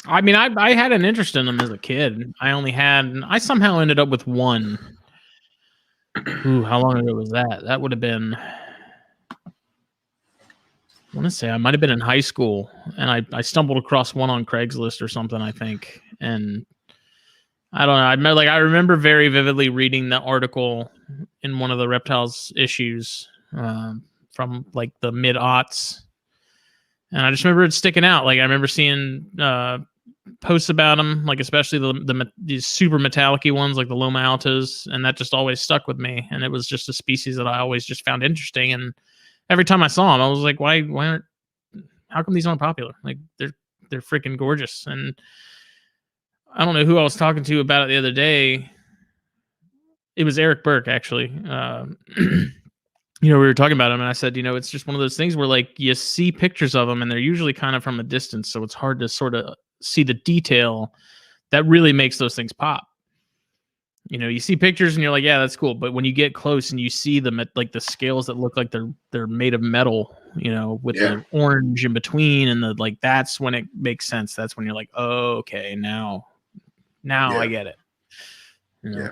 I mean, I had an interest in them as a kid. I somehow ended up with one. Ooh, how long ago was that? That would have been, I want to say I might have been in high school, and I stumbled across one on Craigslist or something, I think. And I don't know. I remember very vividly reading the article in one of the reptiles issues from like the mid-aughts. And I just remember it sticking out. Like I remember seeing posts about them, like especially these super metallic-y ones like the Loma Altas, and that just always stuck with me. And it was just a species that I always just found interesting. And every time I saw them, I was like, how come these aren't popular? Like they're freaking gorgeous. And I don't know who I was talking to about it the other day. It was Eric Burke, actually. We were talking about him, and I said, it's just one of those things where like you see pictures of them, and they're usually kind of from a distance, so it's hard to sort of see the detail that really makes those things pop. You see pictures, and you're like, yeah, that's cool. But when you get close and you see them at like the scales that look like they're made of metal, with the orange in between, and that's when it makes sense. That's when you're like, oh, okay, now I get it. Yeah.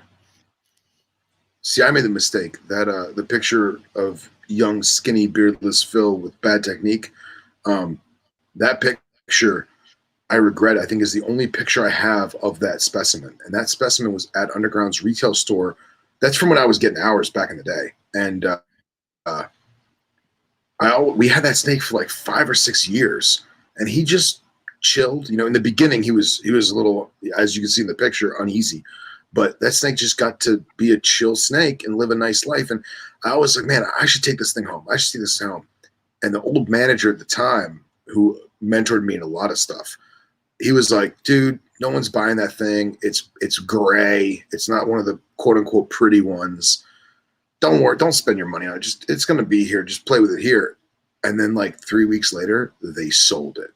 See, I made the mistake that the picture of young, skinny, beardless Phil with bad technique, that picture I regret, I think, is the only picture I have of that specimen. And that specimen was at Underground's retail store. That's from when I was getting hours back in the day. And we had that snake for like 5 or 6 years. And he just chilled. In the beginning, he was a little, as you can see in the picture, uneasy. But that snake just got to be a chill snake and live a nice life. And I was like, man, I should take this thing home. I should see this thing home. And the old manager at the time, who mentored me in a lot of stuff, he was like, dude, no one's buying that thing. It's gray. It's not one of the quote unquote pretty ones. Don't worry. Don't spend your money on it. It's going to be here. Just play with it here. And then like 3 weeks later, they sold it.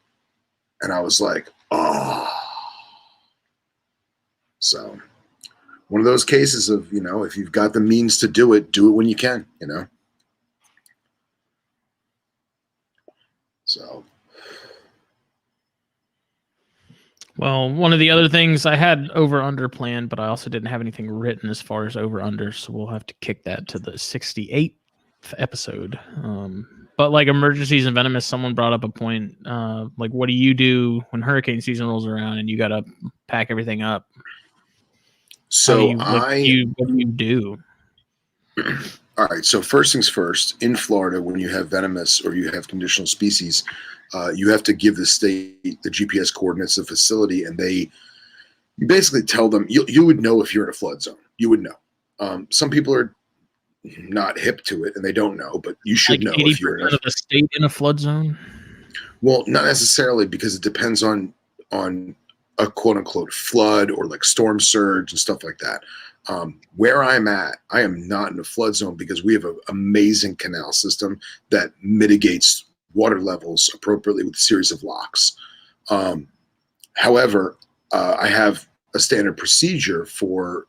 And I was like, oh. So one of those cases of, if you've got the means to do it when you can, So. Well, one of the other things I had over-under planned, but I also didn't have anything written as far as over-under, so we'll have to kick that to the 68th episode. But like Emergencies and Venomous, someone brought up a point, like what do you do when hurricane season rolls around and you got to pack everything up? So what do you do? All right. So first things first, in Florida, when you have venomous or you have conditional species, you have to give the state the GPS coordinates of the facility, and you basically tell them you would know if you're in a flood zone. You would know. Some people are not hip to it and they don't know, but you should know if you're in of the state in a flood zone. Well, not necessarily, because it depends on a quote unquote flood or like storm surge and stuff like that. Where I'm at, I am not in a flood zone because we have an amazing canal system that mitigates water levels appropriately with a series of locks. However, I have a standard procedure for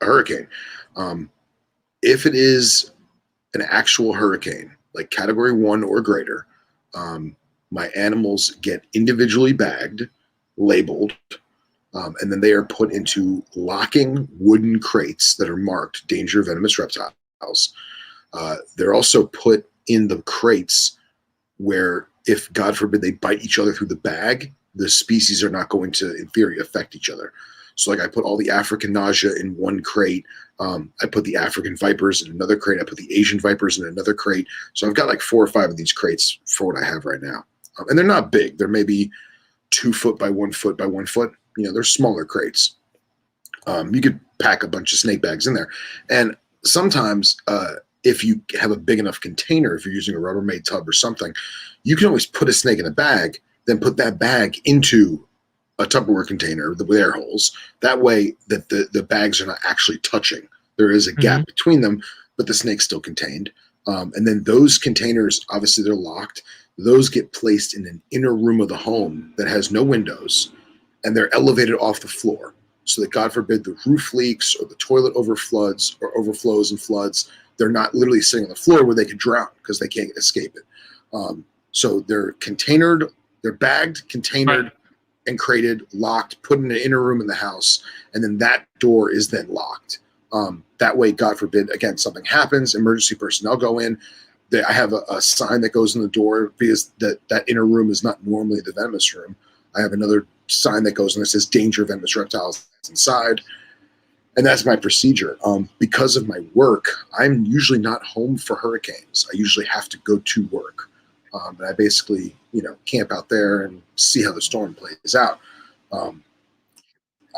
a hurricane. If it is an actual hurricane, like Category 1 or greater, my animals get individually bagged, labeled, and then they are put into locking wooden crates that are marked danger venomous reptiles. They're also put in the crates where, if God forbid they bite each other through the bag, the species are not going to, in theory, affect each other. So like I put all the African nausea in one crate. I put the African vipers in another crate. I put the Asian vipers in another crate. So I've got like 4 or 5 of these crates for what I have right now. And they're not big. They're maybe 2 foot by 1 foot by 1 foot. They're smaller crates. You could pack a bunch of snake bags in there. And sometimes if you have a big enough container, if you're using a Rubbermaid tub or something, you can always put a snake in a bag, then put that bag into a Tupperware container with air holes. That way that the bags are not actually touching. There is a gap between them, but the snake's still contained. And then those containers, obviously they're locked. Those get placed in an inner room of the home that has no windows, and they're elevated off the floor so that, God forbid, the roof leaks or the toilet overflows and floods. They're not literally sitting on the floor where they could drown because they can't escape it. So they're containered, they're bagged, containered, and crated, locked, put in an inner room in the house, and then that door is then locked. That way, God forbid, again, something happens, emergency personnel go in. I have a sign that goes in the door because that inner room is not normally the venomous room. I have another sign that goes in that says danger venomous reptiles inside. And that's my procedure. Because of my work, I'm usually not home for hurricanes. I usually have to go to work. And I basically, camp out there and see how the storm plays out.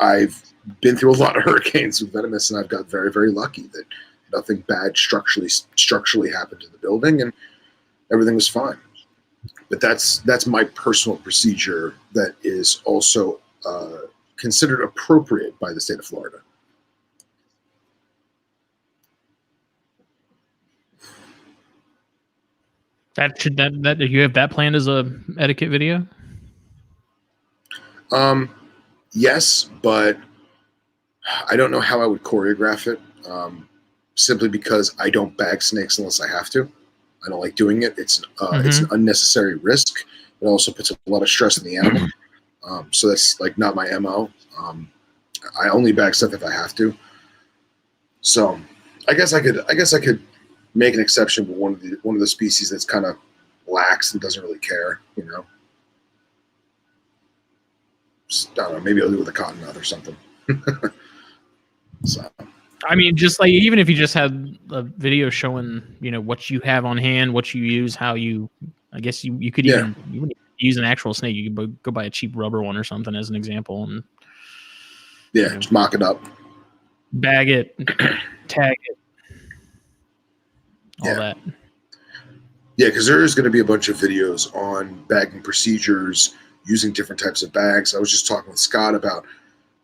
I've been through a lot of hurricanes with venomous, and I've got very, very lucky that nothing bad structurally happened to the building, and everything was fine. But that's my personal procedure that is also considered appropriate by the state of Florida. That you have that planned as a etiquette video? Yes, but I don't know how I would choreograph it. Simply because I don't bag snakes unless I have to. I don't like doing it. It's an unnecessary risk. It also puts a lot of stress on the animal. So that's like not my MO. I only bag stuff if I have to. So I guess I could make an exception with one of the species that's kind of lax and doesn't really care, Just, I don't know, maybe I'll do it with a cotton nut or something. So I mean, just like, even if you just had a video showing, what you have on hand, what you use, how you, I guess you could even you wouldn't use an actual snake. You could go buy a cheap rubber one or something as an example, and just mock it up, bag it, tag it, all that. Yeah, because there is going to be a bunch of videos on bagging procedures, using different types of bags. I was just talking with Scott about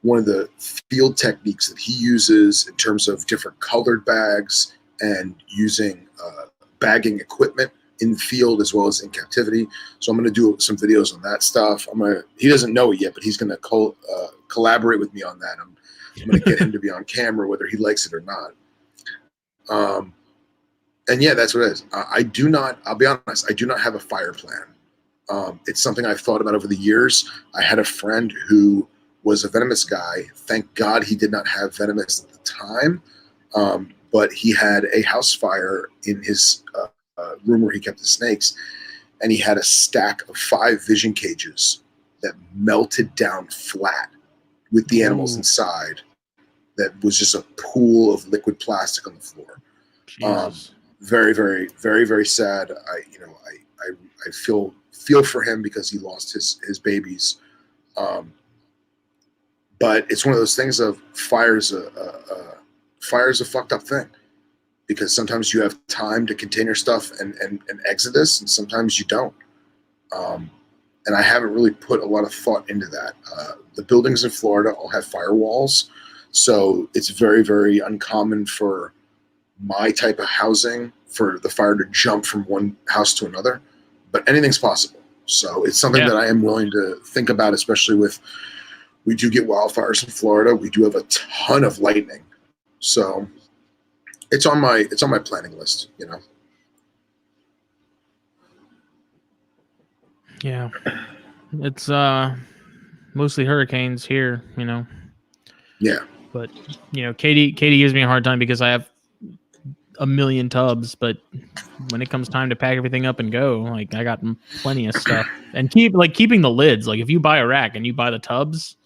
one of the field techniques that he uses in terms of different colored bags and using bagging equipment in the field as well as in captivity. So I'm going to do some videos on that stuff. He doesn't know it yet, but he's going to collaborate with me on that. I'm going to get him to be on camera, whether he likes it or not. And yeah, that's what it is. I'll be honest, I do not have a fire plan. It's something I've thought about over the years. I had a friend who was a venomous guy. Thank God he did not have venomous at the time. But he had a house fire in his room where he kept the snakes. And he had a stack of 5 vision cages that melted down flat with the animals inside. That was just a pool of liquid plastic on the floor. Very, very, very, very sad. I feel for him because he lost his babies. But it's one of those things of fire's a fucked up thing, because sometimes you have time to contain your stuff and exodus, and sometimes you don't. And I haven't really put a lot of thought into that. The buildings in Florida all have firewalls, so it's very, very uncommon for my type of housing for the fire to jump from one house to another, but anything's possible. So it's something that I am willing to think about, especially we do get wildfires in Florida. We do have a ton of lightning. So it's on my planning list, Yeah. It's mostly hurricanes here, Yeah. But Katie gives me a hard time because I have a million tubs, but when it comes time to pack everything up and go, like, I got plenty of stuff. And keeping the lids, like, if you buy a rack and you buy the tubs,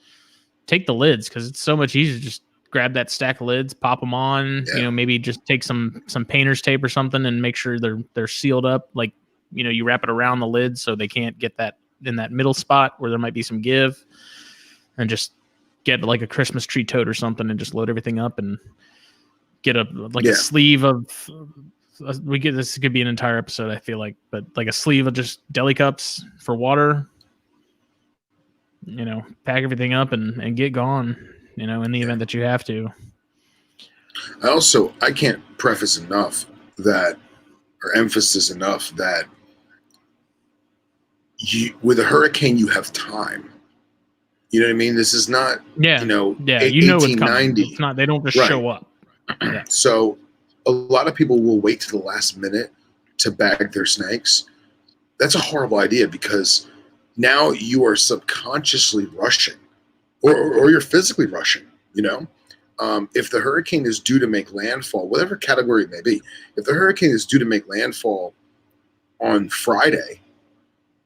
take the lids, because it's so much easier to just grab that stack of lids, pop them on, maybe just take some painter's tape or something and make sure they're sealed up. Like, you wrap it around the lid so they can't get that in that middle spot where there might be some give, and just get like a Christmas tree tote or something and just load everything up and get a sleeve of, this could be an entire episode, I feel like, but like a sleeve of just deli cups for water, pack everything up and get gone, in the event that you have to. I can't preface enough that or emphasis enough that with a hurricane, you have time. You know what I mean? This is not, Yeah. you know, Yeah. You know it's coming. 1890. It's not, they don't just Right. show up. Yeah. So a lot of people will wait to the last minute to bag their snakes. That's a horrible idea because now you are subconsciously rushing or you're physically rushing, you know? If the hurricane is due to make landfall, whatever category it may be, if the hurricane is due to make landfall on Friday,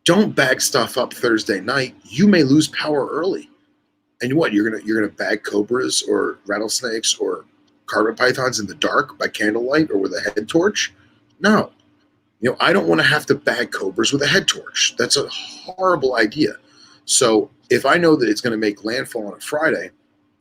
don't bag stuff up Thursday night. You may lose power early. And what, you're gonna bag cobras or rattlesnakes or carpet pythons in the dark by candlelight or with a head torch? No. You know, I don't want to have to bag cobras with a head torch. That's a horrible idea. So if I know that it's going to make landfall on a Friday,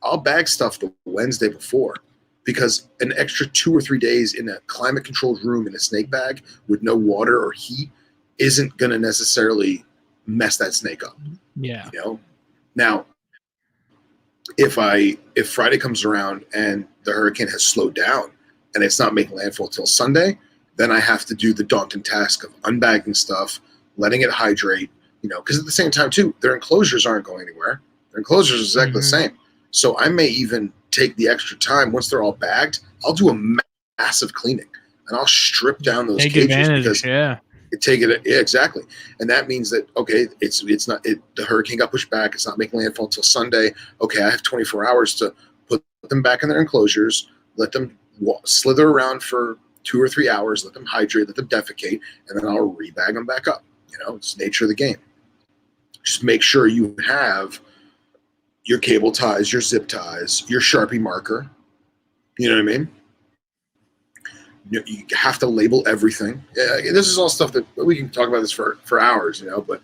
I'll bag stuff the Wednesday before, because an extra 2 or 3 days in a climate-controlled room in a snake bag with no water or heat isn't going to necessarily mess that snake up. Yeah. You know? Now, if Friday comes around and the hurricane has slowed down and it's not making landfall till Sunday, then I have to do the daunting task of unbagging stuff, letting it hydrate, you know, because at the same time too, their enclosures aren't going anywhere. Their enclosures are exactly the same. So I may even take the extra time once they're all bagged. I'll do a massive cleaning and I'll strip down those Take cages advantage, because yeah, exactly. And that means that, okay, the hurricane got pushed back. It's not making landfall until Sunday. Okay, I have 24 hours to put them back in their enclosures, let them slither around for 2 or 3 hours, let them hydrate, let them defecate, and then I'll rebag them back up. You know, it's the nature of the game. Just make sure you have your cable ties, your zip ties, your Sharpie marker. You know what I mean? You have to label everything. This is all stuff that we can talk about this for hours, you know, but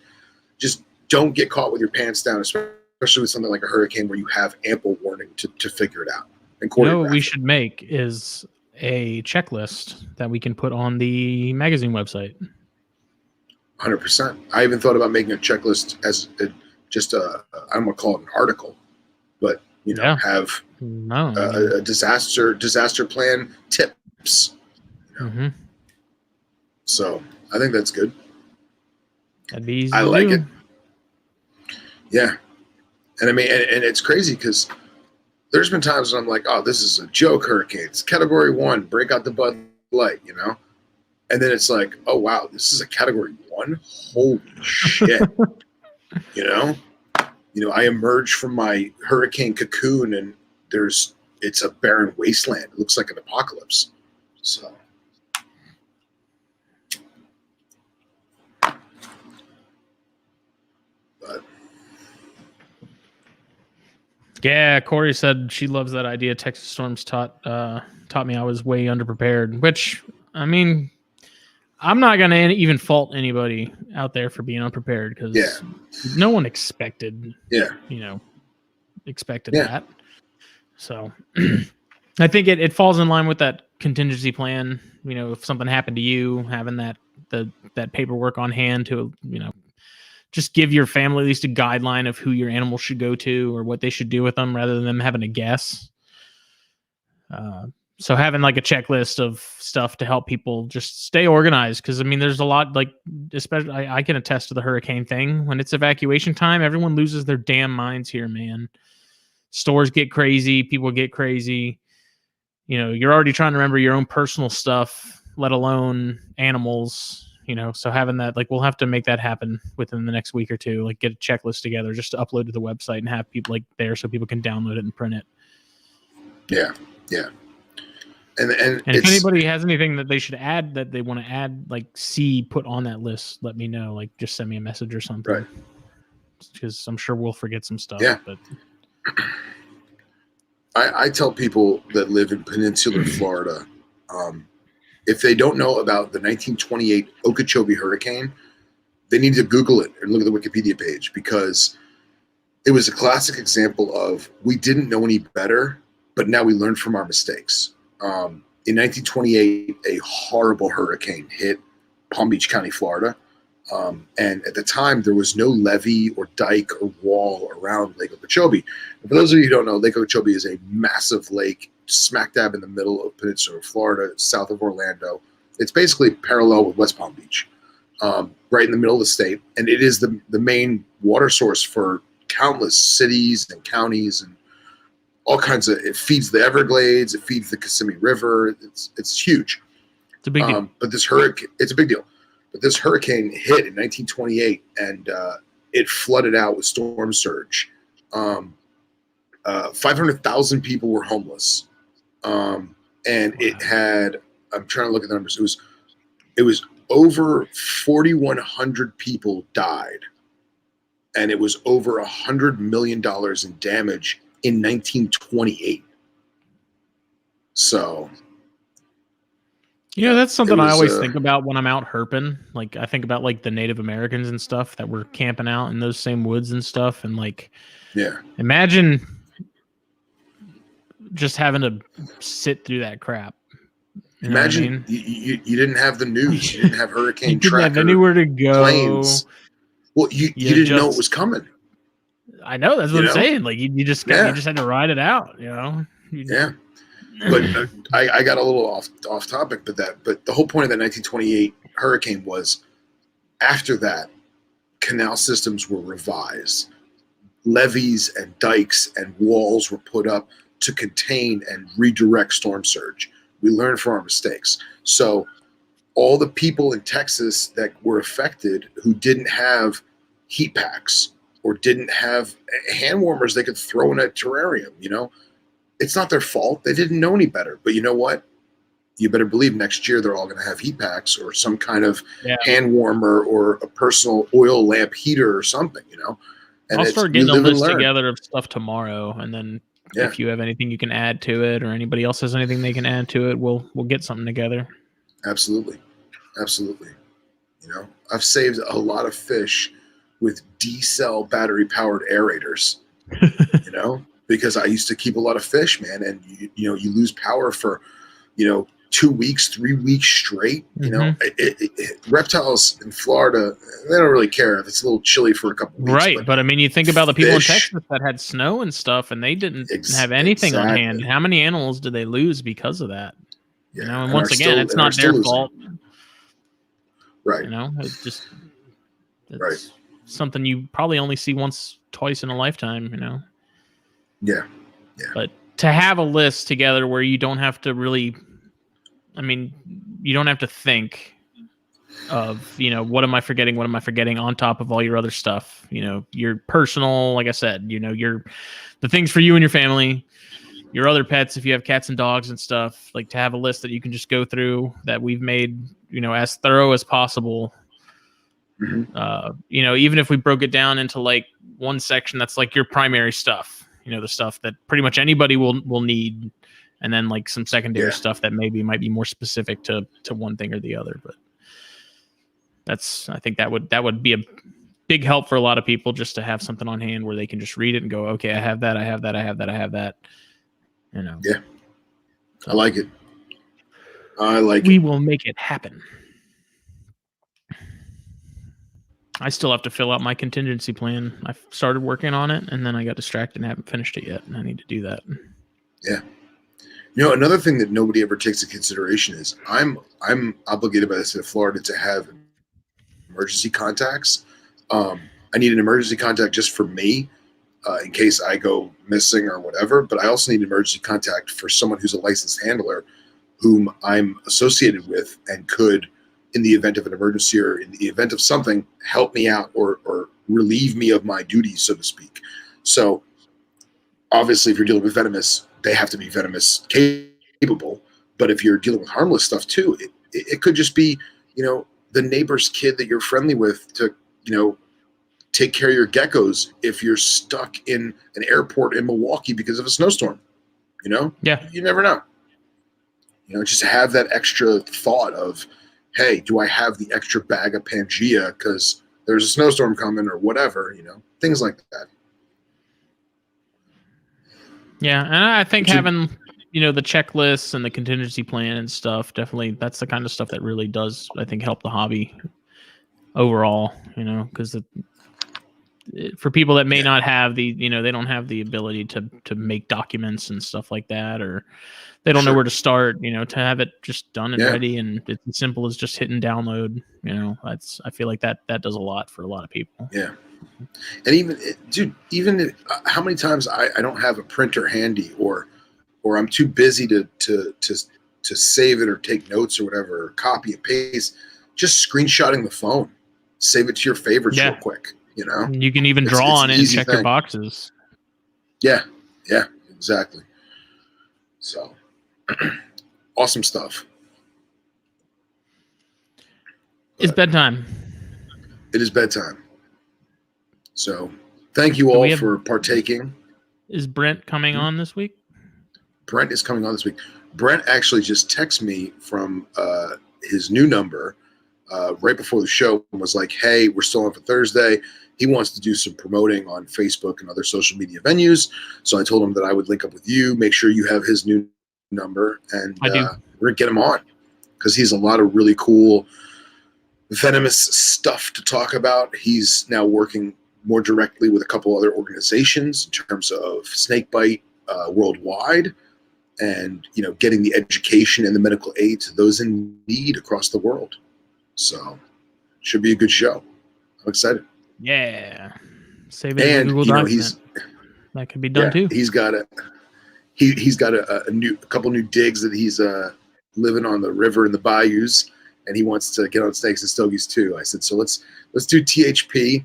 just don't get caught with your pants down, especially with something like a hurricane where you have ample warning to figure it out. And you know what we should make is a checklist that we can put on the magazine website. 100%. I even thought about making a checklist as I don't want to call it an article, but you know, have a disaster plan tips. You know? So I think that's good. That'd be easy. I like it. Yeah, and I mean, and it's crazy because there's been times when I'm like, oh, this is a joke hurricane. It's category 1. Break out the Bud Light, you know. And then it's like, oh wow, this is a category 1. Holy shit! You know, I emerge from my hurricane cocoon and it's a barren wasteland. It looks like an apocalypse. So. But. Yeah, Corey said she loves that idea. Texas storms taught me I was way underprepared, which, I mean, I'm not going to even fault anybody out there for being unprepared because no one expected that. So I think it falls in line with that contingency plan. You know, if something happened to you, having that paperwork on hand to, you know, just give your family at least a guideline of who your animal should go to or what they should do with them rather than them having to guess. So having like a checklist of stuff to help people just stay organized. Cause I mean, there's a lot, like, especially I can attest to the hurricane thing. When it's evacuation time, everyone loses their damn minds here, man. Stores get crazy. People get crazy. You know, you're already trying to remember your own personal stuff, let alone animals, you know, so having that, like, we'll have to make that happen within the next week or two, like get a checklist together just to upload to the website and have people like there so people can download it and print it. Yeah. Yeah. And if anybody has anything that they should add that they want to add, like put on that list, let me know. Like just send me a message or something. Right. Because I'm sure we'll forget some stuff. Yeah. But I tell people that live in Peninsular Florida, if they don't know about the 1928 Okeechobee hurricane, they need to Google it and look at the Wikipedia page because it was a classic example of we didn't know any better, but now we learned from our mistakes. In 1928, a horrible hurricane hit Palm Beach County, Florida. And at the time, there was no levee or dike or wall around Lake Okeechobee. And for those of you who don't know, Lake Okeechobee is a massive lake smack dab in the middle of Peninsular Florida, south of Orlando. It's basically parallel with West Palm Beach, right in the middle of the state, and it is the main water source for countless cities and counties and all kinds of. It feeds the Everglades, it feeds the Kissimmee River. It's huge. It's a big deal. But this hurricane, it's a big deal. But this hurricane hit in 1928, and it flooded out with storm surge. 500,000 people were homeless, and it had. I'm trying to look at the numbers. It was over 4,100 people died, and it was over $100 million in damage in 1928. So. You know, that's something I always think about when I'm out herping. Like, I think about like the Native Americans and stuff that were camping out in those same woods and stuff. And like, yeah, imagine just having to sit through that crap. You know imagine what I mean? you didn't have the news. You didn't have hurricane you didn't tracker, have anywhere to go. Planes. Well, you didn't know it was coming. I know. That's what I'm saying. Like, you just had to ride it out, you know? Yeah. But I got a little off topic, but the whole point of that 1928 hurricane was after that, canal systems were revised, levees and dikes and walls were put up to contain and redirect storm surge. We learned from our mistakes. So all the people in Texas that were affected who didn't have heat packs or didn't have hand warmers they could throw in a terrarium, you know. It's not their fault. They didn't know any better. But you know what? You better believe next year they're all going to have heat packs or some kind of hand warmer or a personal oil lamp heater or something, you know? And I'll start getting a list together of stuff tomorrow. And then if you have anything you can add to it or anybody else has anything they can add to it, we'll get something together. Absolutely. Absolutely. You know, I've saved a lot of fish with D-cell battery-powered aerators, you know? Because I used to keep a lot of fish, man, and you lose power for 2 weeks, 3 weeks straight. You know, reptiles in Florida, they don't really care if it's a little chilly for a couple of weeks. Right, but I mean, you think about the people in Texas that had snow and stuff, and they didn't have anything on hand. How many animals did they lose because of that? Yeah, you know, and once again, it's not their fault. Right. You know, it's something you probably only see once, twice in a lifetime. You know. Yeah. Yeah. But to have a list together where you don't have to really, I mean, you don't have to think of, what am I forgetting? What am I forgetting on top of all your other stuff? You know, your personal, like I said, the things for you and your family, your other pets, if you have cats and dogs and stuff, like to have a list that you can just go through that we've made, as thorough as possible. Mm-hmm. Even if we broke it down into like one section that's like your primary stuff. The stuff that pretty much anybody will need, and then like some secondary stuff that maybe might be more specific to one thing or the other. But I think that would be a big help for a lot of people just to have something on hand where they can just read it and go, okay, I have that, I have that, I have that, I have that. Yeah. So, I like it. We will make it happen. I still have to fill out my contingency plan. I started working on it, and then I got distracted and haven't finished it yet, and I need to do that. Yeah. Another thing that nobody ever takes into consideration is I'm obligated by the state of Florida to have emergency contacts. I need an emergency contact just for me in case I go missing or whatever, but I also need an emergency contact for someone who's a licensed handler whom I'm associated with and could, in the event of an emergency or in the event of something, help me out or relieve me of my duties, so to speak. So obviously, if you're dealing with venomous, they have to be venomous capable. But if you're dealing with harmless stuff too, it could just be, the neighbor's kid that you're friendly with to, take care of your geckos if you're stuck in an airport in Milwaukee because of a snowstorm. Yeah. You never know. Just have that extra thought of, hey, do I have the extra bag of Pangea because there's a snowstorm coming or whatever, things like that. Yeah, and I think having, the checklists and the contingency plan and stuff, definitely that's the kind of stuff that really does, I think, help the hobby overall, because for people that may not have the, they don't have the ability to make documents and stuff like that, or they don't know where to start, to have it just done and ready, and it's as simple as just hitting download. I feel like that does a lot for a lot of people. Yeah. And even how many times I don't have a printer handy, or I'm too busy to save it or take notes or whatever, or copy and paste, just screenshotting the phone, save it to your favorites real quick. You can even draw on it and check your boxes. Yeah, exactly. So awesome stuff. It's bedtime. It is bedtime. So thank you all for partaking. Is Brent coming on this week? Brent is coming on this week. Brent actually just texted me from his new number right before the show and was like, hey, we're still on for Thursday. He wants to do some promoting on Facebook and other social media venues. So I told him that I would link up with you, make sure you have his new number, and we're going to get him on because he's a lot of really cool, venomous stuff to talk about. He's now working more directly with a couple other organizations in terms of snakebite worldwide, and getting the education and the medical aid to those in need across the world. So should be a good show. I'm excited. Yeah, save it in Google Document. That could be done too. He's got a couple new digs that he's living on the river and the bayous, and he wants to get on snakes and stogies too. I said, so let's do THP.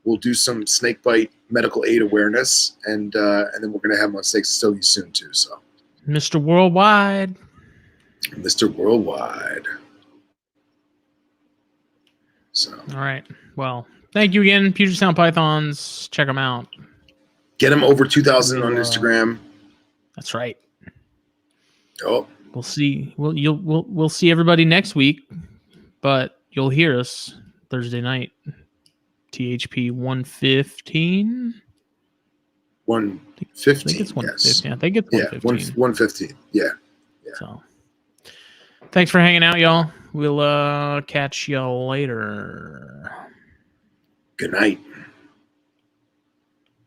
We'll do some snakebite medical aid awareness, and then we're gonna have him on snakes and stogies soon too. So, Mr. Worldwide. So, all right. Well, thank you again, Puget Sound Pythons. Check them out. Get them over 2,000 on Instagram. That's right. Oh, we'll see. We'll see everybody next week, but you'll hear us Thursday night. THP 115. 115. I think it's 115. Yes. I think it's 115. Yeah, 115. Yeah. So, thanks for hanging out, y'all. We'll catch y'all later. Good night.